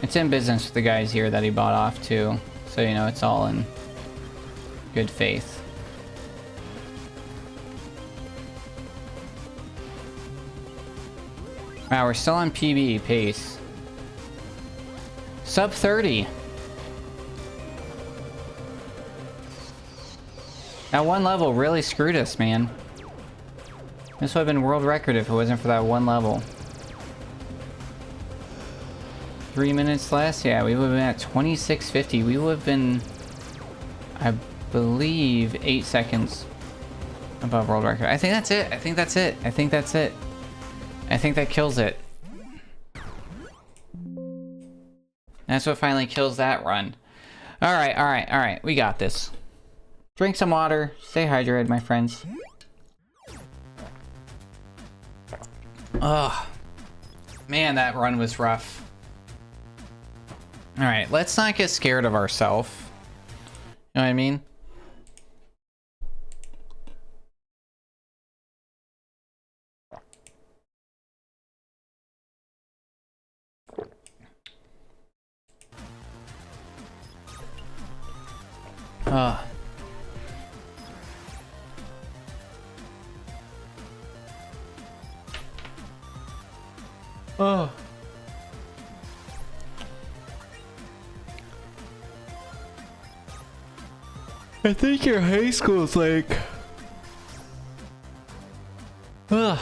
It's in business with the guys here that he bought off too, so you know it's all in good faith. Wow, we're still on PB pace. Sub 30. That one level really screwed us, man. This would have been world record if it wasn't for that one level. 3 minutes less? Yeah, we would have been at 26:50. We would have been, I believe, 8 seconds above world record. I think that's it. I think that's it. I think that's it. I think that kills it. That's what finally kills that run. Alright, alright, alright. We got this. Drink some water. Stay hydrated, my friends. Ugh. Man, that run was rough. Alright, let's not get scared of ourselves. You know what I mean? Ugh. Oh. I think your high school's like... Ugh.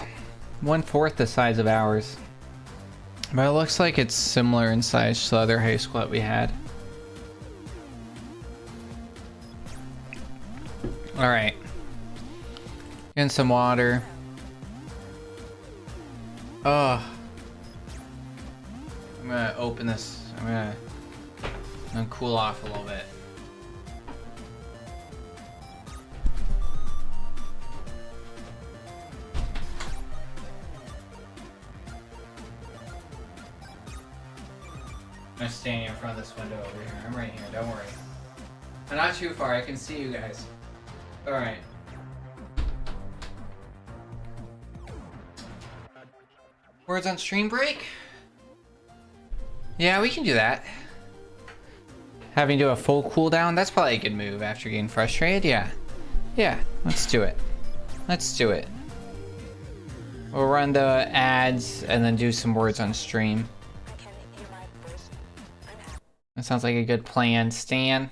1/4 the size of ours. But it looks like it's similar in size to the other high school that we had. Alright. Getting some water. Ugh. I'm gonna open this. I'm gonna cool off a little bit. I'm gonna stand in front of this window over here. I'm right here, don't worry. I'm not too far, I can see you guys. Alright. Words on stream break? Yeah, we can do that. Having to do a full cooldown? That's probably a good move after getting frustrated, yeah. Yeah, let's do it. Let's do it. We'll run the ads and then do some words on stream. That sounds like a good plan, Stan.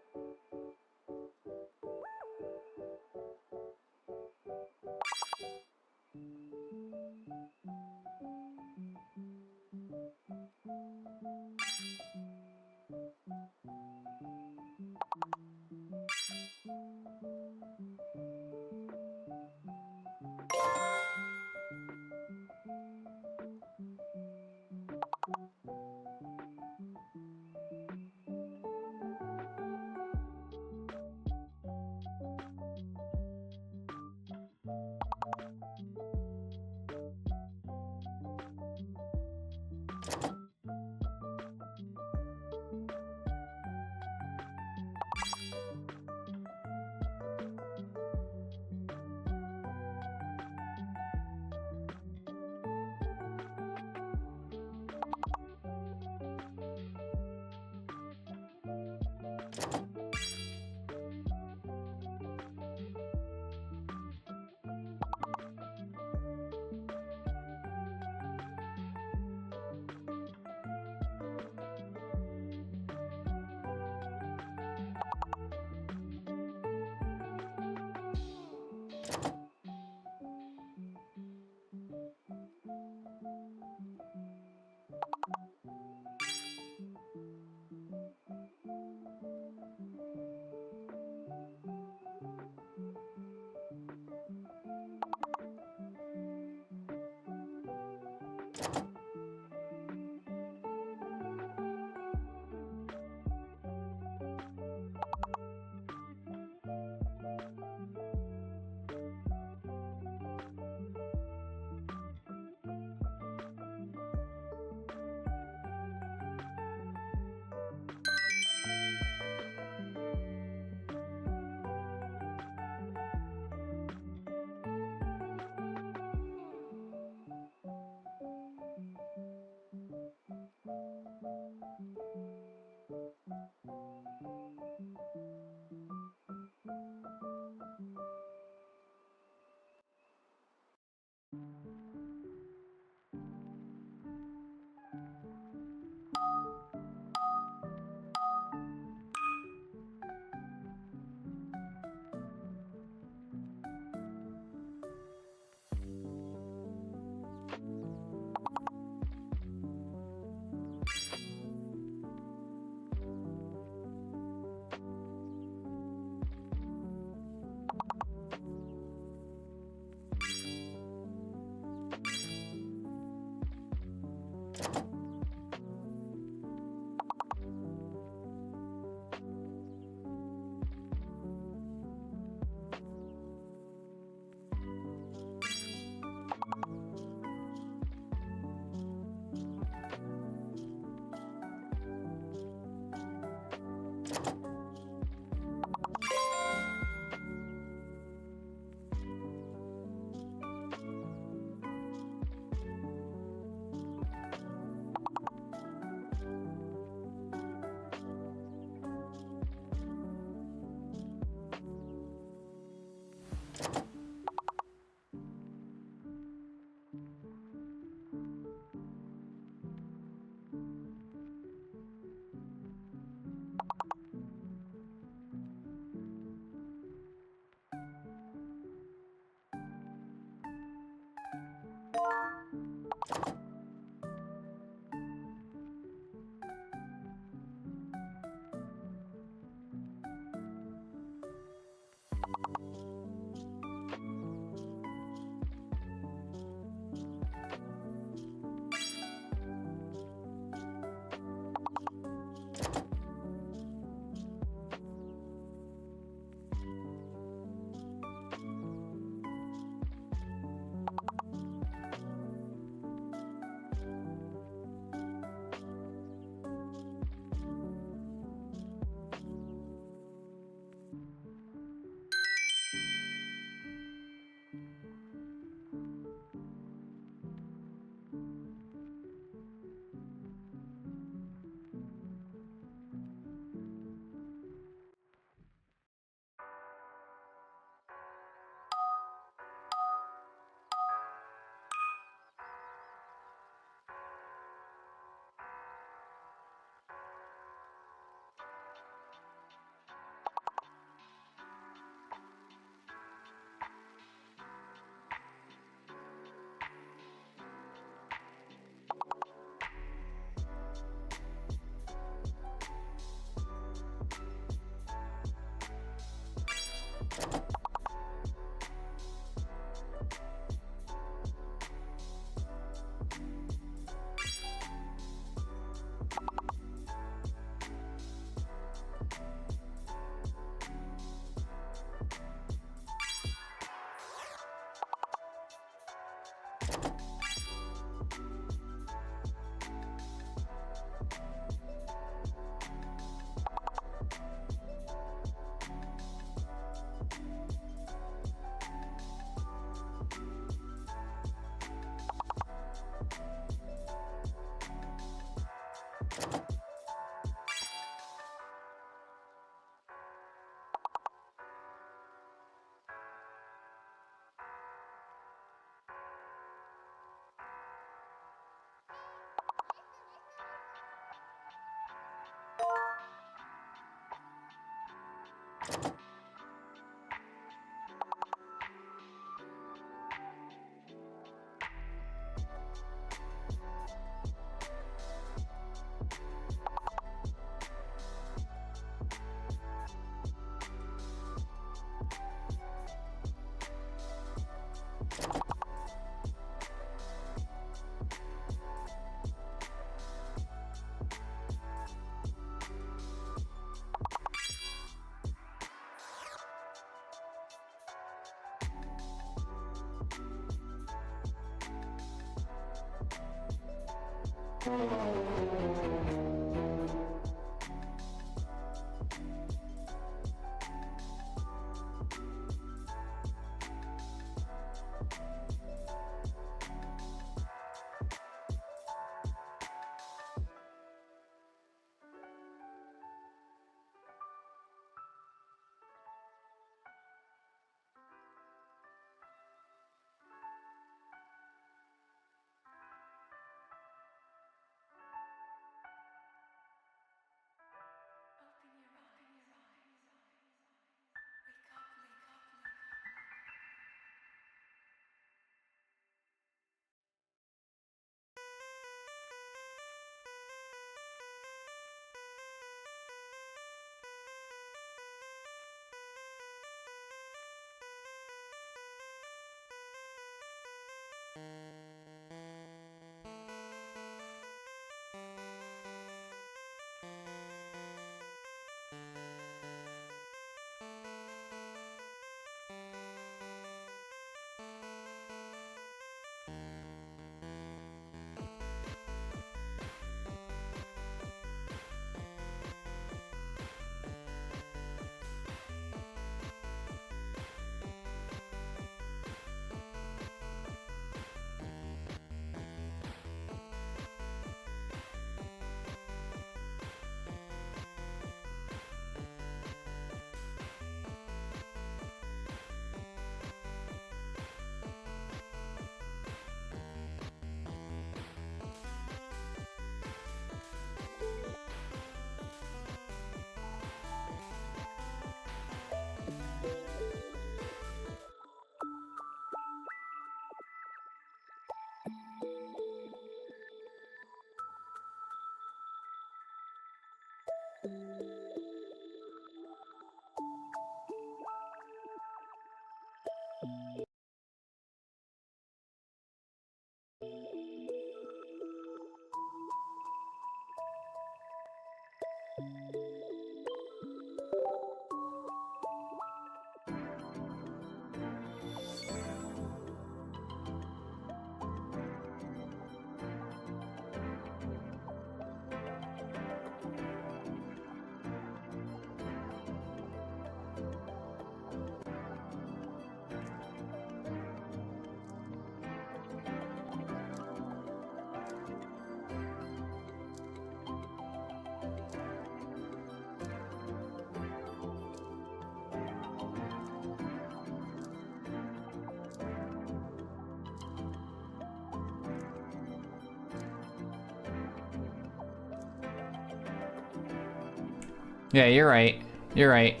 Yeah, you're right. You're right.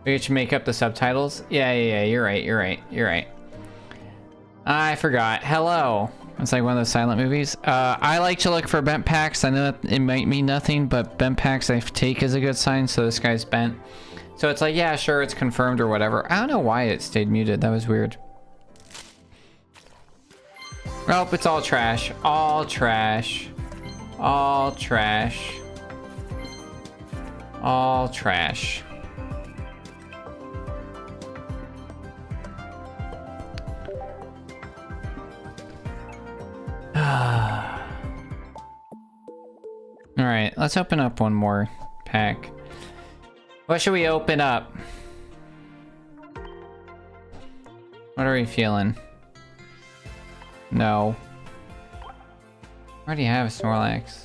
We should make up the subtitles. Yeah, you're right, you're right, you're right. I forgot. Hello. It's like one of those silent movies. I like to look for bent packs. I know that it might mean nothing, but bent packs I take as a good sign, so this guy's bent. So it's like, yeah, sure, it's confirmed or whatever. I don't know why it stayed muted. That was weird. Oh, it's all trash. All trash. All trash. All trash. Alright, let's open up one more pack. What should we open up? What are we feeling? No. I already have Snorlax.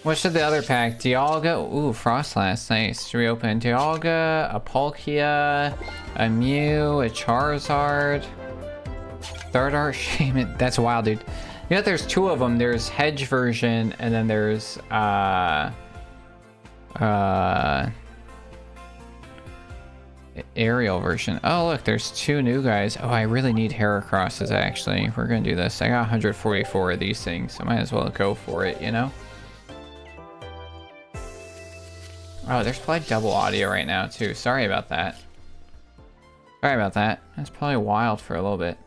What should the other pack? Dialga? Ooh, Frostlass. Nice. Should we open Dialga, a Palkia, a Mew, a Charizard, Third Shaman? That's wild, dude. You know, there's two of them. There's Hedge version, and then there's Aerial version. Oh, look, there's 2 new guys. Oh, I really need Heracrosses, actually. We're gonna do this. I got 144 of these things, so I might as well go for it, you know? Oh, there's probably double audio right now, too. Sorry about that. Sorry about that. That's probably wild for a little bit.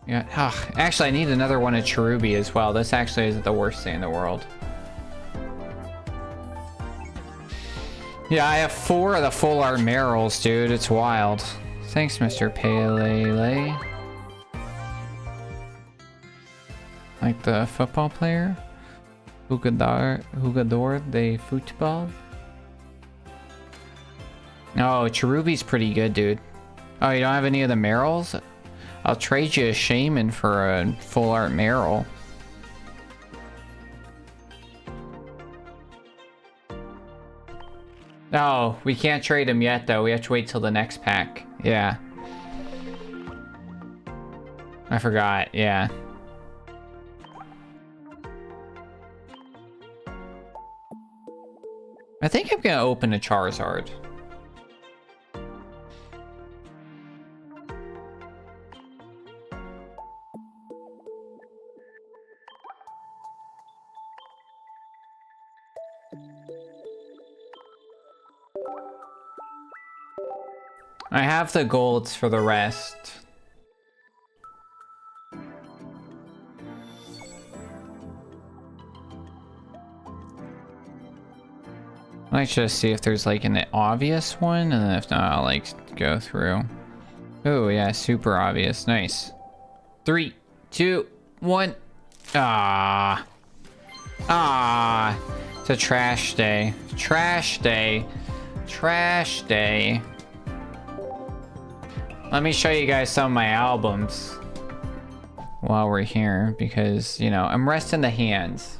Yeah. Oh, actually, I need another one of Cherubi as well. This actually isn't the worst thing in the world. Yeah, I have 4 of the full art Merrills, dude. It's wild. Thanks, Mr. Pelele. Like the football player? Jugador de football? Oh, Cherubi's pretty good, dude. Oh, you don't have any of the Merrills? I'll trade you a Shaman for a full art Merrill. Oh, we can't trade him yet, though. We have to wait till the next pack. Yeah. I forgot, yeah. I think I'm gonna open a Charizard. I have the golds for the rest. Let's just see if there's like an obvious one, and then if not, I'll like go through. Oh yeah, super obvious. Nice. 3, 2, 1. Ah. Ah. It's a trash day. Trash day. Trash day. Let me show you guys some of my albums while we're here, because, you know, I'm resting the hands.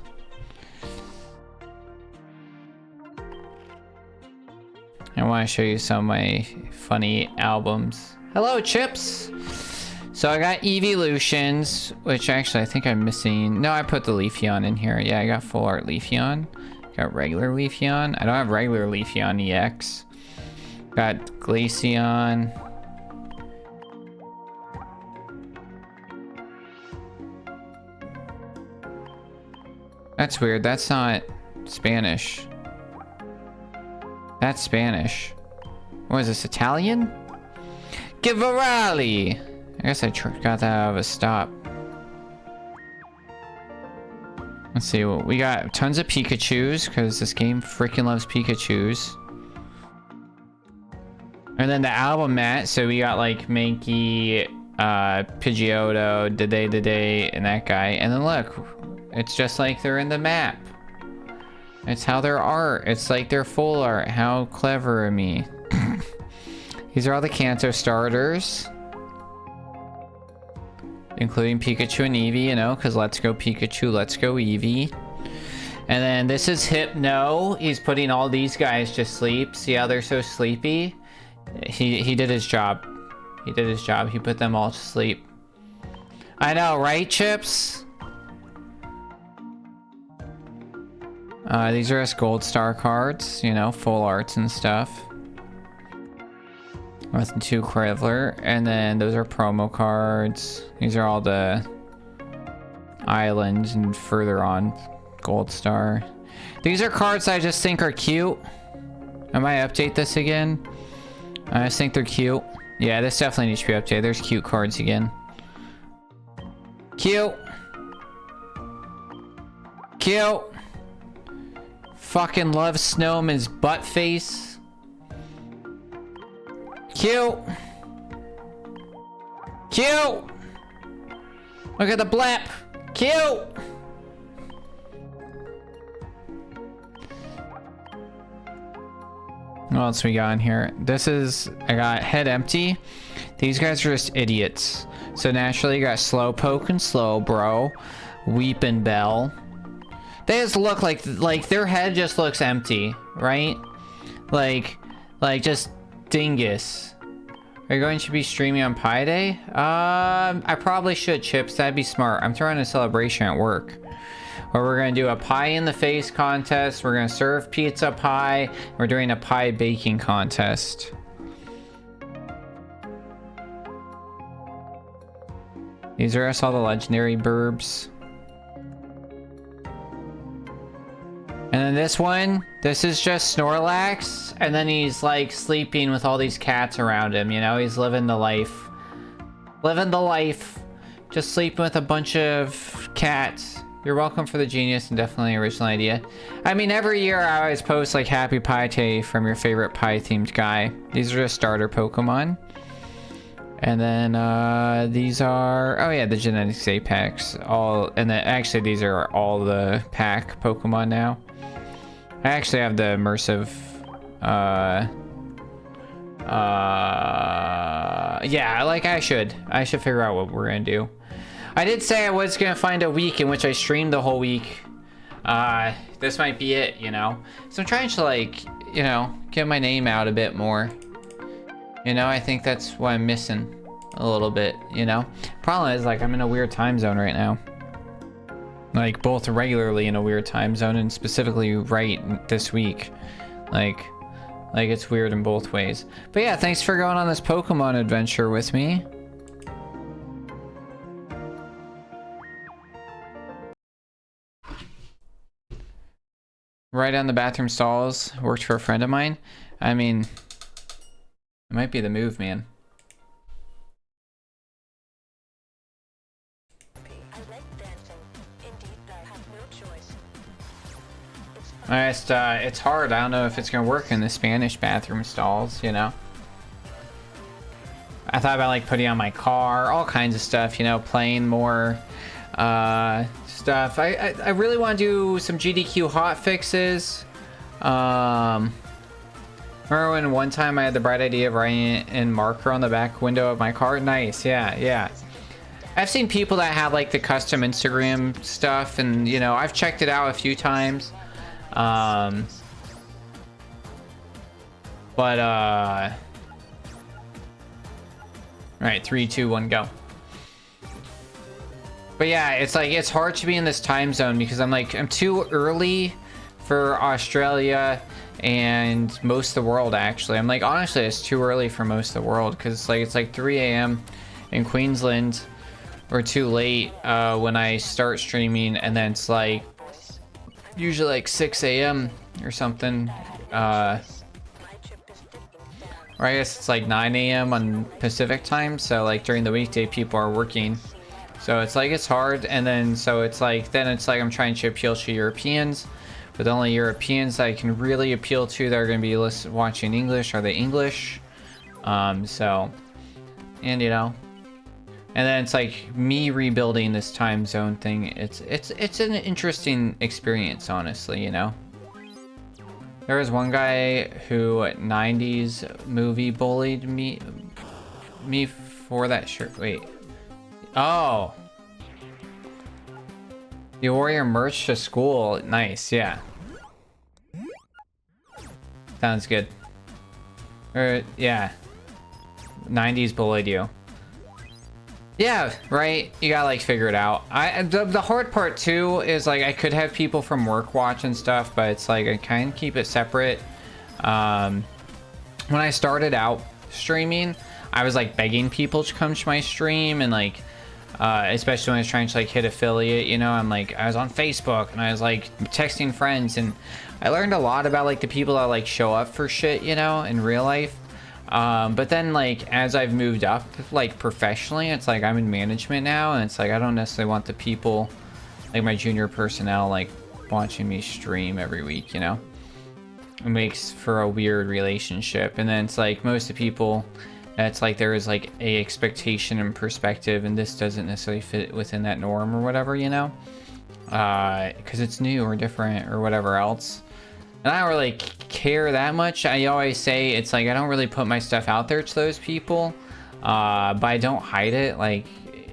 I want to show you some of my funny albums. Hello, Chips! So I got Evolutions, which actually I think I'm missing. No, I put the Leafeon in here. Yeah, I got full art Leafeon. Got regular Leafeon. I don't have regular Leafeon EX. Got Glaceon. That's weird. That's not Spanish. That's Spanish. What is this, Italian? Givarali! I guess I got that out of a stop. Let's see, well, we got tons of Pikachus, because this game freaking loves Pikachus. And then the album mat, so we got like Mankey, Pidgeotto, Dede, and that guy. And then look, it's just like they're in the map. It's how their art. It's like their full art. How clever of me. These are all the Kanto starters. Including Pikachu and Eevee, you know, because let's go Pikachu, let's go Eevee. And then this is Hypno. He's putting all these guys to sleep. See how they're so sleepy? He did his job. He did his job. He put them all to sleep. I know, right, Chips? These are us gold star cards, you know, full arts and stuff. With 2 Krivler, and then those are promo cards. These are all the islands and further on gold star. These are cards I just think are cute. I might update this again. I just think they're cute. Yeah, this definitely needs to be updated. There's cute cards again. Cute. Cute. Fucking love Snowman's butt face. Cute. Cute. Look at the blap. Cute. What else we got in here? This is, I got Head Empty. These guys are just idiots. So naturally you got Slowpoke and Slowbro, Weepin' Bell. They just look like their head just looks empty, right? Like just dingus. Are you going to be streaming on Pi Day? I probably should, Chips. That'd be smart. I'm throwing a celebration at work. where we're going to do a pie in the face contest. We're going to serve pizza pie. We're doing a pie baking contest. These are all the legendary burbs. And then this one, this is just Snorlax, and then he's like sleeping with all these cats around him, you know? He's living the life. Living the life. Just sleeping with a bunch of cats. You're welcome for the genius and definitely original idea. I mean, every year I always post like Happy Pie Day from your favorite pie-themed guy. These are just starter Pokemon. And then these are, oh yeah, the Genetics Apex. And then actually these are all the pack Pokemon now. I actually have the immersive, yeah, like I should figure out what we're gonna do. I did say I was gonna find a week in which I streamed the whole week. This might be it, you know? So I'm trying to like, you know, get my name out a bit more. You know, I think that's what I'm missing a little bit, you know? Problem is, like, I'm in a weird time zone right now. Like, both regularly in a weird time zone and specifically right this week. Like it's weird in both ways. But yeah, thanks for going on this Pokemon adventure with me. Right on the bathroom stalls. Worked for a friend of mine. I mean, it might be the move, man. I like dancing. Indeed, I have no choice. It's hard. I don't know if it's gonna work in the Spanish bathroom stalls, you know? I thought about like putting on my car, all kinds of stuff, you know, playing more stuff. I really want to do some GDQ hot fixes. Remember when one time I had the bright idea of writing in marker on the back window of my car? Nice, yeah. I've seen people that have like the custom Instagram stuff, and you know, I've checked it out a few times. Alright, 3, 2, 1, go. But yeah, it's like, it's hard to be in this time zone because I'm too early for Australia and most of the world, actually. I'm like, honestly, it's too early for most of the world because it's like 3 a.m. in Queensland, or too late when I start streaming, and then it's like usually like 6 a.m. or something. Or I guess it's like 9 a.m. on Pacific time, so like during the weekday people are working. So it's like, it's hard, and then so it's like, I'm trying to appeal to Europeans, but the only Europeans that I can really appeal to that are going to be watching English are the English. So, and you know, and then it's like me rebuilding this time zone thing. It's an interesting experience, honestly, you know. There was one guy who 90s movie bullied me for that shirt. Wait. Oh. You wore your merch to school. Nice, yeah. Sounds good. Yeah. 90s bullied you. Yeah, right. You gotta like figure it out. The hard part too is like I could have people from work watch and stuff, but it's like I kind of keep it separate. When I started out streaming, I was like begging people to come to my stream, and like especially when I was trying to like hit affiliate, you know, I was on Facebook and I was like texting friends, and I learned a lot about like the people that like show up for shit, you know, in real life. But then like as I've moved up like professionally, it's like I'm in management now, and it's like I don't necessarily want the people like my junior personnel like watching me stream every week, you know. It makes for a weird relationship, and then it's like most of the people, it's like there is like a expectation and perspective, and this doesn't necessarily fit within that norm or whatever, you know, because it's new or different or whatever else. And I don't really care that much. I always say it's like I don't really put my stuff out there to those people, but I don't hide it. Like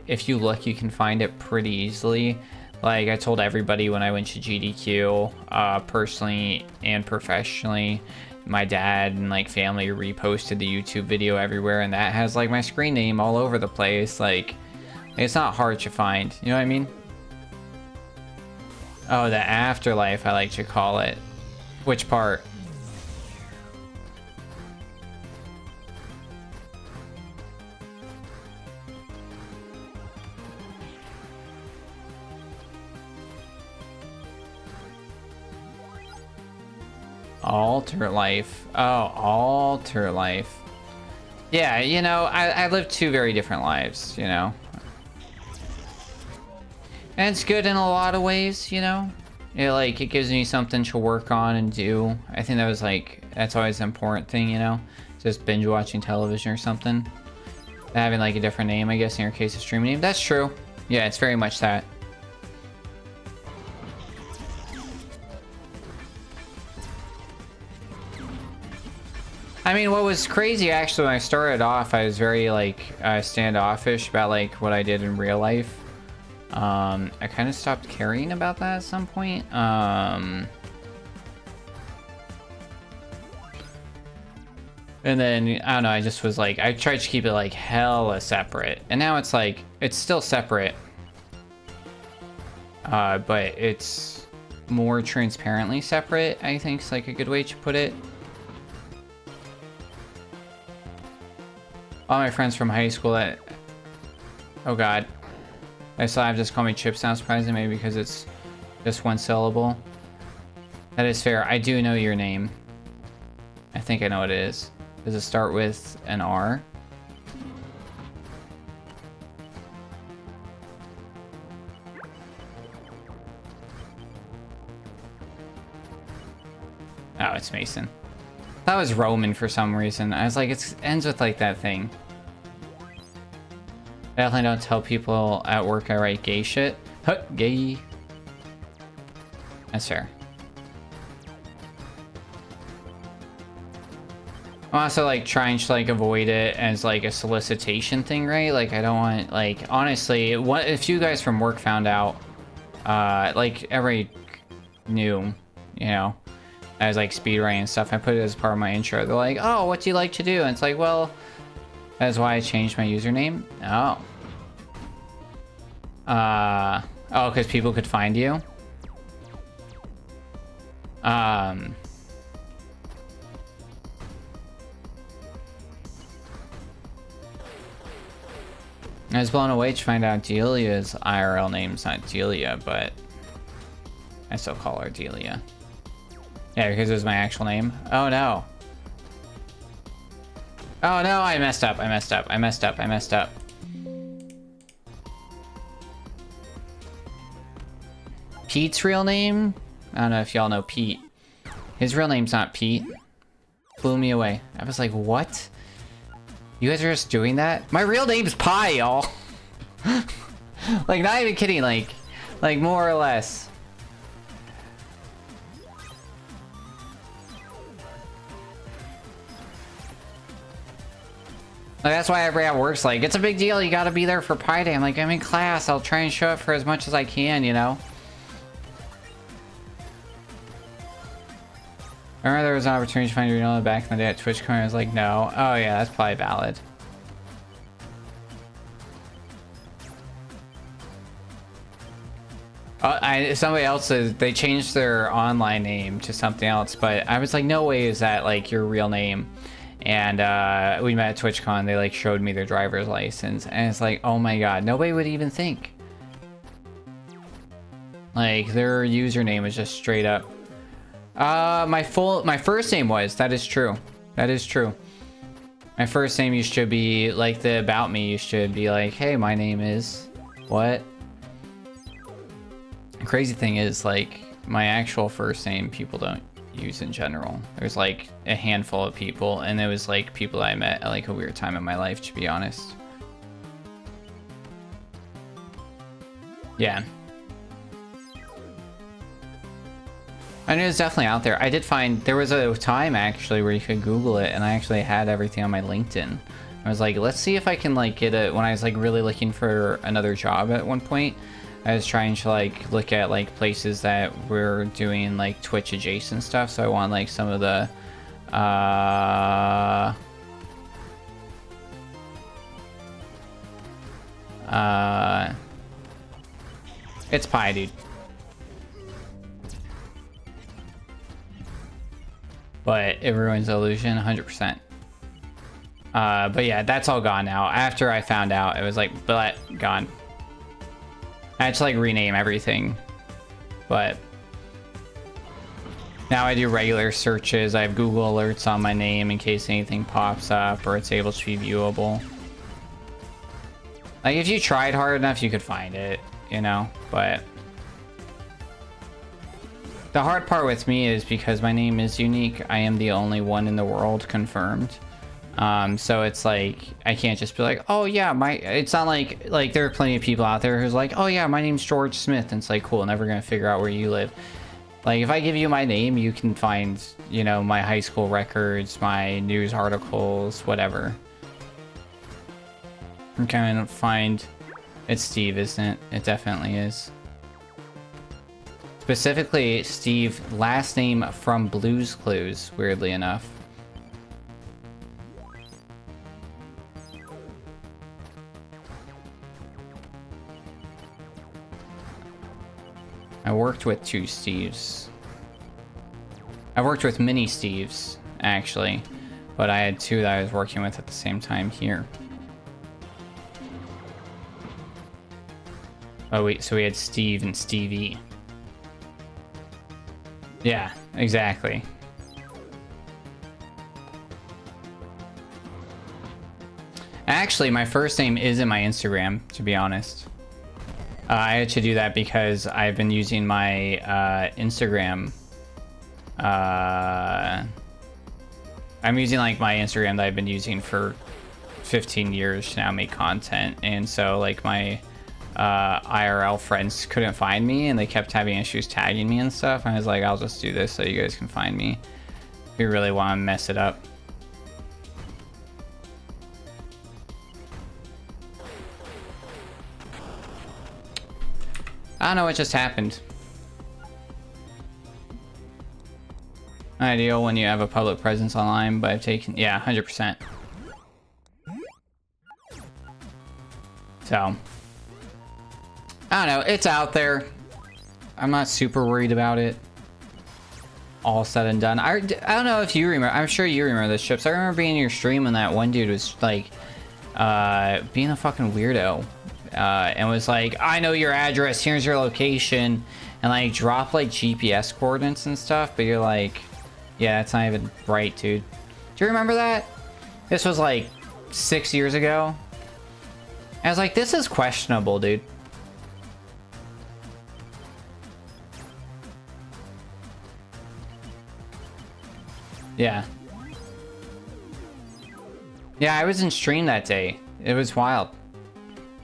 if you look, you can find it pretty easily. Like I told everybody when I went to GDQ, personally and professionally, my dad and like family reposted the YouTube video everywhere, and that has like my screen name all over the place. Like it's not hard to find, you know what I mean? Oh, the afterlife, I like to call it. Which part? Alter life. Oh, alter life. Yeah, you know, I live two very different lives, you know. And it's good in a lot of ways, you know. It gives me something to work on and do. I think that was like, that's always an important thing, you know. Just binge watching television or something. Having like a different name, I guess, in your case, a streaming name. That's true. Yeah, it's very much that. I mean, what was crazy actually when I started off, I was very like standoffish about like what I did in real life. I kind of stopped caring about that at some point. And then I don't know, I just was like, I tried to keep it like hella separate, and now it's like it's still separate, but it's more transparently separate, I think is like a good way to put it. All my friends from high school that, oh god, I still have just call me Chips now, surprising, maybe because it's just one syllable. That is fair. I do know your name. I think I know what it is. Does it start with an R? Oh, it's Mason. That was Roman for some reason. I was like, it ends with like that thing. I definitely don't tell people at work I write gay shit. Huh, gay. That's fair. I'm also like trying to like avoid it as like a solicitation thing, right? Like I don't want, like, honestly, what if you guys from work found out, like every new, you know, I was like speedrunning and stuff, I put it as part of my intro. They're like, oh, what do you like to do? And it's like, well, that's why I changed my username. Oh. Oh, because people could find you. I was blown away to find out Delia's IRL name's not Delia, but I still call her Delia. Yeah, because it was my actual name. Oh no. Oh no, I messed up, I messed up, I messed up, I messed up. Pete's real name? I don't know if y'all know Pete. His real name's not Pete. Blew me away. I was like, what? You guys are just doing that? My real name's Pi, y'all. Like, not even kidding, like more or less. Like, that's why everybody at work's like, it's a big deal, you gotta be there for Pi Day. I'm like, I'm in class, I'll try and show up for as much as I can, you know? I remember there was an opportunity to find Reno back in the day at TwitchCon. I was like, no. Oh yeah, that's probably valid. Somebody else says they changed their online name to something else, but I was like, no way is that like your real name. And we met at TwitchCon. They like showed me their driver's license, and it's like, oh my god, nobody would even think. Like their username is just straight up. My first name was, that is true. That is true. My first name used to be like the about me used to be like, hey, my name is what? The crazy thing is, like, my actual first name people don't use in general. There's like a handful of people, and it was like people I met at like a weird time in my life, to be honest. Yeah. I knew it was definitely out there. I did find there was a time actually where you could Google it, and I actually had everything on my LinkedIn. I was like, let's see if I can like get it. When I was like really looking for another job at one point, I was trying to like look at like places that were doing like Twitch adjacent stuff. So I want like some of the it's Pi, dude. but it ruins the illusion 100%. But yeah, that's all gone now. After I found out, it was like, but gone. I had to like rename everything, but now I do regular searches. I have Google alerts on my name in case anything pops up or it's able to be viewable. Like if you tried hard enough, you could find it, you know, but the hard part with me is because my name is unique. I am the only one in the world confirmed. So it's like, I can't just be like, oh yeah, it's not like there are plenty of people out there who's like, oh yeah, my name's George Smith. And it's like, cool, never gonna figure out where you live. Like if I give you my name, you can find, you know, my high school records, my news articles, whatever. I'm trying to find, it's Steve, isn't it? It definitely is. Specifically, Steve, last name from Blue's Clues, weirdly enough. I worked with two Steves. I worked with many Steves, actually, but I had two that I was working with at the same time here. Oh wait, so we had Steve and Stevie. Yeah, exactly. Actually, my first name is in my Instagram, to be honest. I had to do that because I've been using my Instagram. I'm using like my Instagram that I've been using for 15 years to now make content, and so like my IRL friends couldn't find me, and they kept having issues tagging me and stuff. And I was like, I'll just do this so you guys can find me if you really want to mess it up. I don't know what just happened. Ideal when you have a public presence online, but I've taken, yeah, 100%. So, I don't know, it's out there. I'm not super worried about it. All said and done. I don't know if you remember, I'm sure you remember this, Chips. I remember being in your stream when that one dude was like, being a fucking weirdo. And was like, I know your address, here's your location, and like drop like GPS coordinates and stuff, but you're like, yeah, that's not even right, dude. Do you remember that? This was like 6 years ago. I was like, this is questionable, dude. Yeah. Yeah, I was in stream that day. It was wild.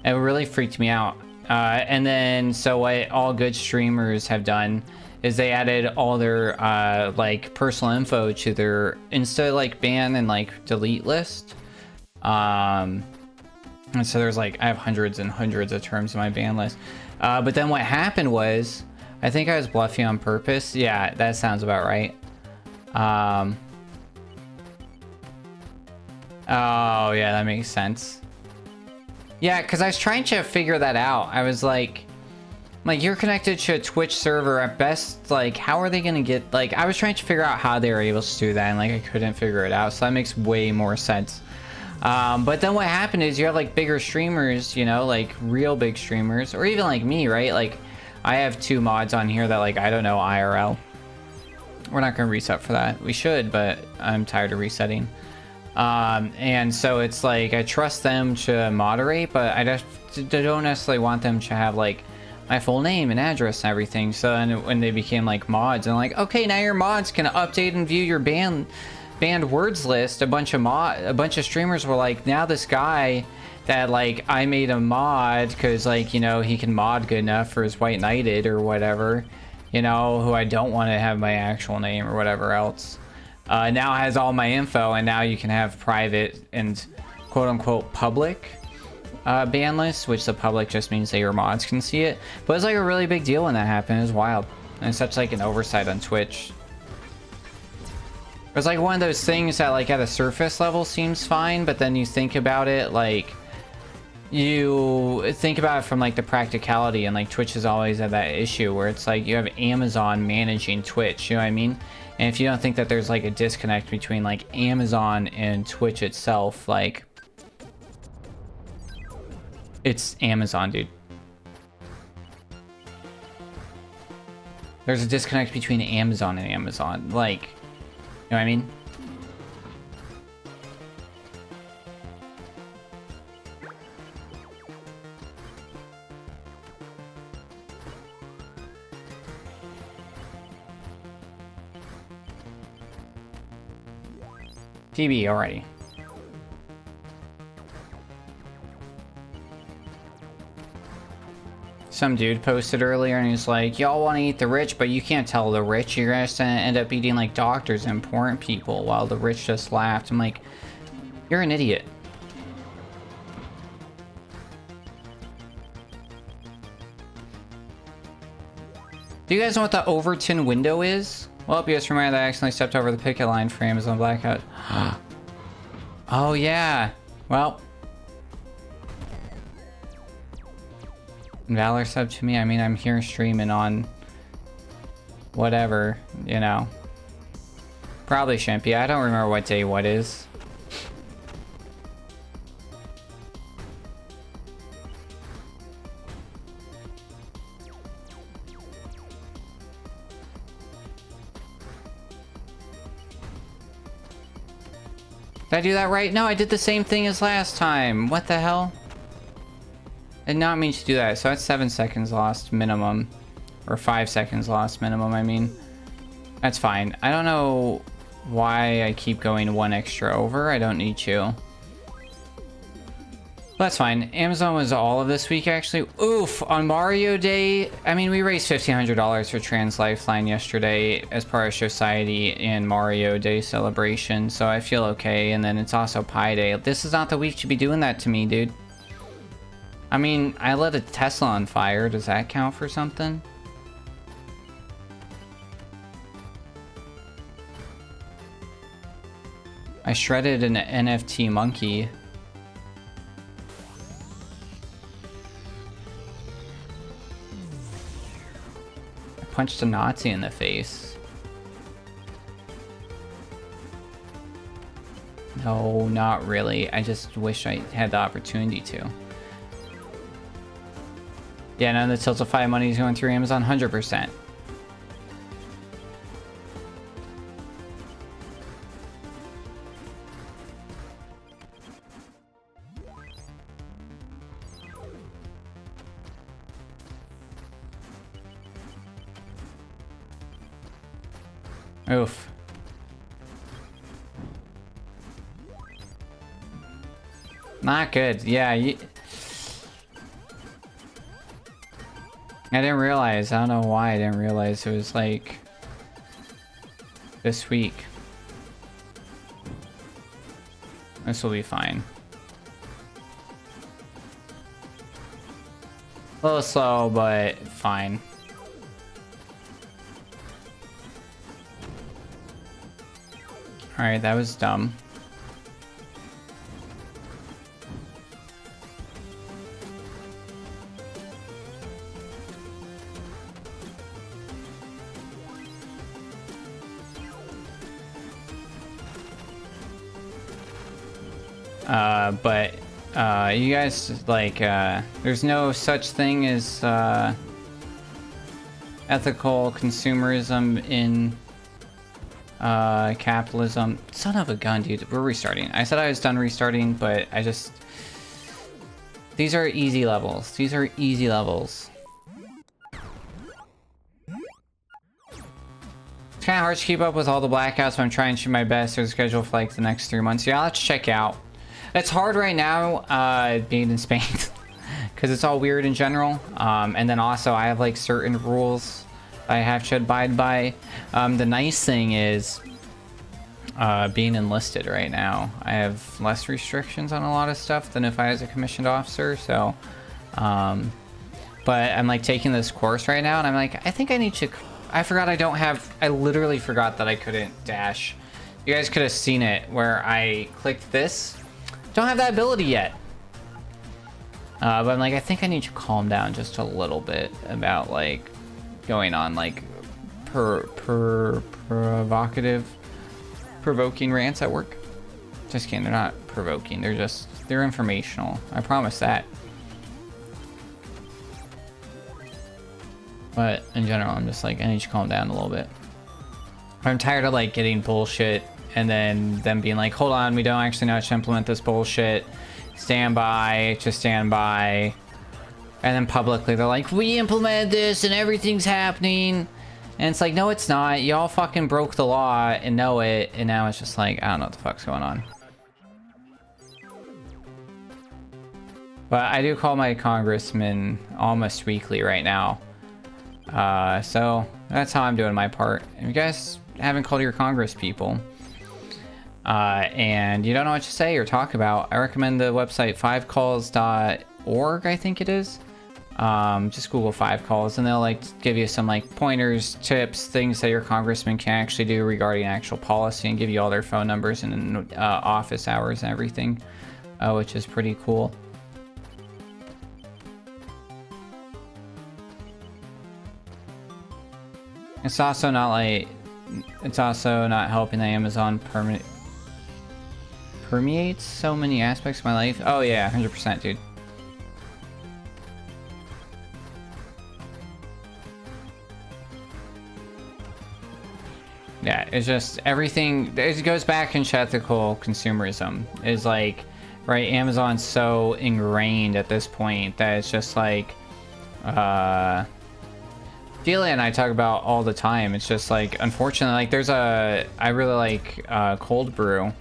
It really freaked me out. And then, so what all good streamers have done is they added all their like personal info to their Insta like ban and like delete list. And so there's like, I have hundreds and hundreds of terms in my ban list. But then what happened was, I think I was bluffing on purpose. Yeah, that sounds about right. Oh yeah, that makes sense. Yeah, because I was trying to figure that out. I was like, you're connected to a Twitch server at best. Like, how are they going to get, like, I was trying to figure out how they were able to do that, and like, I couldn't figure it out. So that makes way more sense. But then what happened is you have like bigger streamers, you know, like real big streamers, or even like me, right? Like, I have 2 mods on here that like, I don't know IRL. We're not going to reset for that. We should, but I'm tired of resetting. And so it's like, I trust them to moderate, but I just don't necessarily want them to have like my full name and address and everything. So then when they became like mods, and like, okay, now your mods can update and view your banned words list. A bunch of streamers were like, now this guy that like I made a mod because like, you know, he can mod good enough for his White Knighted or whatever, you know, who I don't want to have my actual name or whatever else. Now has all my info, and now you can have private and quote-unquote public ban lists, which the public just means that your mods can see it. But it's like a really big deal when that happened. It was wild. And it's such like an oversight on Twitch. It's like one of those things that like at a surface level seems fine, but then you think about it, like you think about it from like the practicality, and like Twitch has always had that issue where it's like you have Amazon managing Twitch, you know what I mean? And if you don't think that there's like a disconnect between like Amazon and Twitch itself, like it's Amazon, dude. There's a disconnect between Amazon and Amazon. Like, you know what I mean? TB already. Some dude posted earlier and he's like, y'all want to eat the rich, but you can't tell the rich. You're going to end up eating like doctors and important people, while the rich just laughed. I'm like, you're an idiot. Do you guys know what the Overton window is? Well, just remember that I accidentally stepped over the picket line for Amazon Blackout. Oh, yeah. Well. Valor sub to me. I mean, I'm here streaming on whatever, you know. Probably shouldn't be. I don't remember what day what is. Did I do that right? No, I did the same thing as last time. What the hell? I did not mean to do that. So that's 7 seconds lost minimum. Or 5 seconds lost minimum, I mean. That's fine. I don't know why I keep going one extra over. I don't need to. That's fine. Amazon was all of this week, actually. Oof! On Mario Day, I mean, we raised $1,500 for Trans Lifeline yesterday as part of Society and Mario Day celebration, so I feel okay. And then it's also Pi Day. This is not the week to be doing that to me, dude. I mean, I lit a Tesla on fire. Does that count for something? I shredded an NFT monkey. I punched a Nazi in the face. No, not really. I just wish I had the opportunity to. Yeah, none of the Tiltify money is going through Amazon, 100%. Oof. Not good. Yeah, I didn't realize. I don't know why I didn't realize it was like this week. This will be fine. A little slow, but fine. Alright, that was dumb. But you guys, like, there's no such thing as ethical consumerism in capitalism. Son of a gun, dude. We're restarting. I said I was done restarting, but I just... These are easy levels. These are easy levels. It's kind of hard to keep up with all the blackouts, but I'm trying to do my best. There's a schedule for like the next 3 months. Yeah, I'll have to check out. It's hard right now, being in Spain, because it's all weird in general. And then also I have like certain rules I have to abide by. The nice thing is, being enlisted right now, I have less restrictions on a lot of stuff than if I was a commissioned officer. So, but I'm like taking this course right now, and I'm like, I think I need to. I forgot I don't have. I literally forgot that I couldn't dash. You guys could have seen it where I clicked this. Don't have that ability yet. But I'm like, I think I need to calm down just a little bit about like going on like provoking rants at work. Just kidding, they're not provoking, they're informational. I promise that. But in general, I'm just like, I need to calm down a little bit. I'm tired of like getting bullshit and then them being like, hold on, we don't actually know how to implement this bullshit. Stand by, just stand by. And then publicly they're like, we implemented this and everything's happening. And it's like, no, it's not. Y'all fucking broke the law and know it. And now it's just like, I don't know what the fuck's going on. But I do call my congressman almost weekly right now. So that's how I'm doing my part. If you guys haven't called your congress people, and you don't know what to say or talk about, I recommend the website 5calls.org, I think it is. Just Google 5 calls and they'll like give you some like pointers, tips, things that your congressman can actually do regarding actual policy and give you all their phone numbers and office hours and everything, which is pretty cool. It's also not helping that Amazon permeates so many aspects of my life. Oh yeah, 100%, dude. Yeah, it's just everything. It goes back into ethical consumerism. Is like, right? Amazon's so ingrained at this point that it's just like, Delia and I talk about all the time. It's just like, unfortunately, like I really like Cold Brew,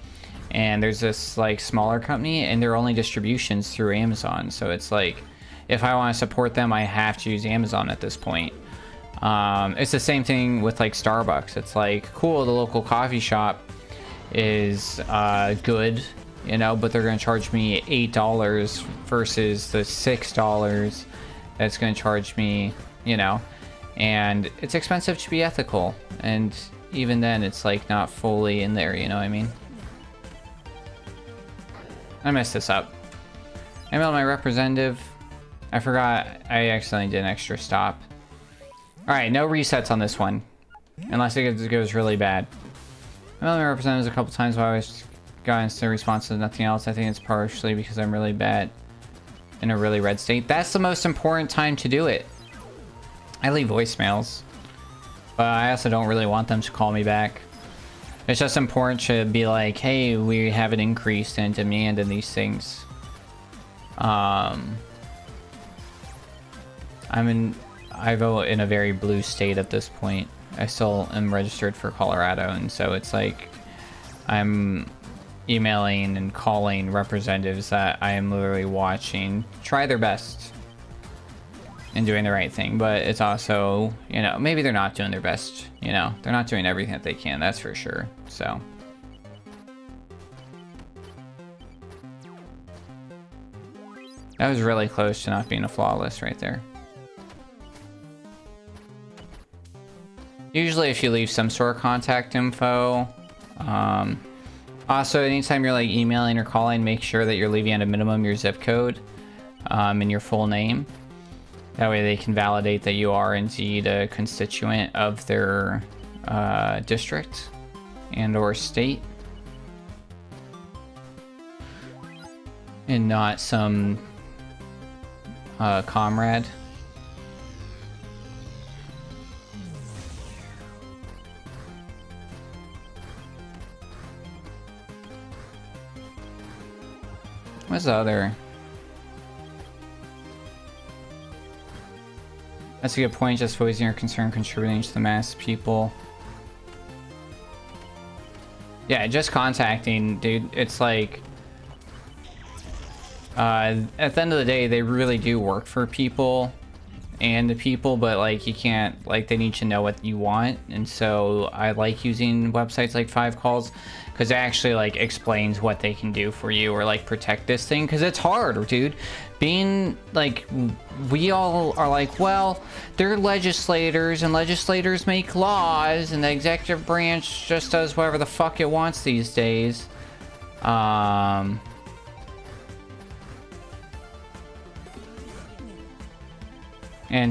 and there's this like smaller company, and their only distributions through Amazon. So it's like, if I want to support them, I have to use Amazon at this point. It's the same thing with like Starbucks. It's like, cool, the local coffee shop is good, you know, but they're going to charge me $8 versus the $6 that's going to charge me, you know. And it's expensive to be ethical, and even then it's like not fully in there, you know what I mean? I messed this up. I emailed my representative. I forgot I accidentally did an extra stop. Alright, no resets on this one, unless it goes really bad. I emailed my representatives a couple times while I was got instant responses, nothing else. I think it's partially because I'm really bad in a really red state. That's the most important time to do it. I leave voicemails, but I also don't really want them to call me back. It's just important to be like, hey, we have an increase in demand in these things. I vote in a very blue state at this point. I still am registered for Colorado, and so it's like I'm emailing and calling representatives that I am literally watching try their best and doing the right thing, but it's also, you know, maybe they're not doing their best, you know, they're not doing everything that they can, that's for sure. So that was really close to not being a flawless right there. Usually if you leave some sort of contact info, also anytime you're like emailing or calling, make sure that you're leaving at a minimum your zip code and your full name. That way they can validate that you are indeed a constituent of their district and or state. And not some comrade. What's the other? That's a good point, just voicing your concern, contributing to the mass people. Yeah, just contacting, dude, it's like... at the end of the day, they really do work for people and the people, but like you can't, like they need to know what you want. And so I like using websites like 5 calls because it actually like explains what they can do for you or like protect this thing, because it's hard, dude. Being like, we all are like, well, they're legislators and legislators make laws and the executive branch just does whatever the fuck it wants these days. And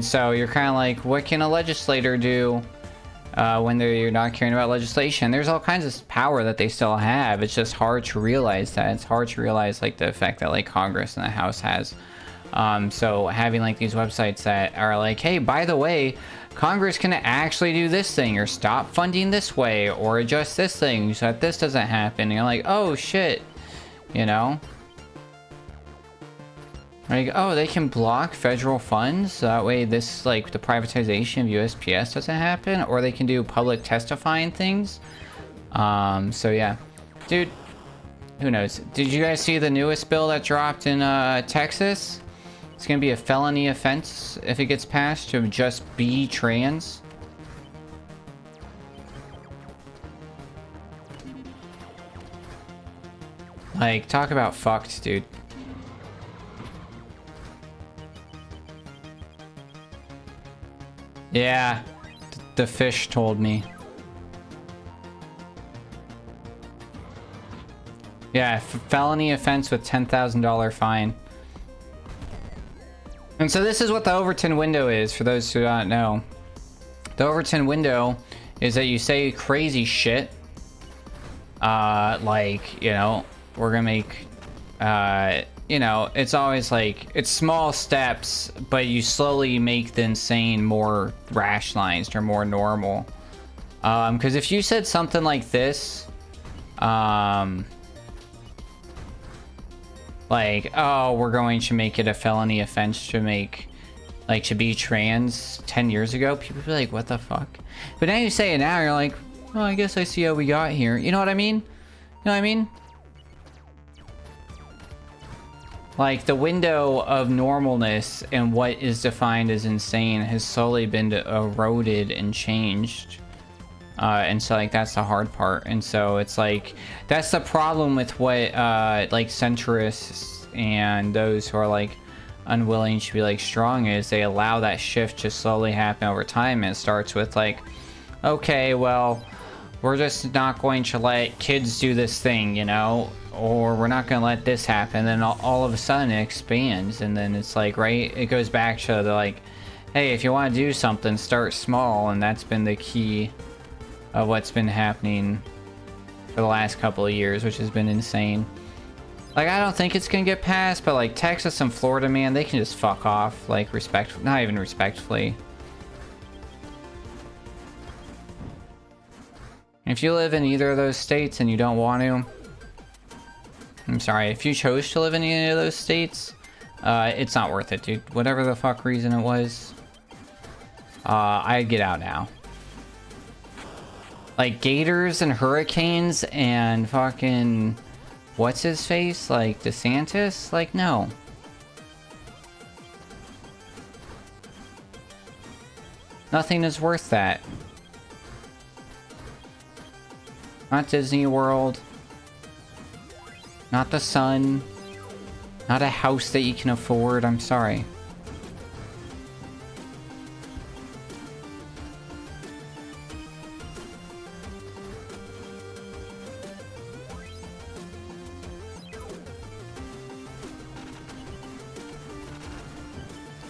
so you're kind of like, what can a legislator do? when you're not caring about legislation. There's all kinds of power that they still have. It's just hard to realize that. It's hard to realize like the effect that like Congress and the House has. So having like these websites that are like, hey, by the way, Congress can actually do this thing, or stop funding this way, or adjust this thing so that this doesn't happen. And you're like, oh shit, you know? Like, oh, they can block federal funds, so that way this, like, the privatization of USPS doesn't happen, or they can do public testifying things. So yeah. Dude, who knows? Did you guys see the newest bill that dropped in, Texas? It's gonna be a felony offense if it gets passed to just be trans. Like, talk about fucked, dude. Yeah, the fish told me. Yeah, felony offense with $10,000 fine. And so this is what the Overton window is, for those who don't know. The Overton window is that you say crazy shit. Like, you know, we're gonna make, you know, it's always like, it's small steps, but you slowly make the insane more rationalized or more normal. Because if you said something like this, like, oh, we're going to make it a felony offense to make, like, to be trans 10 years ago, people would be like, what the fuck? But now you say it now, you're like, oh, I guess I see how we got here. You know what I mean? You know what I mean? Like, the window of normalness and what is defined as insane has slowly been eroded and changed. And so, like, that's the hard part. And so it's like, that's the problem with what, like, centrists and those who are, like, unwilling to be, like, strong is they allow that shift to slowly happen over time. And it starts with, like, okay, well, we're just not going to let kids do this thing, you know? Or we're not going to let this happen. And then all of a sudden it expands. And then it's like, right? It goes back to the, like, hey, if you want to do something, start small. And that's been the key of what's been happening for the last couple of years, which has been insane. Like, I don't think it's gonna get passed, but like Texas and Florida, man, they can just fuck off, like, not even respectfully. If you live in either of those states and you don't want to, I'm sorry, if you chose to live in any of those states, it's not worth it, dude. Whatever the fuck reason it was, I'd get out now. Like, gators and hurricanes and fucking, what's his face? Like, DeSantis? Like, no. Nothing is worth that. Not Disney World. Not the sun. Not a house that you can afford. I'm sorry.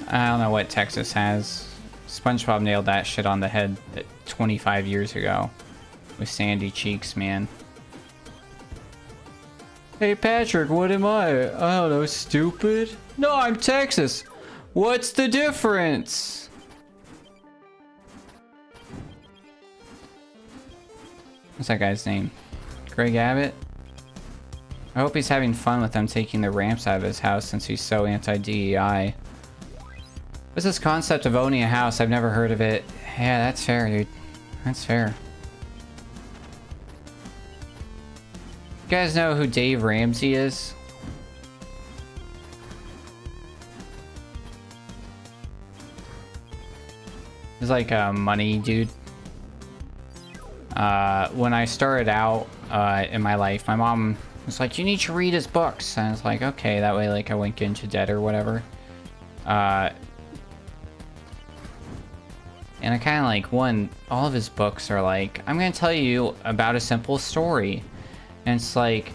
I don't know what Texas has. SpongeBob nailed that shit on the head 25 years ago with Sandy Cheeks, man. Hey Patrick, what am I? I don't know, stupid? No, I'm Texas. What's the difference? What's that guy's name? Greg Abbott? I hope he's having fun with them taking the ramps out of his house since he's so anti-DEI. What's this concept of owning a house? I've never heard of it. Yeah, that's fair, dude. That's fair. You guys know who Dave Ramsey is? He's like a money dude. When I started out in my life, my mom was like, you need to read his books. And I was like, okay, that way like I wouldn't get into debt or whatever. And I kind of like, all of his books are like, I'm going to tell you about a simple story. And it's like,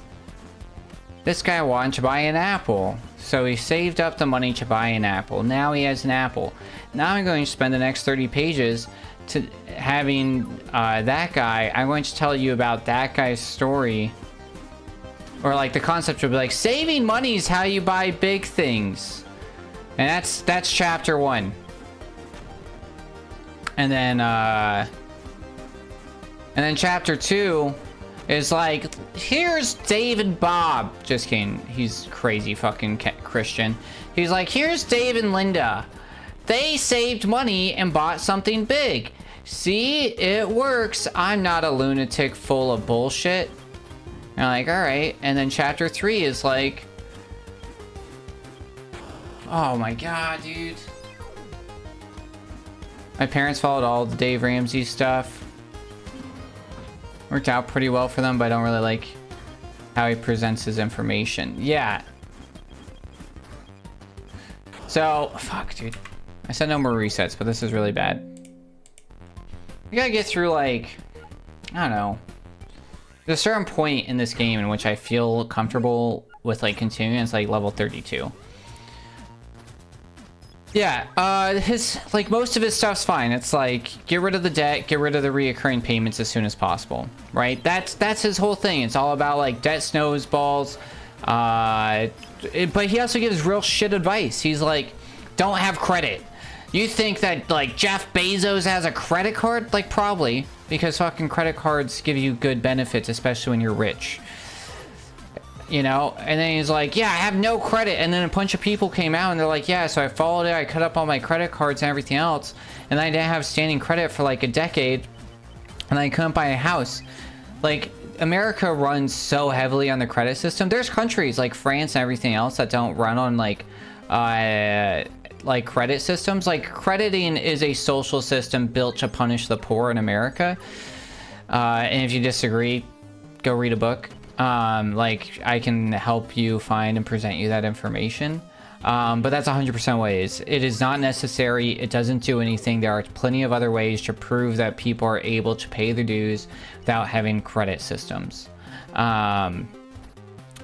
this guy wanted to buy an apple. So he saved up the money to buy an apple. Now he has an apple. Now I'm going to spend the next 30 pages to having that guy, I'm going to tell you about that guy's story. Or like the concept would be like, saving money is how you buy big things. And that's chapter 1. And then chapter 2 is like, here's Dave and Bob. Just kidding. He's crazy fucking Christian. He's like, here's Dave and Linda. They saved money and bought something big. See, it works. I'm not a lunatic full of bullshit. And I'm like, all right. And then chapter 3 is like, oh my god, dude. My parents followed all the Dave Ramsey stuff. Worked out pretty well for them, but I don't really like how he presents his information. Yeah. So, fuck, dude. I said no more resets, but this is really bad. You gotta get through, like, I don't know. There's a certain point in this game in which I feel comfortable with, like, continuing. It's, like, level 32. Yeah, most of his stuff's fine. It's like, get rid of the debt, get rid of the reoccurring payments as soon as possible, right? That's his whole thing. It's all about, like, debt snowballs. But he also gives real shit advice. He's like, don't have credit. You think that, like, Jeff Bezos has a credit card? Like, probably. Because fucking credit cards give you good benefits, especially when you're rich. You know? And then he's like, yeah, I have no credit. And then a bunch of people came out and they're like, yeah, so I followed it. I cut up all my credit cards and everything else. And I didn't have standing credit for like a decade. And I couldn't buy a house. Like, America runs so heavily on the credit system. There's countries like France and everything else that don't run on like credit systems. Like, crediting is a social system built to punish the poor in America. And if you disagree, go read a book. Like, I can help you find and present you that information. But that's 100% ways. It is not necessary. It doesn't do anything. There are plenty of other ways to prove that people are able to pay their dues without having credit systems.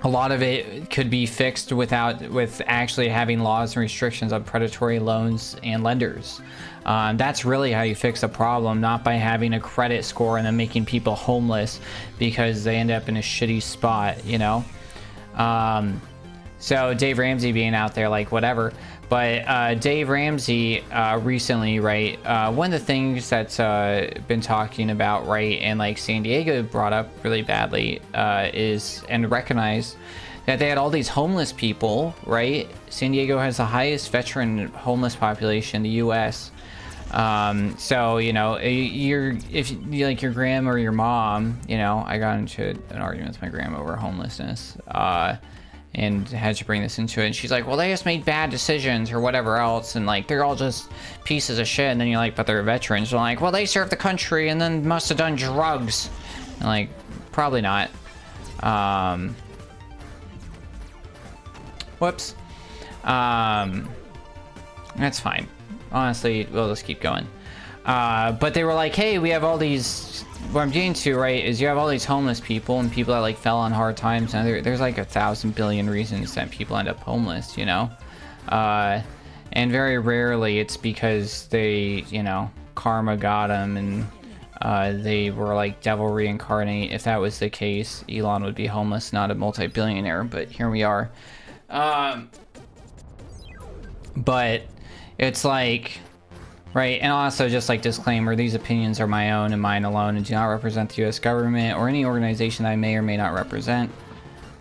A lot of it could be fixed with actually having laws and restrictions on predatory loans and lenders. That's really how you fix a problem, not by having a credit score and then making people homeless because they end up in a shitty spot, you know? So Dave Ramsey being out there, like, whatever. But Dave Ramsey recently, right, one of the things that's been talking about, right, and like San Diego brought up really badly is, and recognized that they had all these homeless people, right? San Diego has the highest veteran homeless population in the U.S. So, you know, if you like your grandma or your mom, you know, I got into an argument with my grandma over homelessness. And had to bring this into it. And she's like, well, they just made bad decisions or whatever else. And like, they're all just pieces of shit. And then you're like, but they're veterans. They're like, well, they served the country and then must have done drugs. And like, probably not. Whoops. That's fine. Honestly, we'll just keep going. But they were like, hey, we have all these... What I'm getting to, right, is you have all these homeless people and people that like fell on hard times, and there's like 1,000 billion reasons that people end up homeless, you know? And very rarely it's because they, you know, karma got them and they were like devil reincarnate. If that was the case, Elon would be homeless, not a multi-billionaire, but here we are. But it's like... Right, and also just like disclaimer, these opinions are my own and mine alone and do not represent the US government or any organization that I may or may not represent.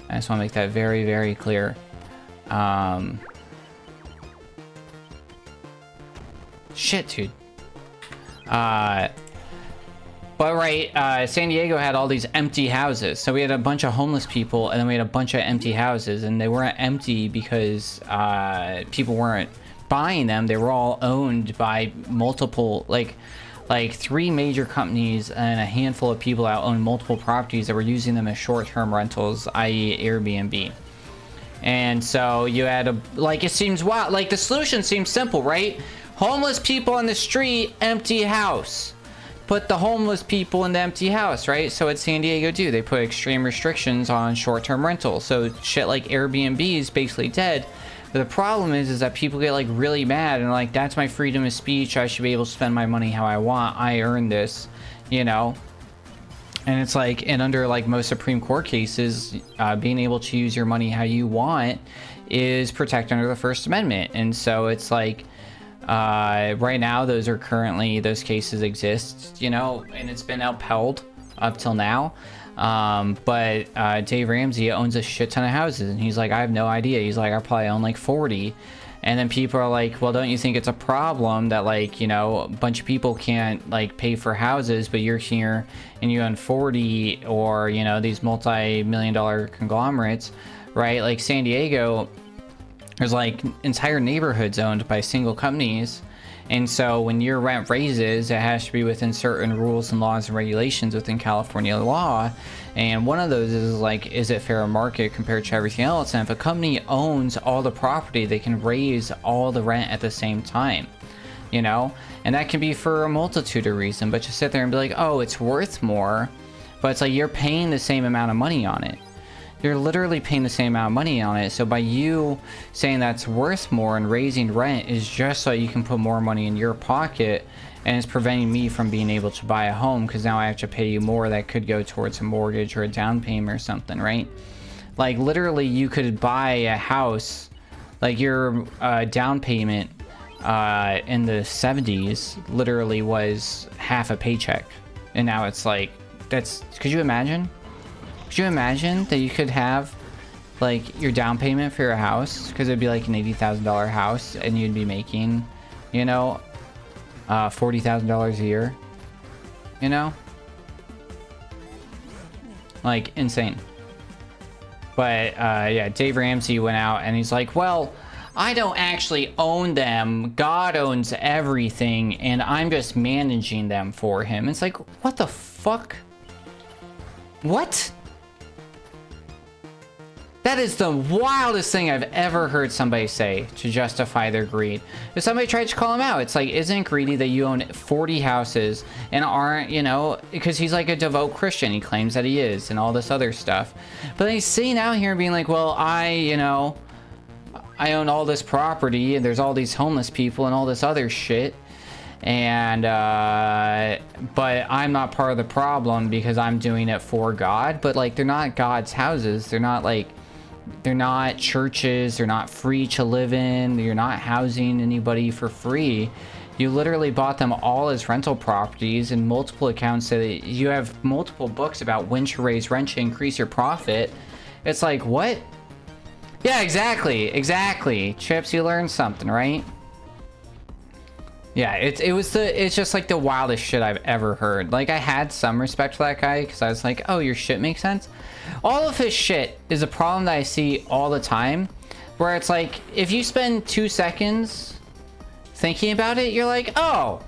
I just want to make that very, very clear. Shit, dude. But right, San Diego had all these empty houses. So we had a bunch of homeless people and then we had a bunch of empty houses, and they weren't empty because people weren't buying them. They were all owned by multiple, like 3 major companies and a handful of people that own multiple properties that were using them as short-term rentals, i.e. Airbnb. And so you had it seems wild. Like, the solution seems simple, right? Homeless people on the street, empty house. Put the homeless people in the empty house, right? So what San Diego do? They put extreme restrictions on short-term rentals. So shit like Airbnb is basically dead. But the problem is that people get like really mad and like, that's my freedom of speech. I should be able to spend my money how I want. I earned this, you know? And it's like, and under like most Supreme Court cases, being able to use your money how you want is protected under the First Amendment. And so it's like, right now, those cases exist, you know, and it's been upheld up till now. But Dave Ramsey owns a shit ton of houses, and he's like, I have no idea. He's like, I probably own like 40. And then people are like, well, don't you think it's a problem that, like, you know, a bunch of people can't like pay for houses, but you're here and you own 40, or, you know, these multi-million-dollar conglomerates, right? Like San Diego, there's like entire neighborhoods owned by single companies. And so when your rent raises, it has to be within certain rules and laws and regulations within California law. And one of those is like, is it fair market compared to everything else? And if a company owns all the property, they can raise all the rent at the same time, you know? And that can be for a multitude of reasons, but just sit there and be like, oh, it's worth more. But it's like, you're paying the same amount of money on it. You're literally paying the same amount of money on it. So by you saying that's worth more and raising rent is just so you can put more money in your pocket, and it's preventing me from being able to buy a home because now I have to pay you more that could go towards a mortgage or a down payment or something, right? Like literally you could buy a house, like your down payment in the 70s literally was half a paycheck. And now it's like, could you imagine? Could you imagine that you could have like your down payment for your house, because it'd be like an $80,000 house, and you'd be making, you know, $40,000 a year, you know, like insane. But yeah, Dave Ramsey went out and he's like, well, I don't actually own them. God owns everything, and I'm just managing them for him. It's like, what the fuck? What? That is the wildest thing I've ever heard somebody say to justify their greed. If somebody tried to call him out, it's like, isn't it greedy that you own 40 houses and aren't, you know, because he's like a devout Christian. He claims that he is and all this other stuff. But then he's sitting out here being like, well, you know, I own all this property and there's all these homeless people and all this other shit. And, but I'm not part of the problem because I'm doing it for God. But like, they're not God's houses. They're not like, they're not churches. They're not free to live in. You're not housing anybody for free. You literally bought them all as rental properties, and multiple accounts that you have multiple books about when to raise rent to increase your profit. It's like, what? Yeah, exactly. Chips, you learned something, right? Yeah, it's just like the wildest shit I've ever heard. Like, I had some respect for that guy because I was like, oh, your shit makes sense. All of his shit is a problem that I see all the time, where it's like, if you spend 2 seconds thinking about it, you're like, oh,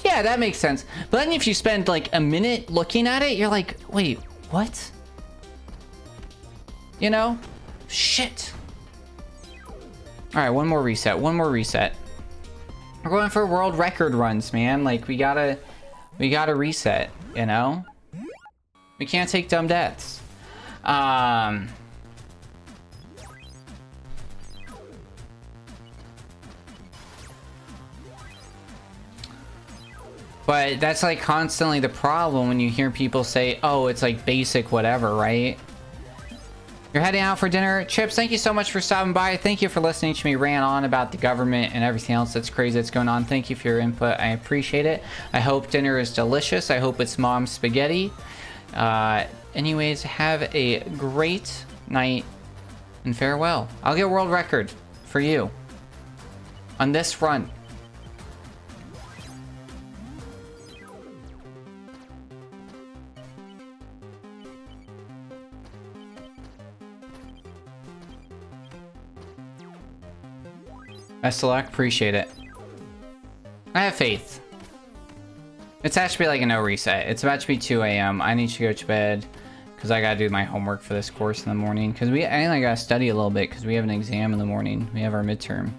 yeah, that makes sense. But then if you spend like a minute looking at it, you're like, wait, what? You know? Shit. All right, one more reset. We're going for world record runs, man. Like, we gotta reset, you know? We can't take dumb deaths. But that's like constantly the problem when you hear people say, oh, it's like basic whatever, right? You're heading out for dinner. Chips, thank you so much for stopping by. Thank you for listening to me rant on about the government and everything else that's crazy that's going on. Thank you for your input. I appreciate it. I hope dinner is delicious. I hope it's mom's spaghetti. Anyways, have a great night and farewell. I'll get a world record for you on this run. Best of luck. Appreciate it. I have faith. It's has to be like a no reset. It's about to be 2 a.m. I need to go to bed because I gotta do my homework for this course in the morning. Because I gotta study a little bit because we have an exam in the morning. We have our midterm.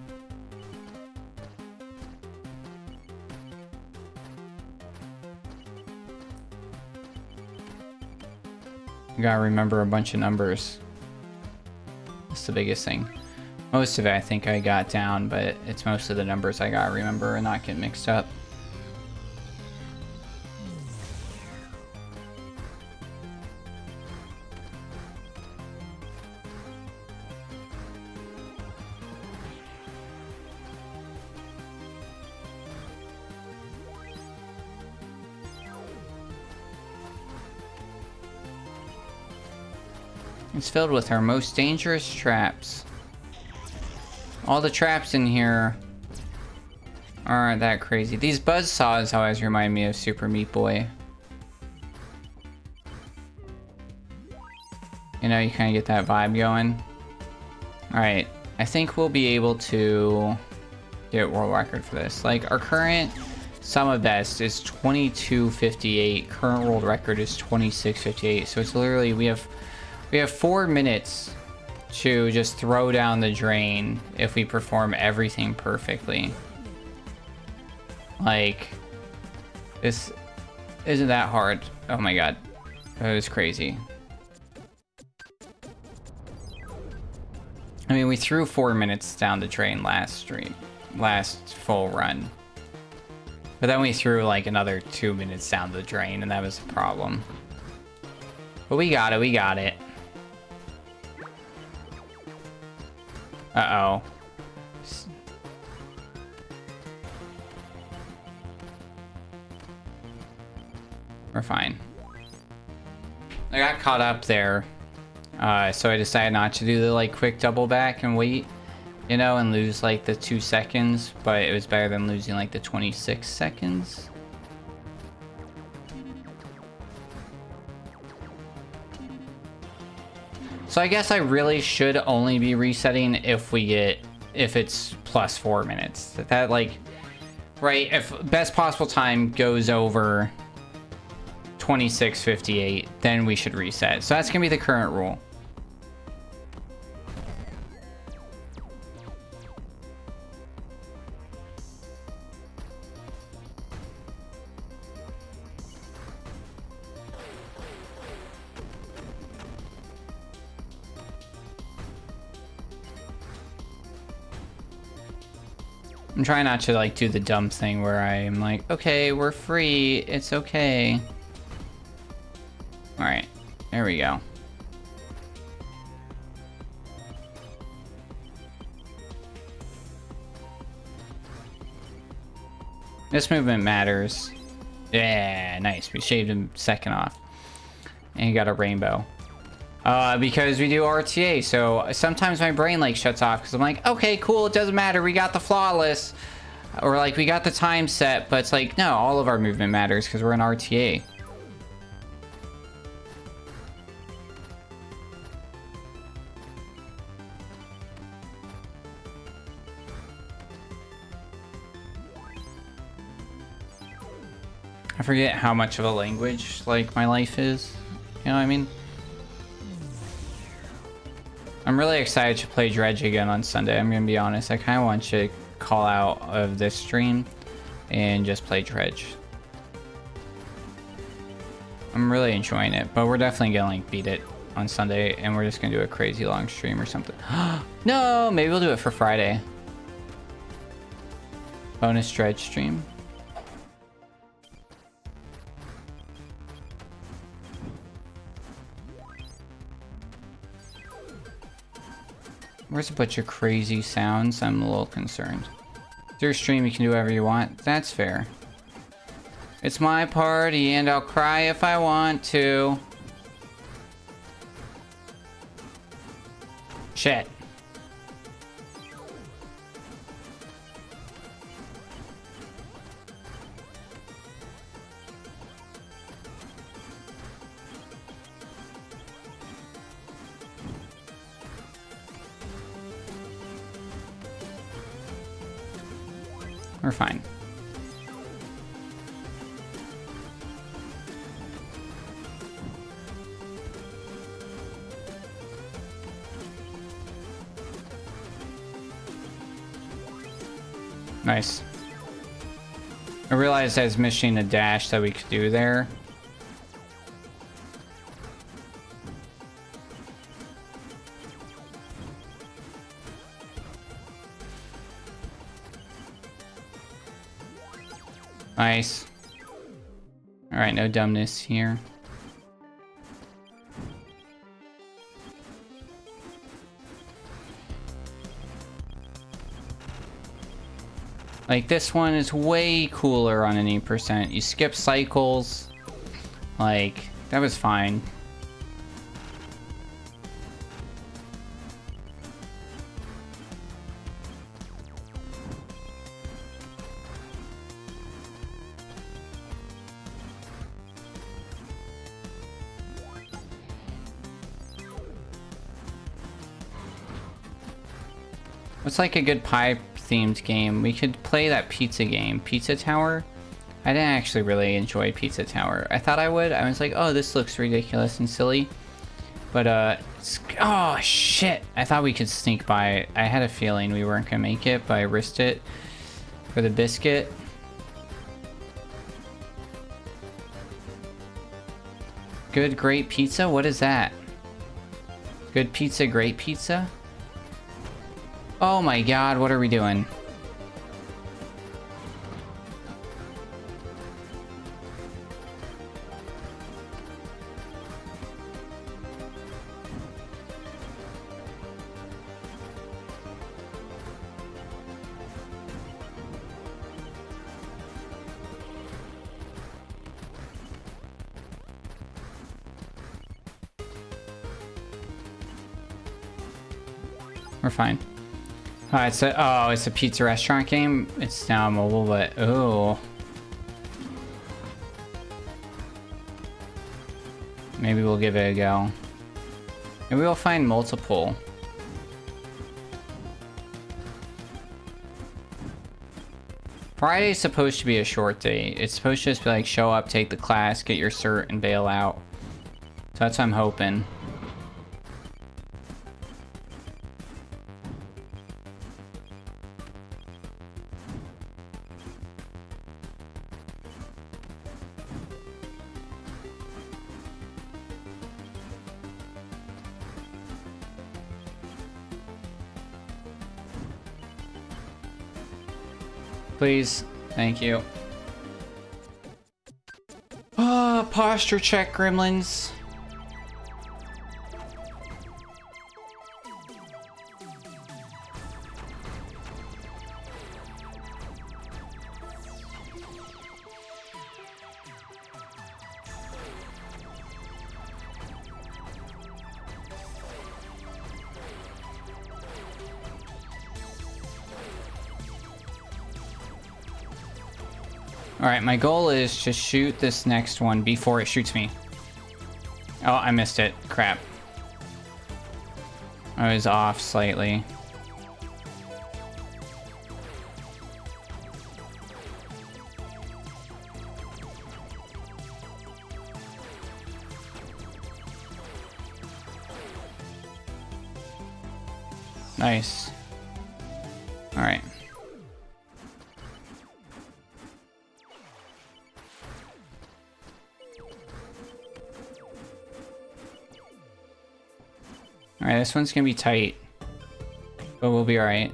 You gotta remember a bunch of numbers. That's the biggest thing. Most of it I think I got down, but it's mostly the numbers I gotta remember and not get mixed up. It's filled with our most dangerous traps. All the traps in here aren't that crazy. These buzz saws always remind me of Super Meat Boy. You know, you kind of get that vibe going. Alright, I think we'll be able to get world record for this. Like, our current sum of best is 22:58. Current world record is 26:58. So it's literally, we have 4 minutes to just throw down the drain if we perform everything perfectly. Like, this isn't that hard. Oh my god, that was crazy. I mean, we threw 4 minutes down the drain last full run. But then we threw like another 2 minutes down the drain, and that was the problem. But we got it. Uh-oh. We're fine. I got caught up there. So I decided not to do the like quick double back and wait, you know, and lose like the 2 seconds, but it was better than losing like the 26 seconds. So I guess I really should only be resetting if it's plus 4 minutes. That like, right, if best possible time goes over 26:58, then we should reset. So that's gonna be the current rule. I'm trying not to like do the dumb thing where I'm like, okay, we're free, it's okay. All right, there we go. This movement matters. Yeah, nice. We shaved him second off. And he got a rainbow. Because we do RTA, so sometimes my brain like shuts off because I'm like, okay, cool, it doesn't matter, we got the flawless. Or like, we got the time set, but it's like, no, all of our movement matters because we're in RTA. I forget how much of a language, like, my life is. You know what I mean? I'm really excited to play Dredge again on Sunday, I'm gonna be honest. I kind of want to call out of this stream and just play Dredge. I'm really enjoying it, but we're definitely gonna, like, beat it on Sunday, and we're just gonna do a crazy long stream or something. No, maybe we'll do it for Friday. Bonus Dredge stream. Where's a bunch of crazy sounds? I'm a little concerned. It's your stream, you can do whatever you want. That's fair. It's my party, and I'll cry if I want to. Shit. We're fine. Nice. I realized I was missing a dash that we could do there. Nice. Alright, no dumbness here. Like, this one is way cooler on an 8%. You skip cycles. Like, that was fine. What's like a good pie-themed game? We could play that pizza game, Pizza Tower. I didn't actually really enjoy Pizza Tower. I thought I would. I was like, oh, this looks ridiculous and silly. But, oh, shit. I thought we could sneak by it. I had a feeling we weren't gonna make it, but I risked it for the biscuit. Good, great pizza? What is that? Good pizza, great pizza? Oh my god, what are we doing? We're fine. It's a pizza restaurant game. It's now mobile, but oh. Maybe we'll give it a go. Maybe we'll find multiple. Friday's supposed to be a short day. It's supposed to just be like show up, take the class, get your cert, and bail out. So that's what I'm hoping. Please. Thank you. Ah, posture check, gremlins. Alright, my goal is to shoot this next one before it shoots me. Oh, I missed it. Crap. I was off slightly. Nice. Alright. Alright, this one's gonna be tight. But we'll be alright.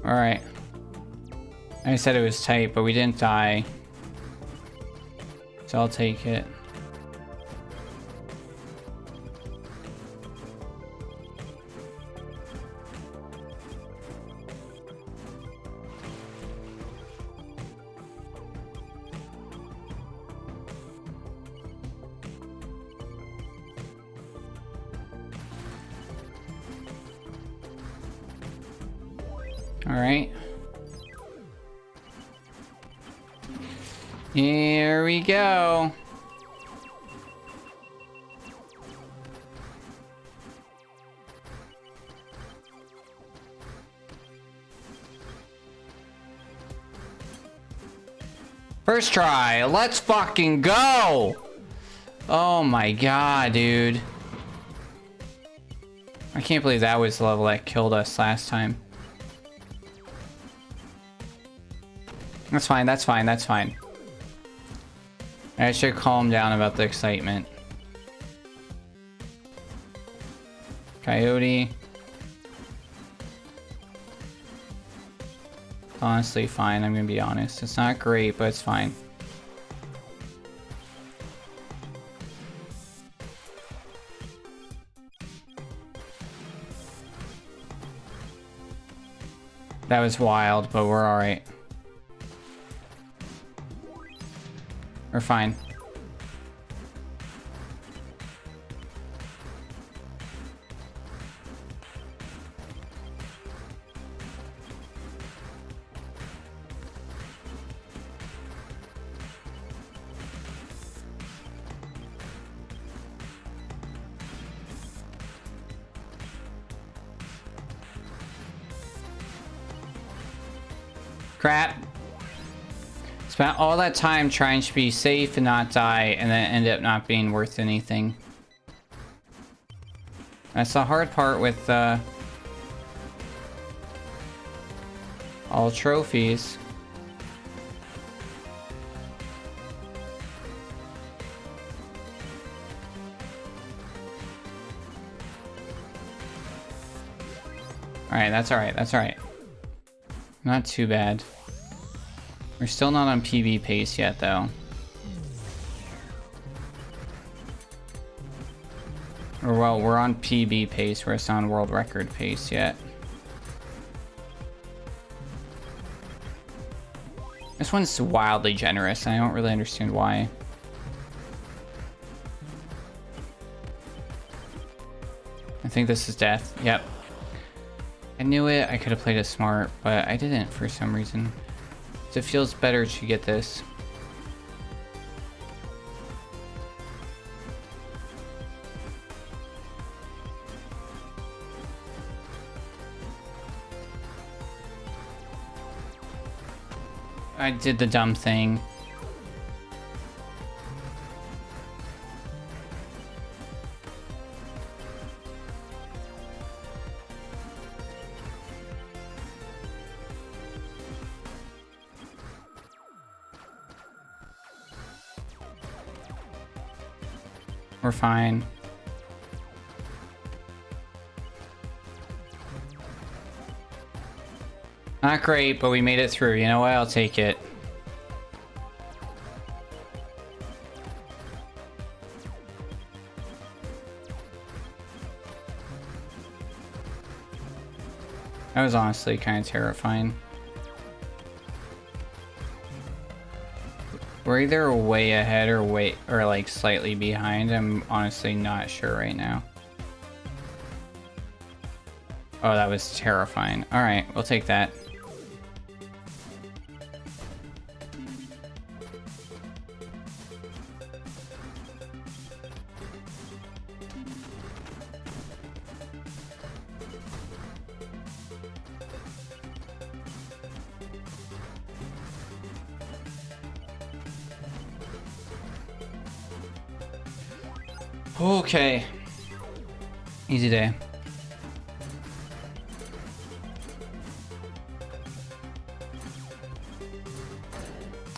Alright. I said it was tight, but we didn't die. So I'll take it. Alright. Here we go. First try, let's fucking go! Oh my god, dude. I can't believe that was the level that killed us last time. That's fine, that's fine, that's fine. I should calm down about the excitement. Coyote. Honestly, fine, I'm gonna be honest. It's not great, but it's fine. That was wild, but we're alright. We're fine. Crap. Spent all that time trying to be safe and not die, and then end up not being worth anything. That's the hard part with all trophies. Alright, that's alright, that's alright. Not too bad. We're still not on PB pace yet, though. Or, well, we're on PB pace, we're not on world record pace yet. This one's wildly generous, and I don't really understand why. I think this is death. Yep. I knew it. I could have played it smart, but I didn't for some reason. So it feels better to get this. I did the dumb thing. We're fine. Not great, but we made it through. You know what? I'll take it. That was honestly kind of terrifying. We're either way ahead or like slightly behind. I'm honestly not sure right now. Oh, that was terrifying. All right, we'll take that. Okay. Easy day.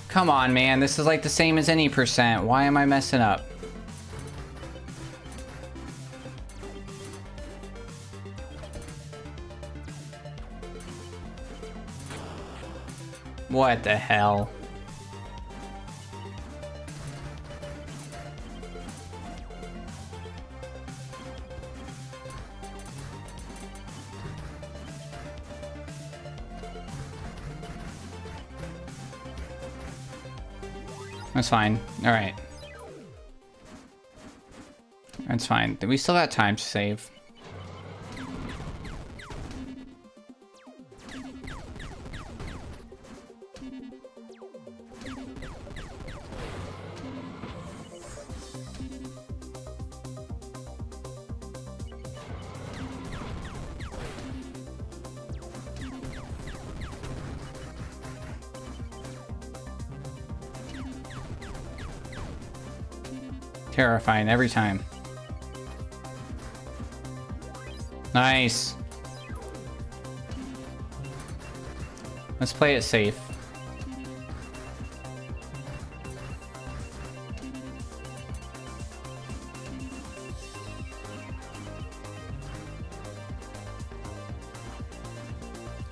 Come on, man. This is like the same as any percent. Why am I messing up? What the hell? That's fine. All right. That's fine. We still got time to save. Terrifying every time. Nice. Let's play it safe.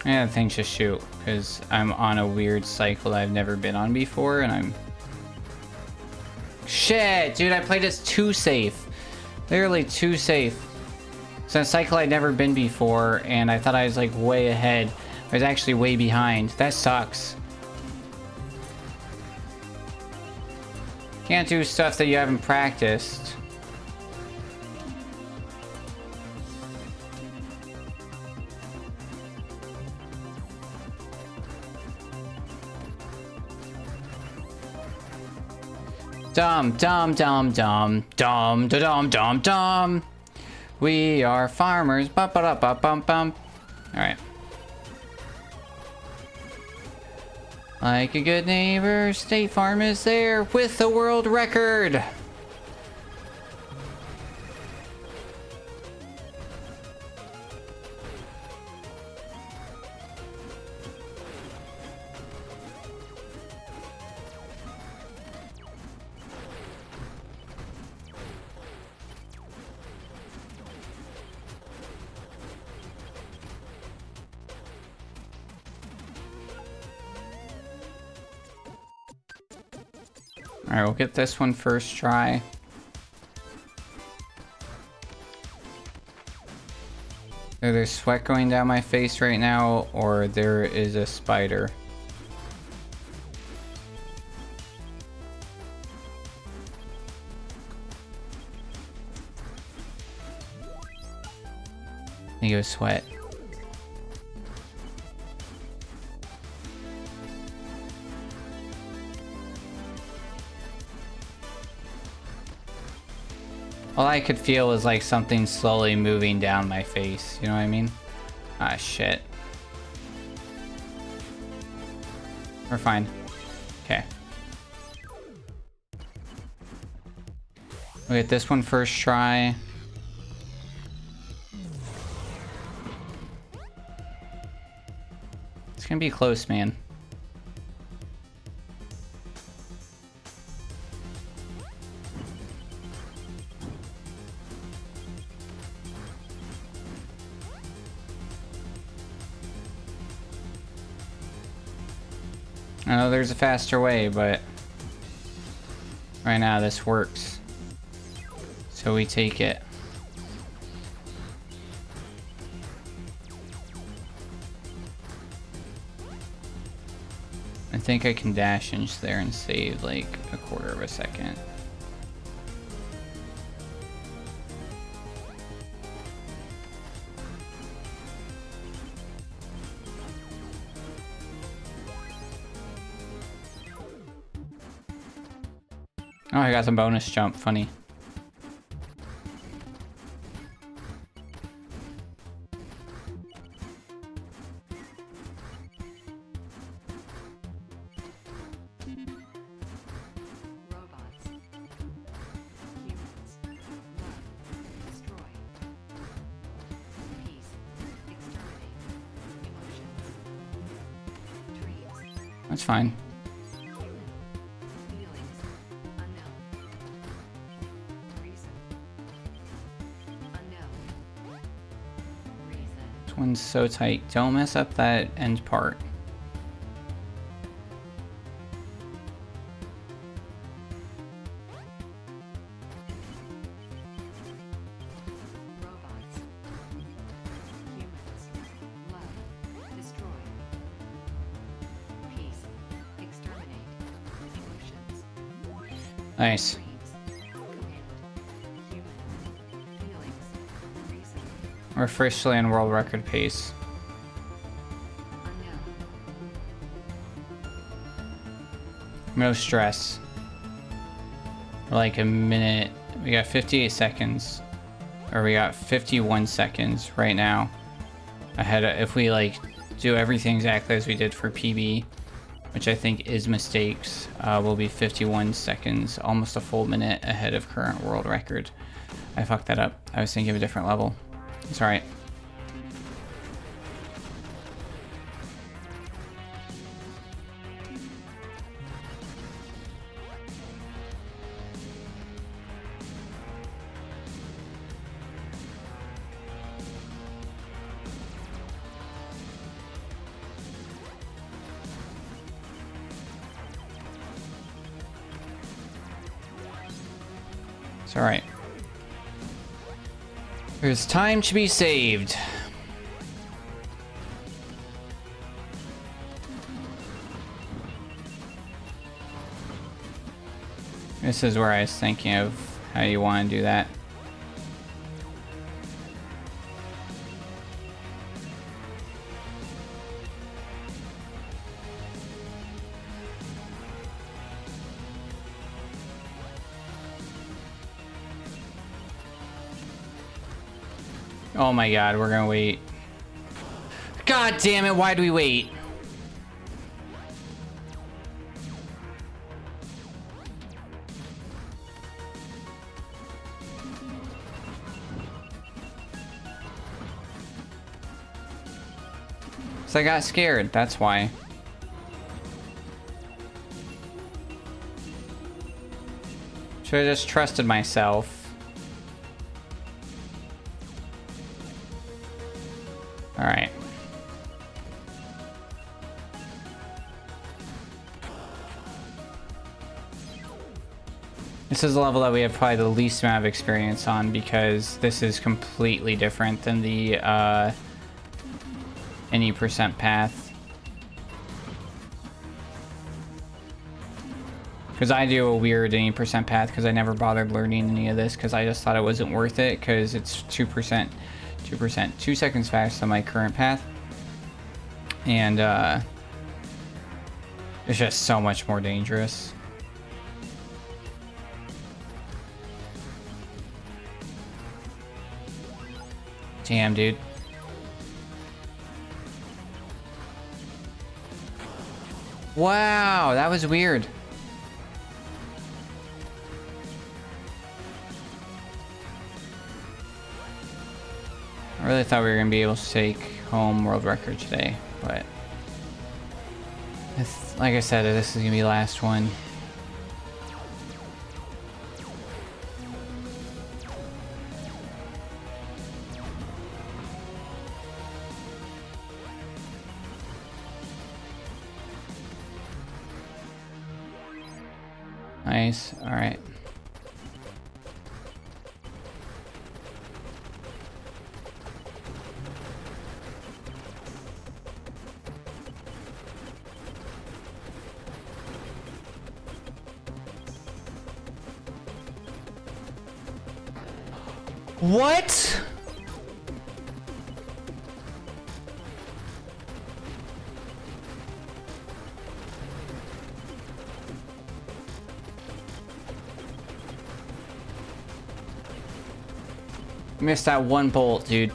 Yeah, things just shoot, because I'm on a weird cycle that I've never been on before, and I'm... Shit, dude, I played this too safe. Literally too safe. It's a cycle I'd never been before, and I thought I was, like, way ahead. I was actually way behind. That sucks. Can't do stuff that you haven't practiced. Dum dum dum dum dum dum dum dum. We are farmers. Bum bum bum bum bum. All right. Like a good neighbor, State Farm is there with the world record. Alright, we'll get this one first try. Either there's sweat going down my face right now, or there is a spider. I think it was sweat. All I could feel was like something slowly moving down my face, you know what I mean? Ah, shit. We're fine. Okay. We'll get this one first try. It's gonna be close, man. I know there's a faster way, but right now this works. So we take it. I think I can dash into there and save like a quarter of a second. Oh, I got some bonus jump. Funny. Robots. Humans. Love. Destroy. Peace. Exterminate. Emotions. Dreams. That's fine. Feelings. Unknown. Reason. Unknown. Reason. This one's so tight. Don't mess up that end part. Robots. Humans. Love. Destroy. Peace. Exterminate. Emotions. Nice. Dreams. Command. Human. Feelings. Reason. We're officially on world record pace. Unknown. No stress. We're like a minute. We got 58 seconds. Or we got 51 seconds right now. Ahead of, if we like do everything exactly as we did for PB, which I think is mistakes, we'll be 51 seconds, almost a full minute ahead of current world record. I fucked that up. I was thinking of a different level. It's alright. It's alright. There's time to be saved. This is where I was thinking of how you want to do that. Oh my god, we're gonna wait. God damn it, why do we wait? So I got scared, that's why. Should have just trusted myself. Alright. This is a level that we have probably the least amount of experience on because this is completely different than the any percent path. Because I do a weird any percent path because I never bothered learning any of this because I just thought it wasn't worth it because it's 2%. 2 seconds faster than my current path, and it's just so much more dangerous. Damn, dude. Wow, that was weird. I really thought we were going to be able to take home world record today, but like I said, this is going to be the last one. Nice, alright. What? Missed that one bolt, dude.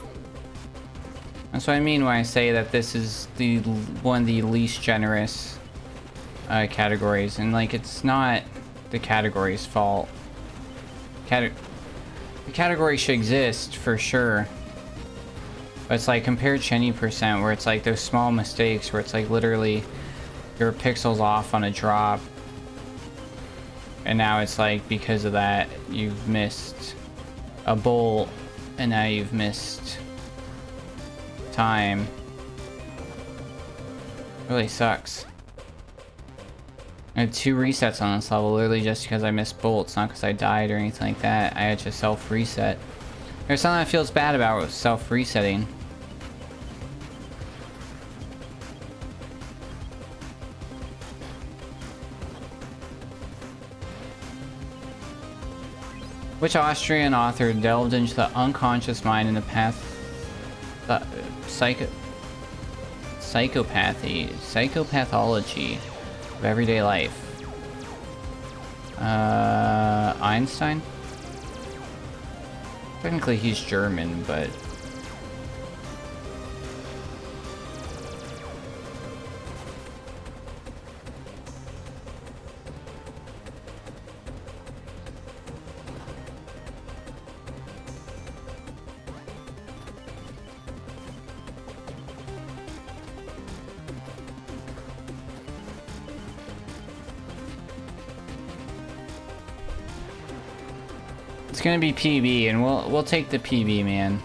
That's what I mean when I say that this is the one of the least generous categories, and like it's not the category's fault. The category should exist for sure, but it's like compared to any percent where it's like those small mistakes where it's like literally your pixels off on a drop, and now it's like because of that you've missed a bolt and now you've missed time. Really sucks. I had 2 resets on this level, literally just because I missed bolts, not because I died or anything like that. I had to self-reset. There's something that feels bad about self-resetting. Which Austrian author delved into the unconscious mind and the psychopathology of everyday life? Einstein? Technically he's German, but it's gonna be PB, and we'll take the PB, man.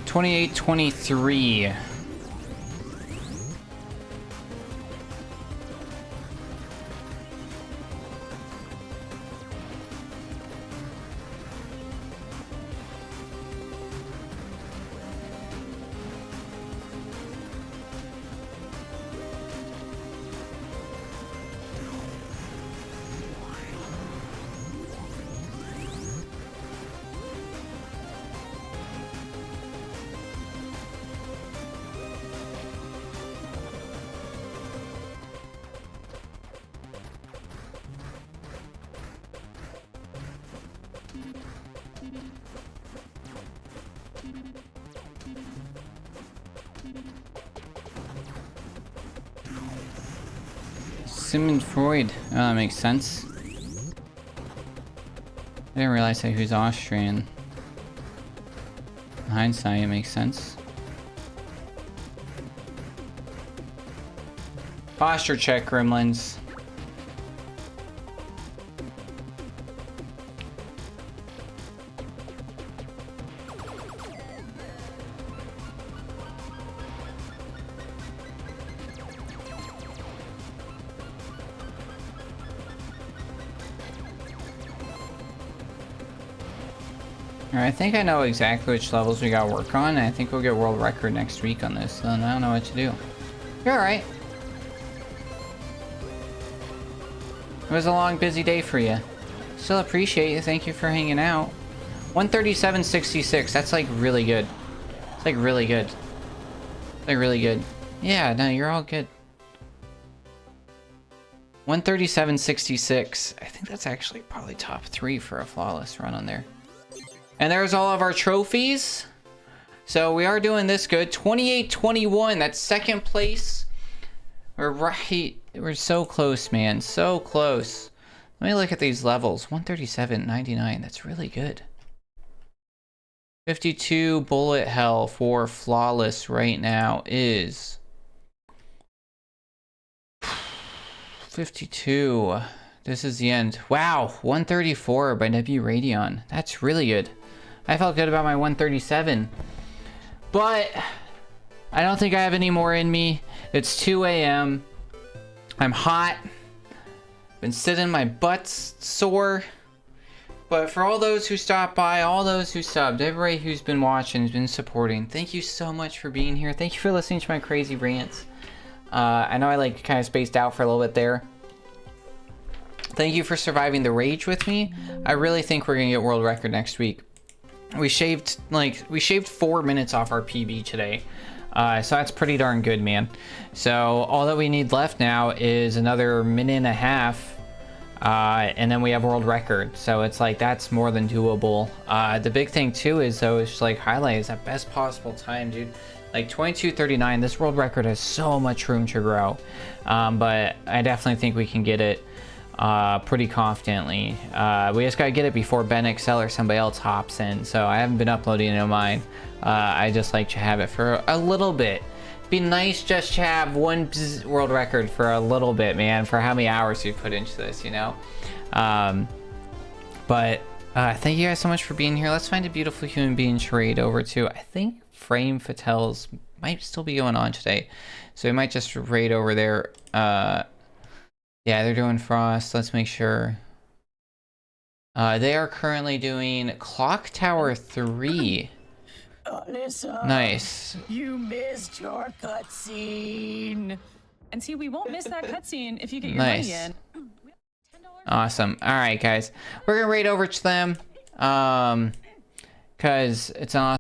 28-23. Sigmund Freud. Oh, that makes sense. I didn't realize that he was Austrian. In hindsight, it makes sense. Posture check, gremlins. Alright, I think I know exactly which levels we gotta work on, and I think we'll get world record next week on this, so I don't know what to do. You're alright. It was a long, busy day for you. Still appreciate you, thank you for hanging out. 137.66, that's like really good. It's like really good. It's like really good. Yeah, no, you're all good. 137.66. I think that's actually probably top 3 for a flawless run on there. And there's all of our trophies. So we are doing this good. 28-21. That's second place. We're so close, man. So close. Let me look at these levels. 137.99. That's really good. 52 bullet hell for flawless right now is 52. This is the end. Wow, 134 by W Radeon. That's really good. I felt good about my 137. But I don't think I have any more in me. It's 2 a.m. I'm hot. Been sitting, my butt's sore. But for all those who stopped by, all those who subbed, everybody who's been watching, who's been supporting, thank you so much for being here. Thank you for listening to my crazy rants. I know I like kind of spaced out for a little bit there. Thank you for surviving the rage with me. I really think we're gonna get world record next week. We shaved 4 minutes off our PB today. So that's pretty darn good, man. So all that we need left now is another minute and a half. And then we have world record. So it's like, that's more than doable. The big thing too is though, it's just like highlight is that best possible time, dude. Like 22:39, this world record has so much room to grow. But I definitely think we can get it pretty confidently. We just gotta get it before Ben XL or somebody else hops in. So I haven't been uploading it on mine. I just like to have it for a little bit. Be nice just to have one Bzzzt world record for a little bit, man, for how many hours you put into this, you know. But thank you guys so much for being here. Let's find a beautiful human being charade over to, I think Frame Fatels might still be going on today, so we might just raid over there. Yeah, they're doing Frost. Let's make sure. They are currently doing Clock Tower 3. Alyssa, Nice. you missed your cutscene. And see, we won't miss that cutscene if you get your Nice. money in. Awesome. All right, guys. We're going to raid over to them. Because it's an awesome